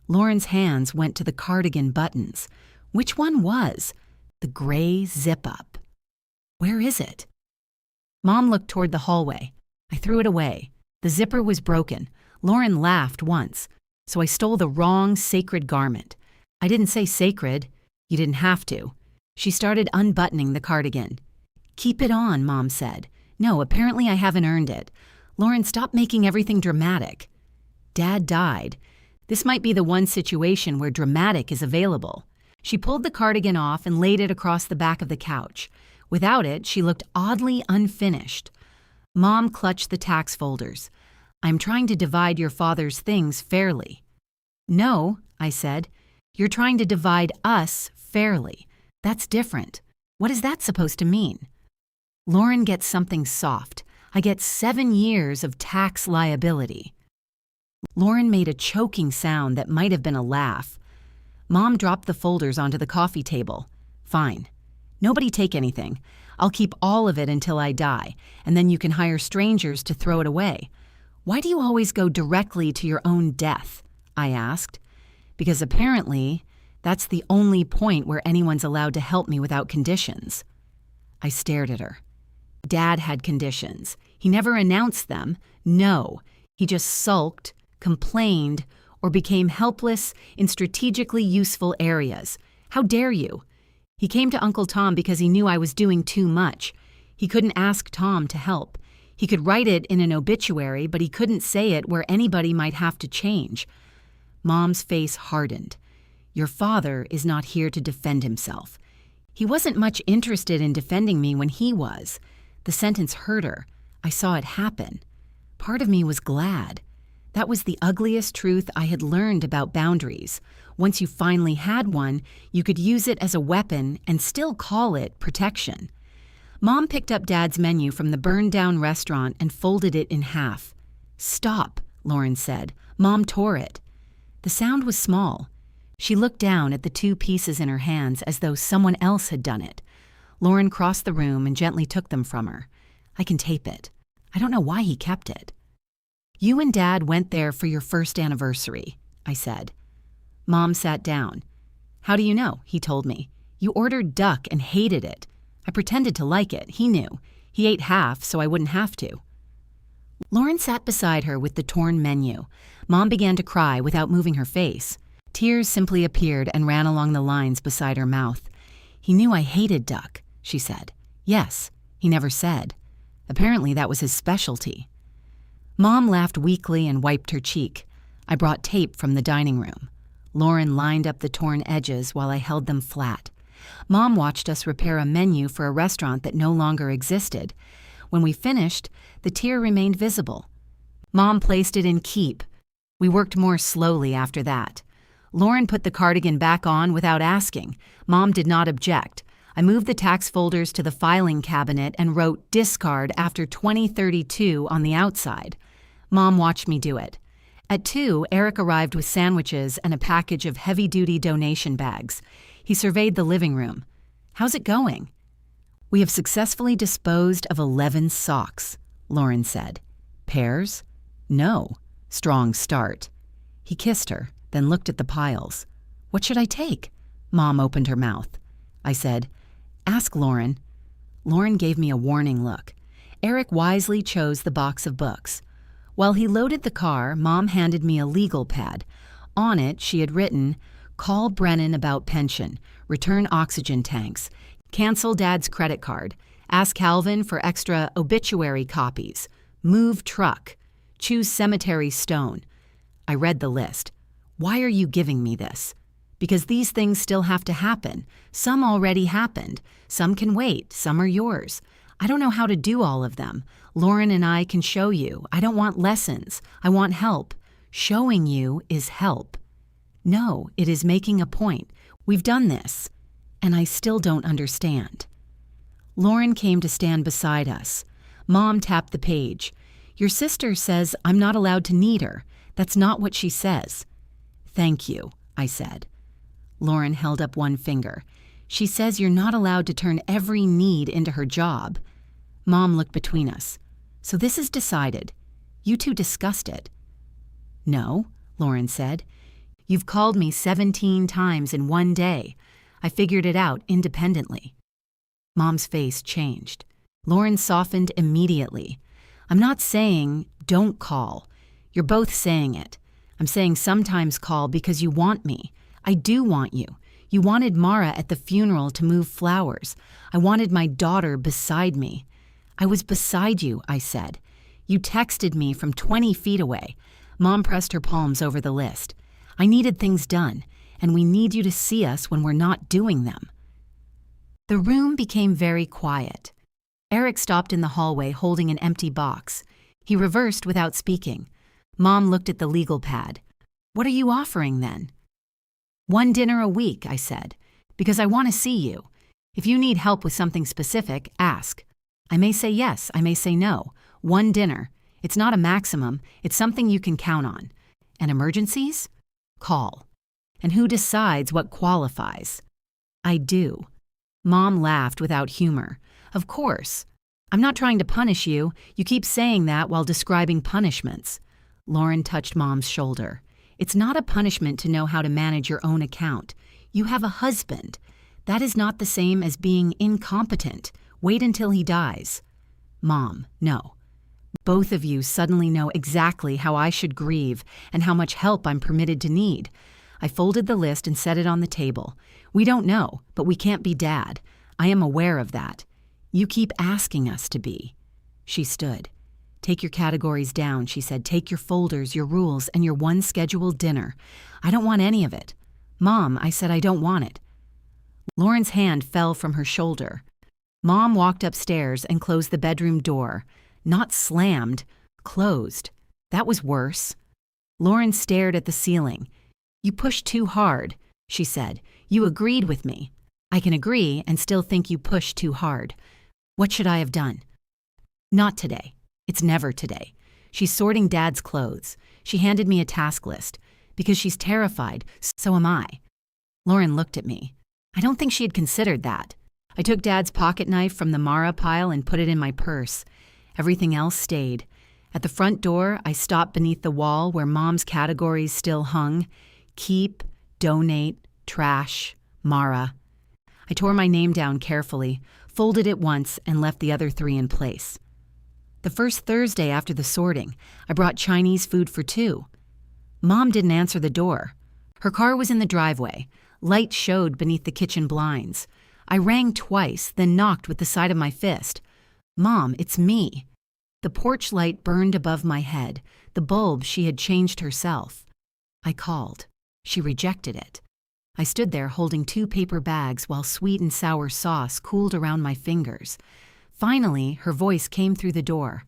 Lauren's hands went to the cardigan buttons. Which one was? The gray zip-up. Where is it? Mom looked toward the hallway. I threw it away. The zipper was broken. Lauren laughed once. So I stole the wrong sacred garment. I didn't say sacred. You didn't have to. She started unbuttoning the cardigan. Keep it on, Mom said. No, apparently I haven't earned it. Lauren, stop making everything dramatic. Dad died. This might be the one situation where dramatic is available. She pulled the cardigan off and laid it across the back of the couch. Without it, she looked oddly unfinished. Mom clutched the tax folders. "I'm trying to divide your father's things fairly." "No," I said. "You're trying to divide us fairly. That's different. What is that supposed to mean?" "Lauren gets something soft. I get 7 years of tax liability." Lauren made a choking sound that might have been a laugh. Mom dropped the folders onto the coffee table. "Fine. Nobody take anything. I'll keep all of it until I die, and then you can hire strangers to throw it away." "Why do you always go directly to your own death?" I asked. "Because apparently, that's the only point where anyone's allowed to help me without conditions." I stared at her. Dad had conditions. He never announced them. No, he just sulked, complained, or became helpless in strategically useful areas. How dare you? He came to Uncle Tom because he knew I was doing too much. He couldn't ask Tom to help. He could write it in an obituary, but he couldn't say it where anybody might have to change. Mom's face hardened. "Your father is not here to defend himself." He wasn't much interested in defending me when he was. The sentence hurt her. I saw it happen. Part of me was glad. That was the ugliest truth I had learned about boundaries. Once you finally had one, you could use it as a weapon and still call it protection. Mom picked up Dad's menu from the burned-down restaurant and folded it in half. "Stop," Lauren said. Mom tore it. The sound was small. She looked down at the 2 pieces in her hands as though someone else had done it. Lauren crossed the room and gently took them from her. "I can tape it. I don't know why he kept it." "You and Dad went there for your first anniversary," I said. Mom sat down. "How do you know?" he told me. "You ordered duck and hated it. I pretended to like it. He knew. He ate half, so I wouldn't have to." Lauren sat beside her with the torn menu. Mom began to cry without moving her face. Tears simply appeared and ran along the lines beside her mouth. "He knew I hated duck," she said. "Yes, he never said. Apparently that was his specialty." Mom laughed weakly and wiped her cheek. I brought tape from the dining room. Lauren lined up the torn edges while I held them flat. Mom watched us repair a menu for a restaurant that no longer existed. When we finished, the tear remained visible. Mom placed it in keep. We worked more slowly after that. Lauren put the cardigan back on without asking. Mom did not object. I moved the tax folders to the filing cabinet and wrote "discard" after 2032 on the outside. Mom watched me do it. At 2, Eric arrived with sandwiches and a package of heavy-duty donation bags. He surveyed the living room. "How's it going?" "We have successfully disposed of 11 socks," Lauren said. "Pairs?" "No." "Strong start." He kissed her, then looked at the piles. "What should I take?" Mom opened her mouth. I said, "Ask Lauren." Lauren gave me a warning look. Eric wisely chose the box of books. While he loaded the car, Mom handed me a legal pad. On it, she had written, "Call Brennan about pension, return oxygen tanks, cancel Dad's credit card, ask Calvin for extra obituary copies, move truck, choose cemetery stone." I read the list. "Why are you giving me this?" "Because these things still have to happen. Some already happened. Some can wait. Some are yours. I don't know how to do all of them. Lauren and I can show you. I don't want lessons. I want help. Showing you is help." "No, it is making a point. We've done this. And I still don't understand." Lauren came to stand beside us. Mom tapped the page. "Your sister says I'm not allowed to need her. That's not what she says." "Thank you," I said. Lauren held up one finger. "She says you're not allowed to turn every need into her job." Mom looked between us. "So this is decided. You two discussed it." "No," Lauren said. "You've called me 17 times in one day. I figured it out independently." Mom's face changed. Lauren softened immediately. "I'm not saying don't call. You're both saying it. I'm saying sometimes call because you want me. I do want you. You wanted Mara at the funeral to move flowers. I wanted my daughter beside me." "I was beside you," I said. "You texted me from 20 feet away." Mom pressed her palms over the list. I needed things done, and we need you to see us when we're not doing them." The room became very quiet. Eric stopped in the hallway holding an empty box. He reversed without speaking. Mom looked at the legal pad. "What are you offering then?" "1 dinner a week," I said, "because I want to see you. If you need help with something specific, ask. I may say yes, I may say no. 1 dinner. It's not a maximum, it's something you can count on. And emergencies? Call. And who decides what qualifies?" "I do." Mom laughed without humor. "Of course. I'm not trying to punish you. You keep saying that while describing punishments." Lauren touched Mom's shoulder. "It's not a punishment to know how to manage your own account. You have a husband. That is not the same as being incompetent. Wait until he dies." "Mom, no. Both of you suddenly know exactly how I should grieve and how much help I'm permitted to need." I folded the list and set it on the table. "We don't know, but we can't be Dad. I am aware of that. You keep asking us to be." She stood. "Take your categories down," she said. "Take your folders, your rules, and your 1 scheduled dinner. I don't want any of it." "Mom," I said, "I don't want it." Lauren's hand fell from her shoulder. Mom walked upstairs and closed the bedroom door. Not slammed, closed. That was worse. Lauren stared at the ceiling. "You pushed too hard," she said. "You agreed with me. I can agree and still think you pushed too hard. What should I have done?" "Not today. It's never today." She's sorting Dad's clothes. She handed me a task list. Because she's terrified, so am I. Lauren looked at me. I don't think she had considered that. I took Dad's pocket knife from the Mara pile and put it in my purse. Everything else stayed. At the front door, I stopped beneath the wall where Mom's categories still hung. Keep, donate, trash, Mara. I tore my name down carefully, folded it once, and left the other 3 in place. The first Thursday after the sorting, I brought Chinese food for 2. Mom didn't answer the door. Her car was in the driveway. Light showed beneath the kitchen blinds. I rang twice, then knocked with the side of my fist. "Mom, it's me." The porch light burned above my head, the bulb she had changed herself. I called. She rejected it. I stood there holding 2 paper bags while sweet and sour sauce cooled around my fingers. Finally, her voice came through the door.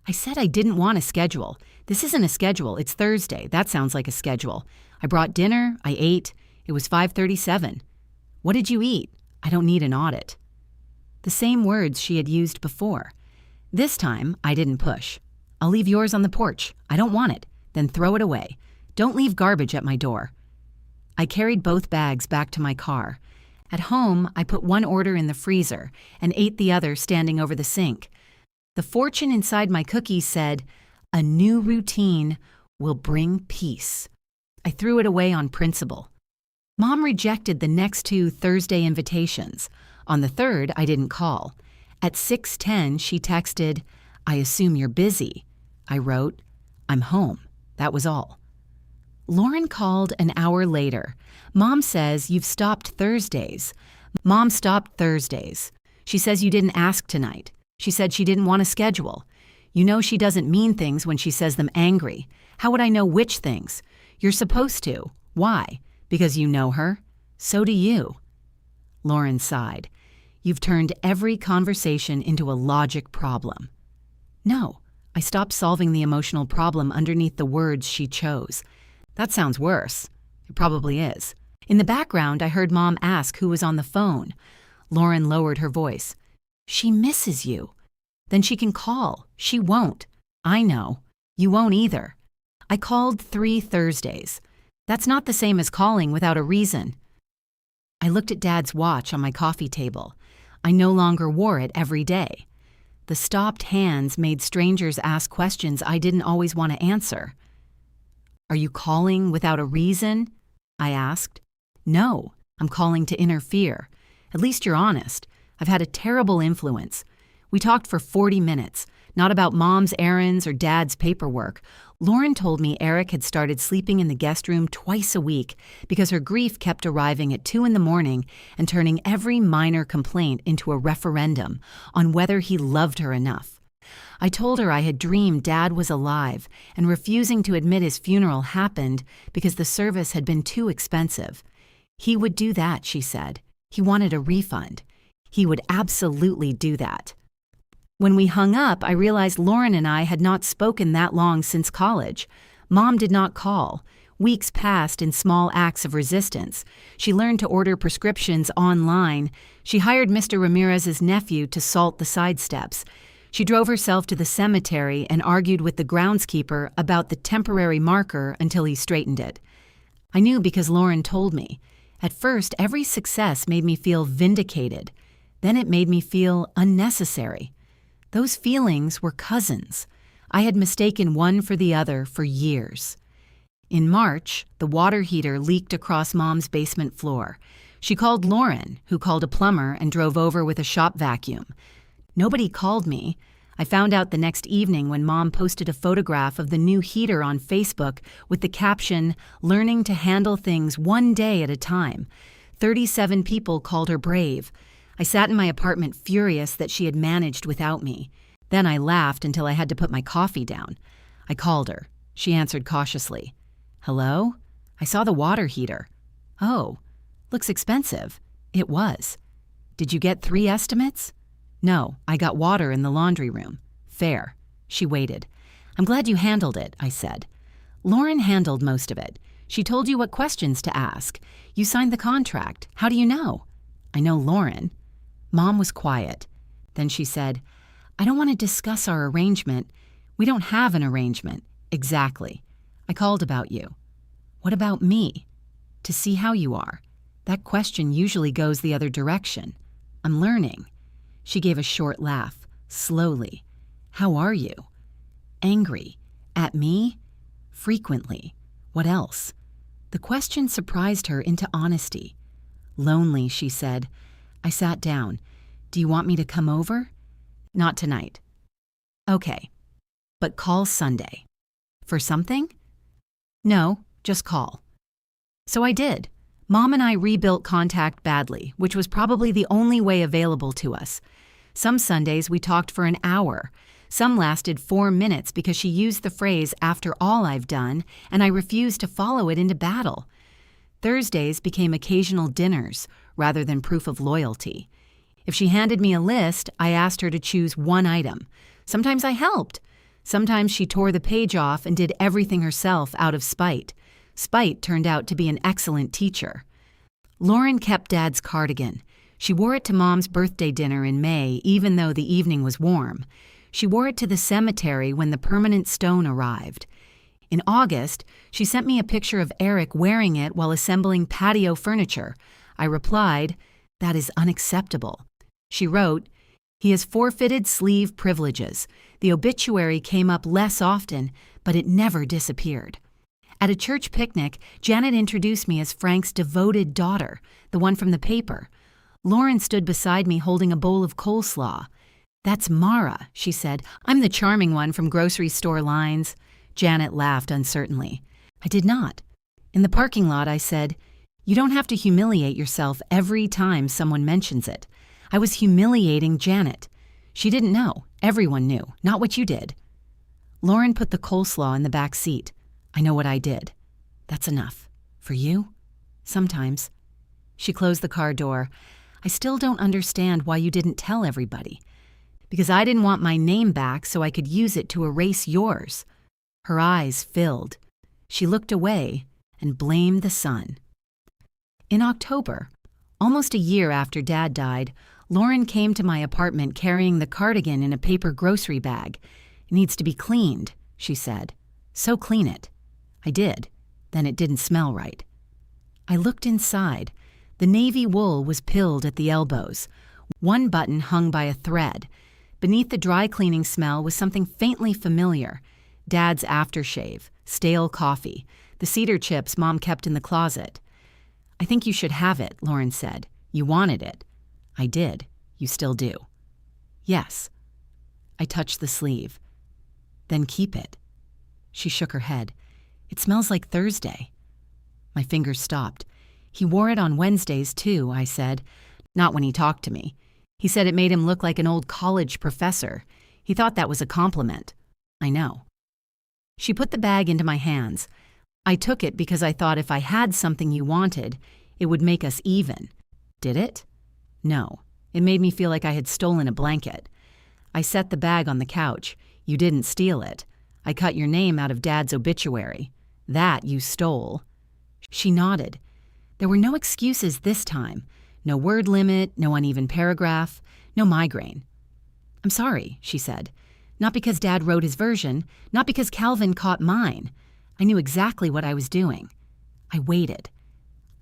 "I said I didn't want a schedule. This isn't a schedule, it's Thursday. That sounds like a schedule. I brought dinner, I ate. It was 5:37. What did you eat? I don't need an audit." The same words she had used before. This time, I didn't push. "I'll leave yours on the porch. I don't want it. Then throw it away. Don't leave garbage at my door." I carried both bags back to my car. At home, I put 1 order in the freezer and ate the other standing over the sink. The fortune inside my cookies said, "A new routine will bring peace." I threw it away on principle. Mom rejected the next 2 Thursday invitations. On the 3rd, I didn't call. At 6:10, she texted, "I assume you're busy." I wrote, "I'm home." That was all. Lauren called an hour later. "Mom says you've stopped Thursdays." Mom stopped Thursdays. She says you didn't ask tonight. She said she didn't want a schedule. You know she doesn't mean things when she says them angry. How would I know which things? You're supposed to. Why? Because you know her? So do you. Lauren sighed. You've turned every conversation into a logic problem. No, I stopped solving the emotional problem underneath the words she chose. That sounds worse. It probably is. In the background, I heard Mom ask who was on the phone. Lauren lowered her voice. She misses you. Then she can call. She won't. I know. You won't either. I called 3 Thursdays. That's not the same as calling without a reason. I looked at Dad's watch on my coffee table. I no longer wore it every day. The stopped hands made strangers ask questions I didn't always want to answer. Are you calling without a reason? I asked. No, I'm calling to interfere. At least you're honest. I've had a terrible influence. We talked for 40 minutes, not about Mom's errands or Dad's paperwork. Lauren told me Eric had started sleeping in the guest room twice a week because her grief kept arriving at 2 a.m. and turning every minor complaint into a referendum on whether he loved her enough. I told her I had dreamed Dad was alive, and refusing to admit his funeral happened because the service had been too expensive. He would do that, she said. He wanted a refund. He would absolutely do that. When we hung up, I realized Lauren and I had not spoken that long since college. Mom did not call. Weeks passed in small acts of resistance. She learned to order prescriptions online. She hired Mr. Ramirez's nephew to salt the side steps. She drove herself to the cemetery and argued with the groundskeeper about the temporary marker until he straightened it. I knew because Lauren told me. At first, every success made me feel vindicated. Then it made me feel unnecessary. Those feelings were cousins. I had mistaken one for the other for years. In March, the water heater leaked across Mom's basement floor. She called Lauren, who called a plumber and drove over with a shop vacuum. Nobody called me. I found out the next evening when Mom posted a photograph of the new heater on Facebook with the caption, "Learning to handle things one day at a time." 37 people called her brave. I sat in my apartment furious that she had managed without me. Then I laughed until I had to put my coffee down. I called her. She answered cautiously. "Hello? I saw the water heater." "Oh, looks expensive." It was. "Did you get 3 estimates?" "No, I got water in the laundry room." "Fair." She waited. "I'm glad you handled it," I said. "Lauren handled most of it. She told you what questions to ask. You signed the contract. How do you know?" "I know Lauren." Mom was quiet. Then she said, "I don't want to discuss our arrangement. We don't have an arrangement." "Exactly. I called about you." "What about me?" "To see how you are. That question usually goes the other direction. I'm learning." She gave a short laugh, slowly. "How are you?" "Angry. At me?" "Frequently. What else?" The question surprised her into honesty. "Lonely," she said. I sat down. "Do you want me to come over?" "Not tonight." "Okay. But call Sunday." "For something?" "No, just call." So I did. Mom and I rebuilt contact badly, which was probably the only way available to us. Some Sundays we talked for an hour. Some lasted 4 minutes because she used the phrase, "after all I've done," and I refused to follow it into battle. Thursdays became occasional dinners rather than proof of loyalty. If she handed me a list, I asked her to choose one item. Sometimes I helped. Sometimes she tore the page off and did everything herself out of spite. Spite turned out to be an excellent teacher. Lauren kept Dad's cardigan. She wore it to Mom's birthday dinner in May, even though the evening was warm. She wore it to the cemetery when the permanent stone arrived. In August, she sent me a picture of Eric wearing it while assembling patio furniture. I replied, "That is unacceptable." She wrote, "He has forfeited sleeve privileges. The obituary came up less often, but it never disappeared." At a church picnic, Janet introduced me as Frank's devoted daughter, the one from the paper. Lauren stood beside me holding a bowl of coleslaw. "That's Mara," she said. "I'm the charming one from grocery store lines." Janet laughed uncertainly. I did not. In the parking lot, I said, "You don't have to humiliate yourself every time someone mentions it." I was humiliating Janet. She didn't know. Everyone knew. Not what you did. Lauren put the coleslaw in the back seat. "I know what I did." "That's enough. For you?" "Sometimes." She closed the car door. "I still don't understand why you didn't tell everybody." "Because I didn't want my name back so I could use it to erase yours." Her eyes filled. She looked away and blamed the sun. In October, almost a year after Dad died, Lauren came to my apartment carrying the cardigan in a paper grocery bag. "It needs to be cleaned," she said. "So clean it." I did. Then it didn't smell right. I looked inside. The navy wool was pilled at the elbows. One button hung by a thread. Beneath the dry cleaning smell was something faintly familiar. Dad's aftershave, stale coffee, the cedar chips Mom kept in the closet. "I think you should have it," Lauren said. "You wanted it." I did. "You still do." "Yes." I touched the sleeve. "Then keep it." She shook her head. "It smells like Thursday." My fingers stopped. "He wore it on Wednesdays, too," I said. "Not when he talked to me. He said it made him look like an old college professor. He thought that was a compliment. I know. She put the bag into my hands. I took it because I thought if I had something you wanted, it would make us even. Did it? No. It made me feel like I had stolen a blanket. I set the bag on the couch. You didn't steal it. I cut your name out of Dad's obituary. That you stole. She nodded. There were no excuses this time. No word limit, no uneven paragraph, no migraine. I'm sorry, she said. Not because Dad wrote his version, not because Calvin caught mine. I knew exactly what I was doing. I waited.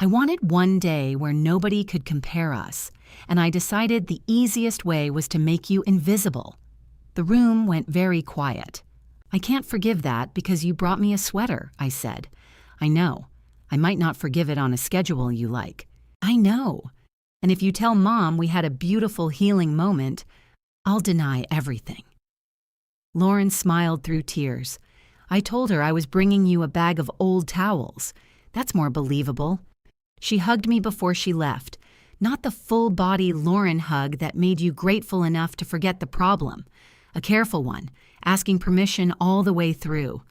I wanted one day where nobody could compare us, and I decided the easiest way was to make you invisible. The room went very quiet. I can't forgive that because you brought me a sweater, I said. I know. I might not forgive it on a schedule you like. I know. And if you tell Mom we had a beautiful healing moment, I'll deny everything. Lauren smiled through tears. I told her I was bringing you a bag of old towels. That's more believable. She hugged me before she left. Not the full-body Lauren hug that made you grateful enough to forget the problem. A careful one, asking permission all the way through.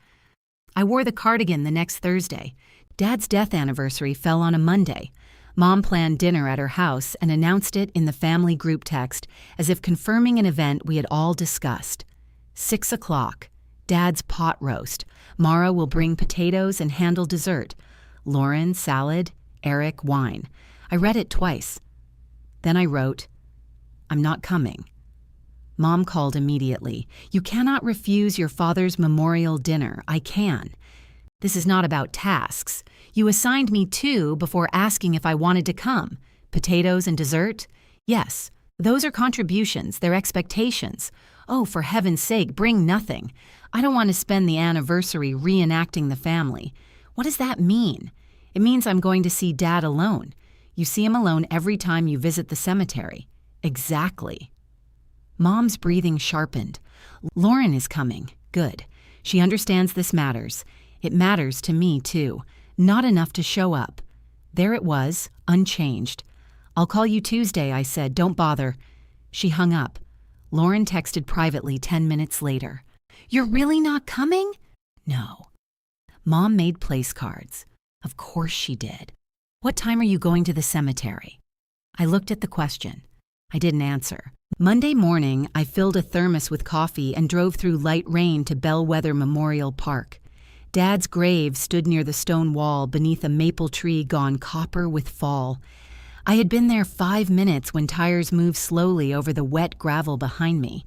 I wore the cardigan the next Thursday. Dad's death anniversary fell on a Monday. Mom planned dinner at her house and announced it in the family group text as if confirming an event we had all discussed. 6 o'clock. Dad's pot roast. Mara will bring potatoes and handle dessert. Lauren, salad. Eric, wine. I read it twice. Then I wrote, I'm not coming. Mom called immediately. You cannot refuse your father's memorial dinner. I can. This is not about tasks. You assigned me 2 before asking if I wanted to come. Potatoes and dessert? Yes. Those are contributions. They're expectations. Oh, for heaven's sake, bring nothing. I don't want to spend the anniversary reenacting the family. What does that mean? It means I'm going to see Dad alone. You see him alone every time you visit the cemetery. Exactly. Mom's breathing sharpened. Lauren is coming. Good. She understands this matters. It matters to me, too. Not enough to show up. There it was, unchanged. I'll call you Tuesday, I said. Don't bother. She hung up. Lauren texted privately 10 minutes later. You're really not coming? No. Mom made place cards. Of course she did. What time are you going to the cemetery? I looked at the question. I didn't answer. Monday morning, I filled a thermos with coffee and drove through light rain to Bellwether Memorial Park. Dad's grave stood near the stone wall beneath a maple tree gone copper with fall. I had been there 5 minutes when tires moved slowly over the wet gravel behind me.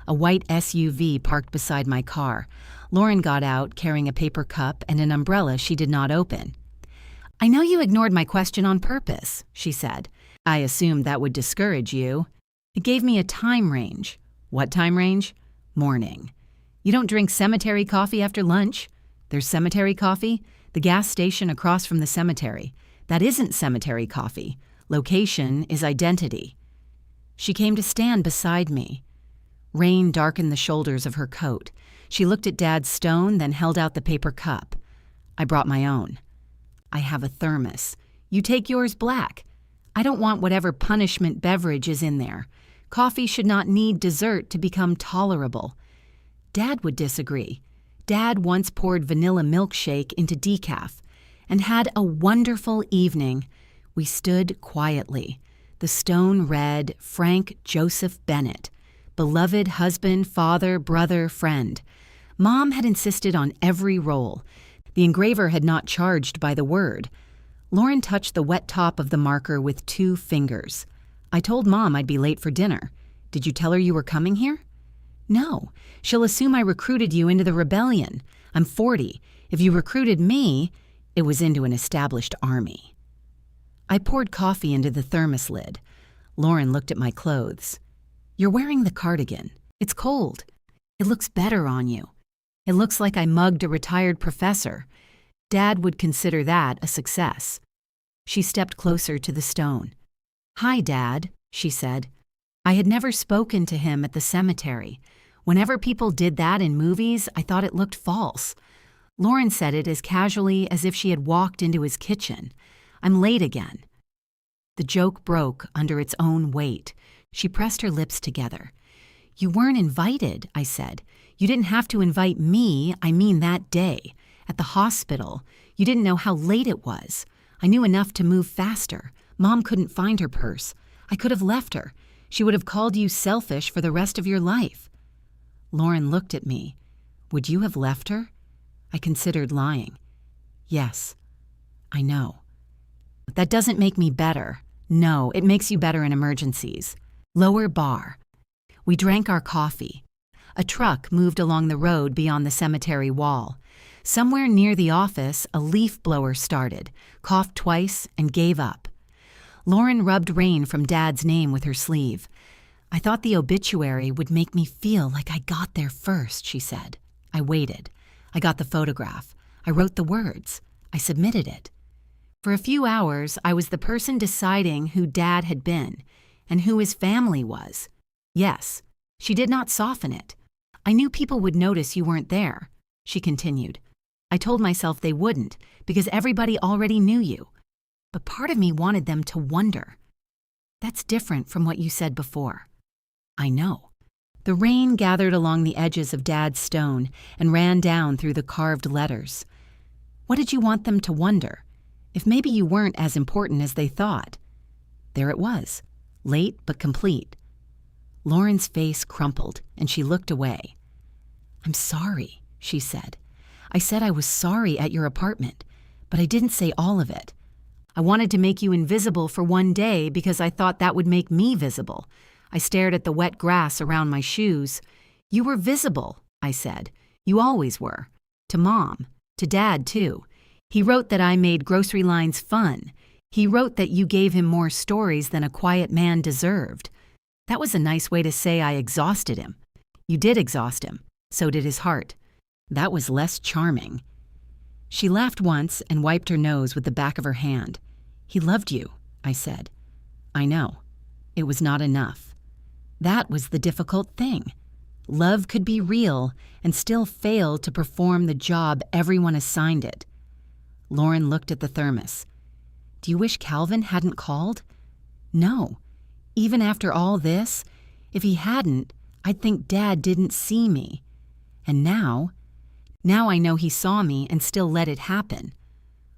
A white SUV parked beside my car. Lauren got out, carrying a paper cup and an umbrella she did not open. I know you ignored my question on purpose, she said. I assumed that would discourage you. It gave me a time range. What time range? Morning. You don't drink cemetery coffee after lunch? There's cemetery coffee? The gas station across from the cemetery. That isn't cemetery coffee. Location is identity. She came to stand beside me. Rain darkened the shoulders of her coat. She looked at Dad's stone, then held out the paper cup. I brought my own. I have a thermos. You take yours black. I don't want whatever punishment beverage is in there. Coffee should not need dessert to become tolerable. Dad would disagree. Dad once poured vanilla milkshake into decaf and had a wonderful evening. We stood quietly. The stone read, Frank Joseph Bennett, beloved husband, father, brother, friend. Mom had insisted on every role. The engraver had not charged by the word. Lauren touched the wet top of the marker with 2 fingers. I told Mom I'd be late for dinner. Did you tell her you were coming here? No. She'll assume I recruited you into the rebellion. I'm 40. If you recruited me, it was into an established army. I poured coffee into the thermos lid. Lauren looked at my clothes. You're wearing the cardigan. It's cold. It looks better on you. It looks like I mugged a retired professor. Dad would consider that a success. She stepped closer to the stone. Hi, Dad, she said. I had never spoken to him at the cemetery. Whenever people did that in movies, I thought it looked false. Lauren said it as casually as if she had walked into his kitchen. I'm late again. The joke broke under its own weight. She pressed her lips together. You weren't invited, I said. You didn't have to invite me, I mean that day. At the hospital, you didn't know how late it was. I knew enough to move faster. Mom couldn't find her purse. I could have left her. She would have called you selfish for the rest of your life. Lauren looked at me. Would you have left her? I considered lying. Yes, I know. That doesn't make me better. No, it makes you better in emergencies. Lower bar. We drank our coffee. A truck moved along the road beyond the cemetery wall. Somewhere near the office, a leaf blower started, coughed twice, and gave up. Lauren rubbed rain from Dad's name with her sleeve. I thought the obituary would make me feel like I got there first, she said. I waited. I got the photograph. I wrote the words. I submitted it. For a few hours, I was the person deciding who Dad had been and who his family was. Yes, she did not soften it. I knew people would notice you weren't there, she continued. I told myself they wouldn't because everybody already knew you. But part of me wanted them to wonder. That's different from what you said before. I know. The rain gathered along the edges of Dad's stone and ran down through the carved letters. What did you want them to wonder? If maybe you weren't as important as they thought. There it was, late but complete. Lauren's face crumpled and she looked away. I'm sorry, she said. I said I was sorry at your apartment, but I didn't say all of it. I wanted to make you invisible for one day because I thought that would make me visible. I stared at the wet grass around my shoes. You were visible, I said. You always were. To Mom. To Dad, too. He wrote that I made grocery lines fun. He wrote that you gave him more stories than a quiet man deserved. That was a nice way to say I exhausted him. You did exhaust him. So did his heart. That was less charming. She laughed once and wiped her nose with the back of her hand. He loved you, I said. I know. It was not enough. That was the difficult thing. Love could be real and still fail to perform the job everyone assigned it. Lauren looked at the thermos. Do you wish Calvin hadn't called? No. Even after all this, if he hadn't, I'd think Dad didn't see me. And now I know he saw me and still let it happen.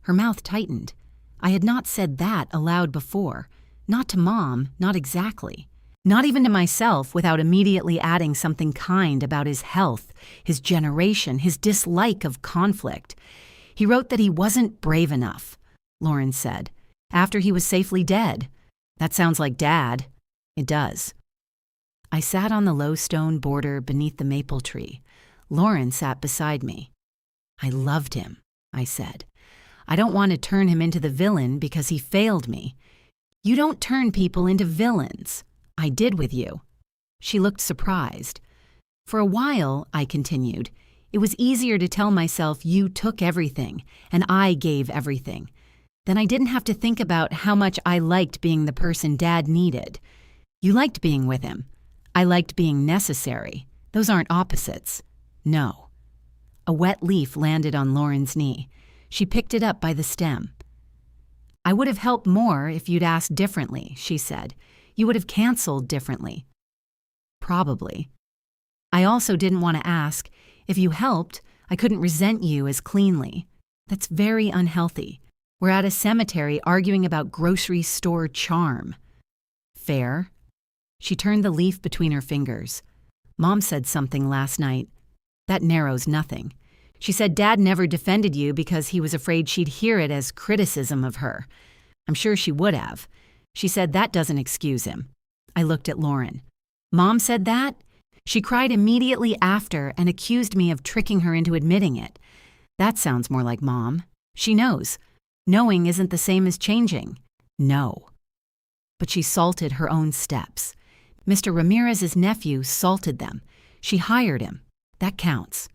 Her mouth tightened. I had not said that aloud before. Not to Mom, not exactly. Not even to myself without immediately adding something kind about his health, his generation, his dislike of conflict. He wrote that he wasn't brave enough, Lauren said, after he was safely dead. That sounds like Dad. It does. I sat on the low stone border beneath the maple tree. Lauren sat beside me. I loved him, I said. I don't want to turn him into the villain because he failed me. You don't turn people into villains. I did with you. She looked surprised. For a while, I continued, it was easier to tell myself you took everything and I gave everything. Then I didn't have to think about how much I liked being the person Dad needed. You liked being with him. I liked being necessary. Those aren't opposites. No. A wet leaf landed on Lauren's knee. She picked it up by the stem. I would have helped more if you'd asked differently, she said. You would have canceled differently. Probably. I also didn't want to ask. If you helped, I couldn't resent you as cleanly. That's very unhealthy. We're at a cemetery arguing about grocery store charm. Fair. She turned the leaf between her fingers. Mom said something last night. That narrows nothing. She said Dad never defended you because he was afraid she'd hear it as criticism of her. I'm sure she would have. She said that doesn't excuse him. I looked at Lauren. Mom said that? She cried immediately after and accused me of tricking her into admitting it. That sounds more like Mom. She knows. Knowing isn't the same as changing. No. But she salted her own steps. Mr. Ramirez's nephew salted them. She hired him. That counts.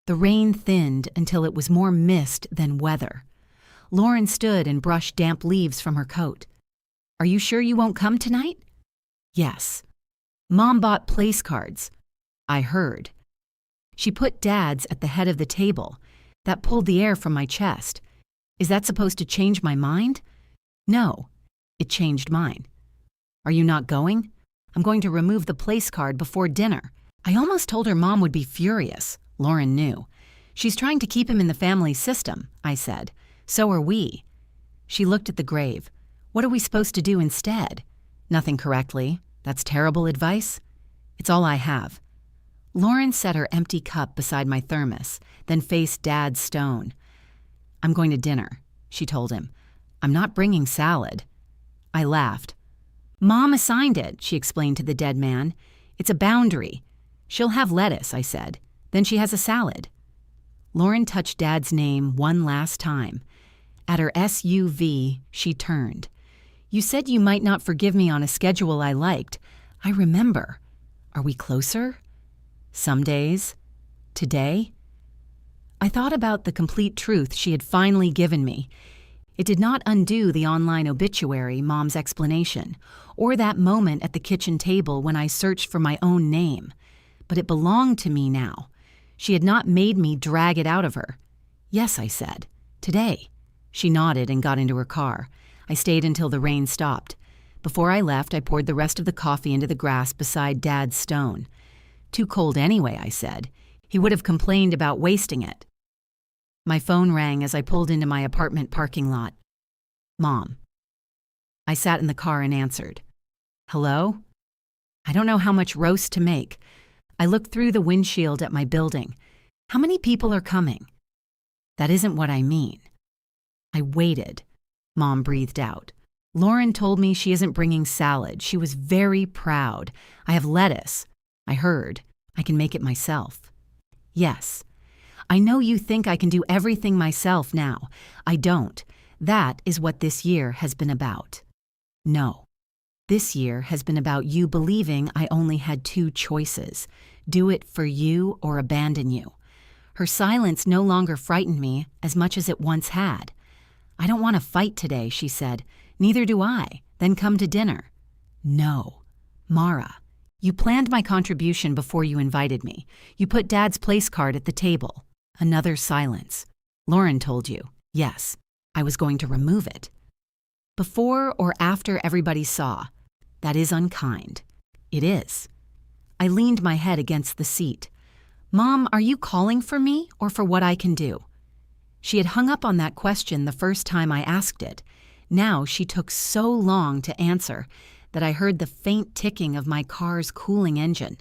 The rain thinned until it was more mist than weather. Lauren stood and brushed damp leaves from her coat. Are you sure you won't come tonight? Yes. Mom bought place cards. I heard. She put Dad's at the head of the table. That pulled the air from my chest. Is that supposed to change my mind? No. It changed mine. Are you not going? I'm going to remove the place card before dinner. I almost told her Mom would be furious. Lauren knew. She's trying to keep him in the family system, I said. So are we. She looked at the grave. What are we supposed to do instead? Nothing correctly. That's terrible advice. It's all I have. Lauren set her empty cup beside my thermos, then faced Dad's stone. I'm going to dinner, she told him. I'm not bringing salad. I laughed. Mom assigned it, she explained to the dead man. It's a boundary. She'll have lettuce, I said. Then she has a salad. Lauren touched Dad's name one last time. At her SUV, she turned. You said you might not forgive me on a schedule I liked. I remember. Are we closer? Some days. Today? I thought about the complete truth she had finally given me. It did not undo the online obituary, Mom's explanation, or that moment at the kitchen table when I searched for my own name. But it belonged to me now. She had not made me drag it out of her. Yes, I said. Today. She nodded and got into her car. I stayed until the rain stopped. Before I left, I poured the rest of the coffee into the grass beside Dad's stone. Too cold anyway, I said. He would have complained about wasting it. My phone rang as I pulled into my apartment parking lot. Mom. I sat in the car and answered. Hello? I don't know how much roast to make. I looked through the windshield at my building. How many people are coming? That isn't what I mean. I waited. Mom breathed out. Lauren told me she isn't bringing salad. She was very proud. I have lettuce. I heard. I can make it myself. Yes. I know you think I can do everything myself now. I don't. That is what this year has been about. No. This year has been about you believing I only had two choices. Do it for you or abandon you. Her silence no longer frightened me as much as it once had. I don't want to fight today, she said. Neither do I. Then come to dinner. No. Mara, you planned my contribution before you invited me. You put Dad's place card at the table. Another silence. Lauren told you. Yes. I was going to remove it. Before or after everybody saw. That is unkind. It is. I leaned my head against the seat. Mom, are you calling for me or for what I can do? She had hung up on that question the first time I asked it. Now she took so long to answer that I heard the faint ticking of my car's cooling engine.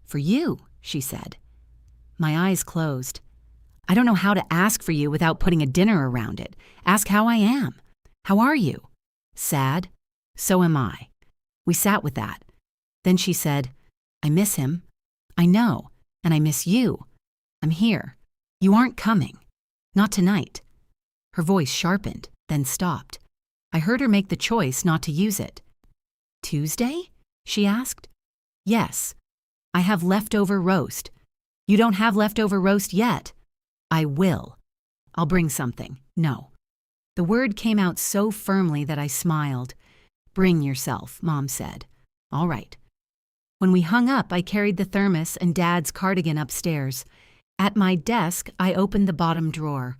For you, she said. My eyes closed. I don't know how to ask for you without putting a dinner around it. Ask how I am. How are you? Sad? So am I. We sat with that. Then she said, I miss him. I know, and I miss you. I'm here. You aren't coming. Not tonight. Her voice sharpened, then stopped. I heard her make the choice not to use it. Tuesday? She asked. Yes. I have leftover roast. You don't have leftover roast yet. I will. I'll bring something. No. The word came out so firmly that I smiled. Bring yourself, Mom said. All right. When we hung up, I carried the thermos and Dad's cardigan upstairs. At my desk, I opened the bottom drawer.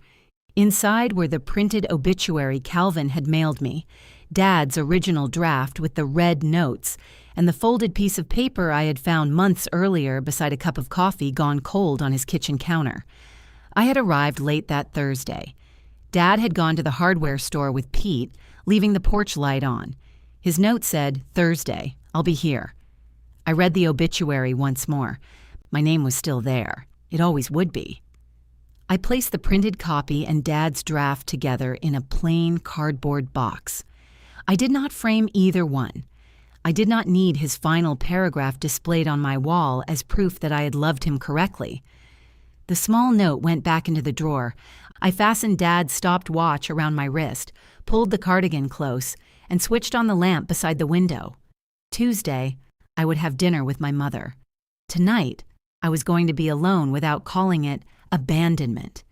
Inside were the printed obituary Calvin had mailed me, Dad's original draft with the red notes, and the folded piece of paper I had found months earlier beside a cup of coffee gone cold on his kitchen counter. I had arrived late that Thursday. Dad had gone to the hardware store with Pete, leaving the porch light on. His note said, Thursday, I'll be here. I read the obituary once more. My name was still there. It always would be. I placed the printed copy and Dad's draft together in a plain cardboard box. I did not frame either one. I did not need his final paragraph displayed on my wall as proof that I had loved him correctly. The small note went back into the drawer. I fastened Dad's stopped watch around my wrist, pulled the cardigan close, and switched on the lamp beside the window. Tuesday, I would have dinner with my mother. Tonight, I was going to be alone without calling it abandonment.